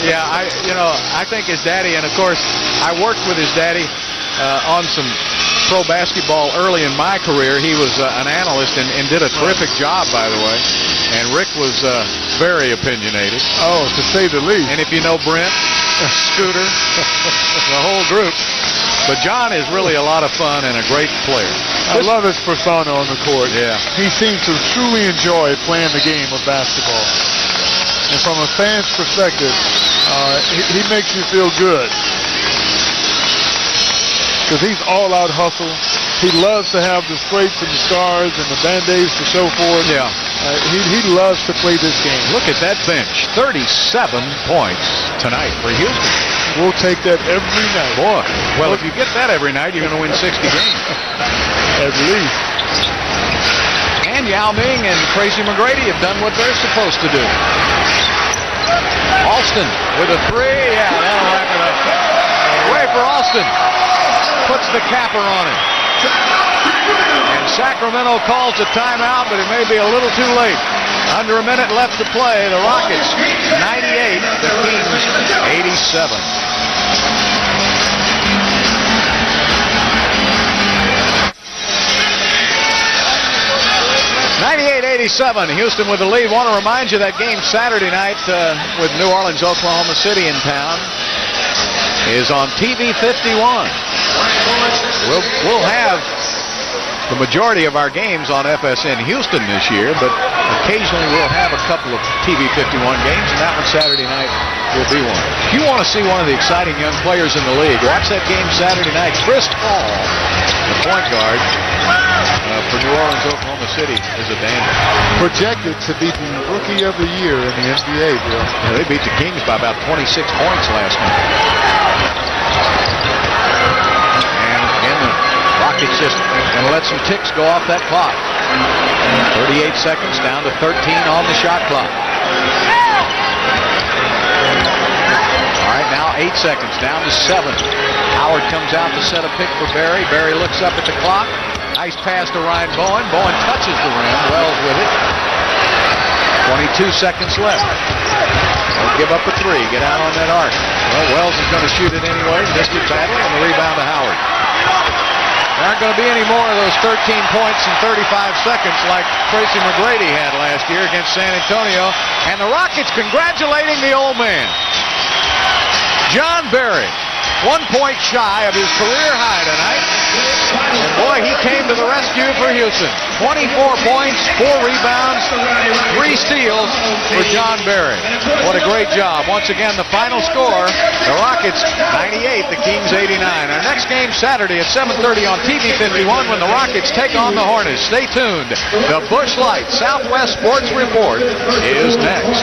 Yeah, I think his daddy, and of course, I worked with his daddy on some pro basketball early in my career. He was an analyst and did a terrific job, by the way. And Rick was very opinionated. Oh, to say the least. And if you know Brent, Scooter, the whole group. But John is really a lot of fun and a great player. I love his persona on the court. Yeah. He seems to truly enjoy playing the game of basketball. And from a fan's perspective, he makes you feel good. Because he's all-out hustle. He loves to have the scrapes and the scars and the Band-Aids to show for it. Yeah. He loves to play this game. Look at that bench. 37 points tonight for Houston. We'll take that every night. Boy. Well, if you get that every night, you're going to win 60 games. At least. And Yao Ming and Tracy McGrady have done what they're supposed to do. Alston with a 3. Yeah, that'll wrap it up. Way for Alston. Puts the capper on it. And Sacramento calls a timeout, but it may be a little too late. Under a minute left to play. The Rockets 98, the Kings 87. 98-87, Houston with the lead. Want to remind you that game Saturday night with New Orleans, Oklahoma City in town is on TV 51. We'll have the majority of our games on FSN Houston this year, but occasionally we'll have a couple of TV 51 games, and that one Saturday night will be one. If you want to see one of the exciting young players in the league, watch that game Saturday night. Chris Paul, the point guard for New Orleans, Oklahoma City, is a dandy. Projected to be the Rookie of the Year in the NBA, Bill. Yeah, they beat the Kings by about 26 points last night. And again, the Rockets just going to let some ticks go off that clock. 38 seconds down to 13 on the shot clock. All right, now 8 seconds down to 7. Howard comes out to set a pick for Barry. Barry looks up at the clock. Nice pass to Ryan Bowen. Bowen touches the rim. Wells with it. 22 seconds left. Don't give up a 3. Get out on that arc. Well, Wells is going to shoot it anyway. Missed it badly, and the rebound to Howard. There aren't going to be any more of those 13 points in 35 seconds like Tracy McGrady had last year against San Antonio. And the Rockets congratulating the old man. John Barry, 1 point shy of his career high tonight. And boy, he came to the rescue for Houston. 24 points, 4 rebounds, 3 steals for John Barry. What a great job. Once again, the final score, the Rockets 98, the Kings 89. Our next game Saturday at 7:30 on TV 51 when the Rockets take on the Hornets. Stay tuned. The Busch Light Southwest Sports Report is next.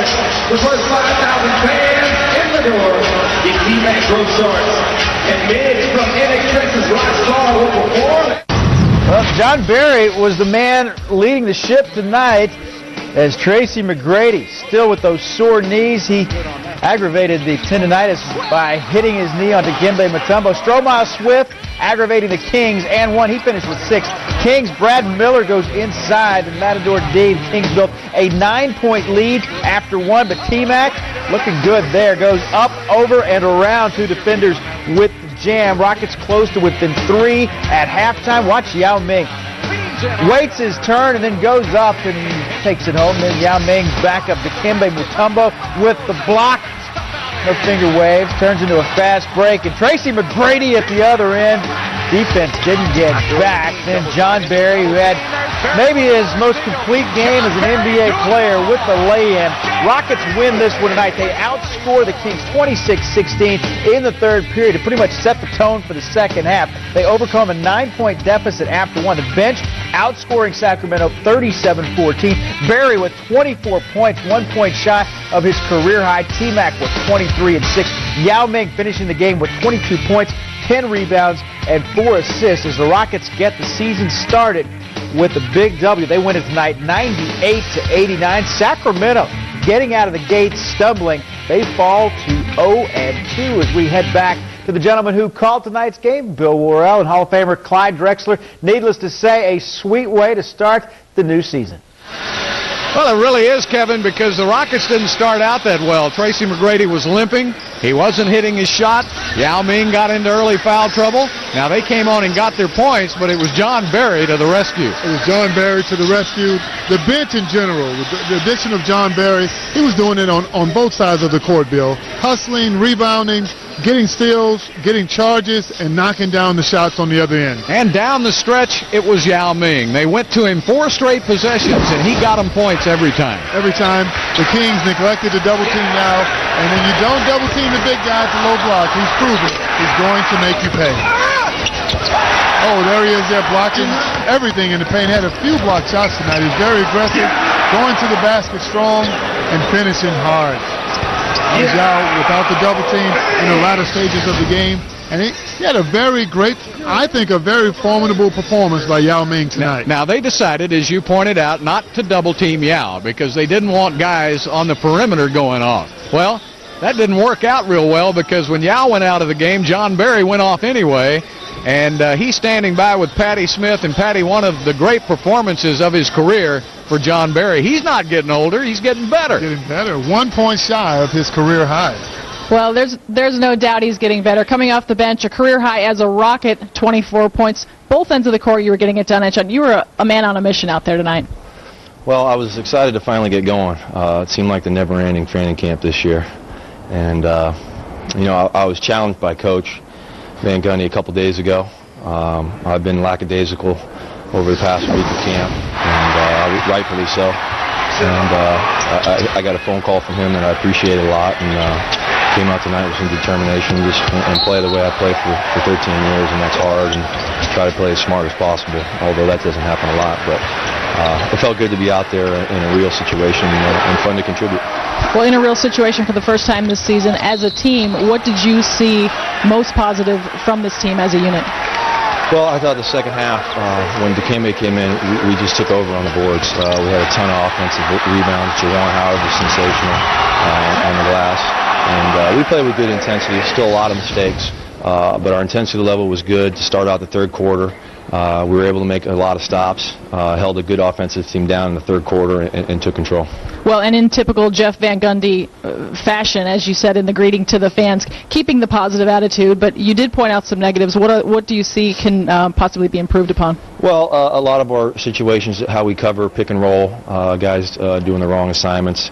The first 5,000 fans in the door get D-Mac Grove Shorts. And Midge from NXS's Rockstar will perform. Well, John Barry was the man leading the ship tonight as Tracy McGrady, still with those sore knees. He aggravated the tendonitis by hitting his knee on Dikembe Mutombo. Stromile Swift aggravating the Kings and one. He finished with 6. Kings, Brad Miller goes inside the Matador D. Kings built a 9-point lead after 1, but T-Mac looking good there. Goes up, over, and around 2 defenders with the jam. Rockets close to within 3 at halftime. Watch Yao Ming. Waits his turn and then goes up and takes it home. Then Yao Ming's back up to Dikembe Mutombo with the block. No finger waves. Turns into a fast break. And Tracy McGrady at the other end. Defense didn't get back. Then John Barry, who had maybe his most complete game as an NBA player with the lay-in. Rockets win this one tonight. They outscore the Kings 26-16 in the third period to pretty much set the tone for the second half. They overcome a 9-point deficit after 1. The bench outscoring Sacramento 37-14. Barry with 24 points, 1 point shy of his career high. T-Mac with 23 and 6. Yao Ming finishing the game with 22 points, 10 rebounds, and 4 assists as the Rockets get the season started with a big W. They win it tonight 98-89. Sacramento getting out of the gate stumbling. They fall to 0-2 as we head back to the gentleman who called tonight's game, Bill Worrell, and Hall of Famer Clyde Drexler. Needless to say, a sweet way to start the new season. Well, it really is, Kevin, because the Rockets didn't start out that well. Tracy McGrady was limping. He wasn't hitting his shot. Yao Ming got into early foul trouble. Now, they came on and got their points, but it was John Barry to the rescue. It was John Barry to the rescue. The bench in general, the addition of John Barry, he was doing it on both sides of the court, Bill. Hustling, rebounding, getting steals, getting charges, and knocking down the shots on the other end. And down the stretch, it was Yao Ming. They went to him 4 straight possessions, and he got them points every time. Every time. The Kings neglected to double team now, and when you don't double team the big guy at the low block, he's proven he's going to make you pay. Oh, there he is there blocking everything in the paint. Had a few block shots tonight. He's very aggressive, going to the basket strong, and finishing hard. He's out without the double team in the latter stages of the game. And he had a very great, I think, a very formidable performance by Yao Ming tonight. Now, they decided, as you pointed out, not to double-team Yao because they didn't want guys on the perimeter going off. Well, that didn't work out real well because when Yao went out of the game, John Barry went off anyway. And he's standing by with Patty Smith. And Patty, one of the great performances of his career for John Barry. He's not getting older. He's getting better. Getting better. 1 point shy of his career high. Well, there's no doubt he's getting better. Coming off the bench, a career high as a Rocket, 24 points. Both ends of the court, you were getting it done. And you were a man on a mission out there tonight. Well, I was excited to finally get going. It seemed like the never-ending training camp this year. And, I was challenged by Coach Van Gundy a couple days ago. I've been lackadaisical over the past week of camp, and rightfully so. And I got a phone call from him that I appreciate a lot, and came out tonight with some determination and play the way I play for 13 years, and that's hard, and try to play as smart as possible, although that doesn't happen a lot. But it felt good to be out there in a real situation and fun to contribute. Well, in a real situation for the first time this season, as a team, what did you see most positive from this team as a unit? Well, I thought the second half, when Dikembe came in, we just took over on the boards. We had a ton of offensive rebounds. Jawan Howard was sensational on the glass. And we played with good intensity. Still a lot of mistakes, but our intensity level was good to start out the third quarter. We were able to make a lot of stops, held a good offensive team down in the third quarter, and took control. Well, and in typical Jeff Van Gundy fashion, as you said in the greeting to the fans, keeping the positive attitude, but you did point out some negatives. What do you see can possibly be improved upon? Well, a lot of our situations, how we cover pick and roll, guys doing the wrong assignments,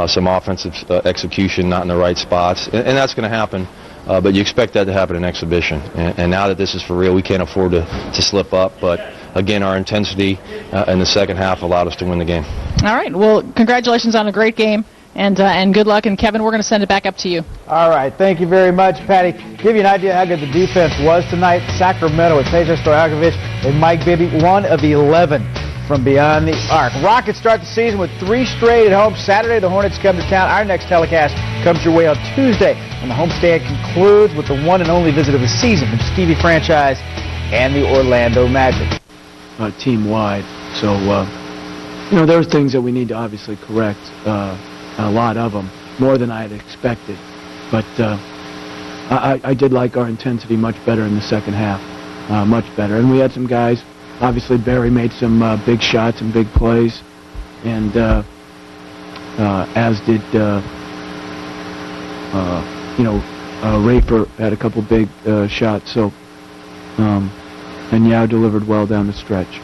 some offensive execution not in the right spots, and that's going to happen. But you expect that to happen in exhibition. And now that this is for real, we can't afford to slip up. But, again, our intensity in the second half allowed us to win the game. All right. Well, congratulations on a great game, and good luck. And, Kevin, we're going to send it back up to you. All right. Thank you very much, Patty. Give you an idea how good the defense was tonight. Sacramento with Peja Stojakovic and Mike Bibby, 1 of 11 from beyond the arc. Rockets start the season with 3 straight at home. Saturday, the Hornets come to town. Our next telecast comes your way on Tuesday, and the homestand concludes with the one and only visit of the season from Stevie Franchise and the Orlando Magic. Team-wide. So, there are things that we need to obviously correct, a lot of them. more than I had expected. But I did like our intensity much better in the second half, much better. And we had some guys. Obviously, Barry made some big shots and big plays, and as did Rafer had a couple big shots. So, and Yao delivered well down the stretch.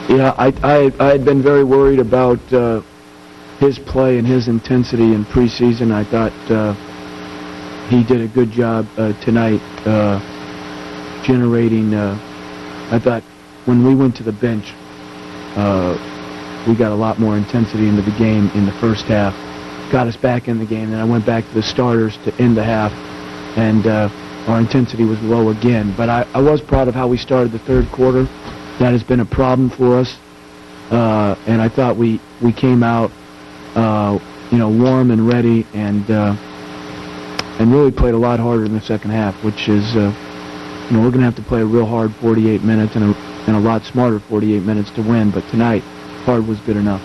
Yeah, I had been very worried about his play and his intensity in preseason. I thought he did a good job tonight generating. I thought when we went to the bench, we got a lot more intensity into the game in the first half. Got us back in the game. Then I went back to the starters to end the half, and our intensity was low again. But I was proud of how we started the third quarter. That has been a problem for us, and I thought we came out, warm and ready, and really played a lot harder in the second half, which is, we're going to have to play a real hard 48 minutes and a lot smarter 48 minutes to win. But tonight, hard was good enough.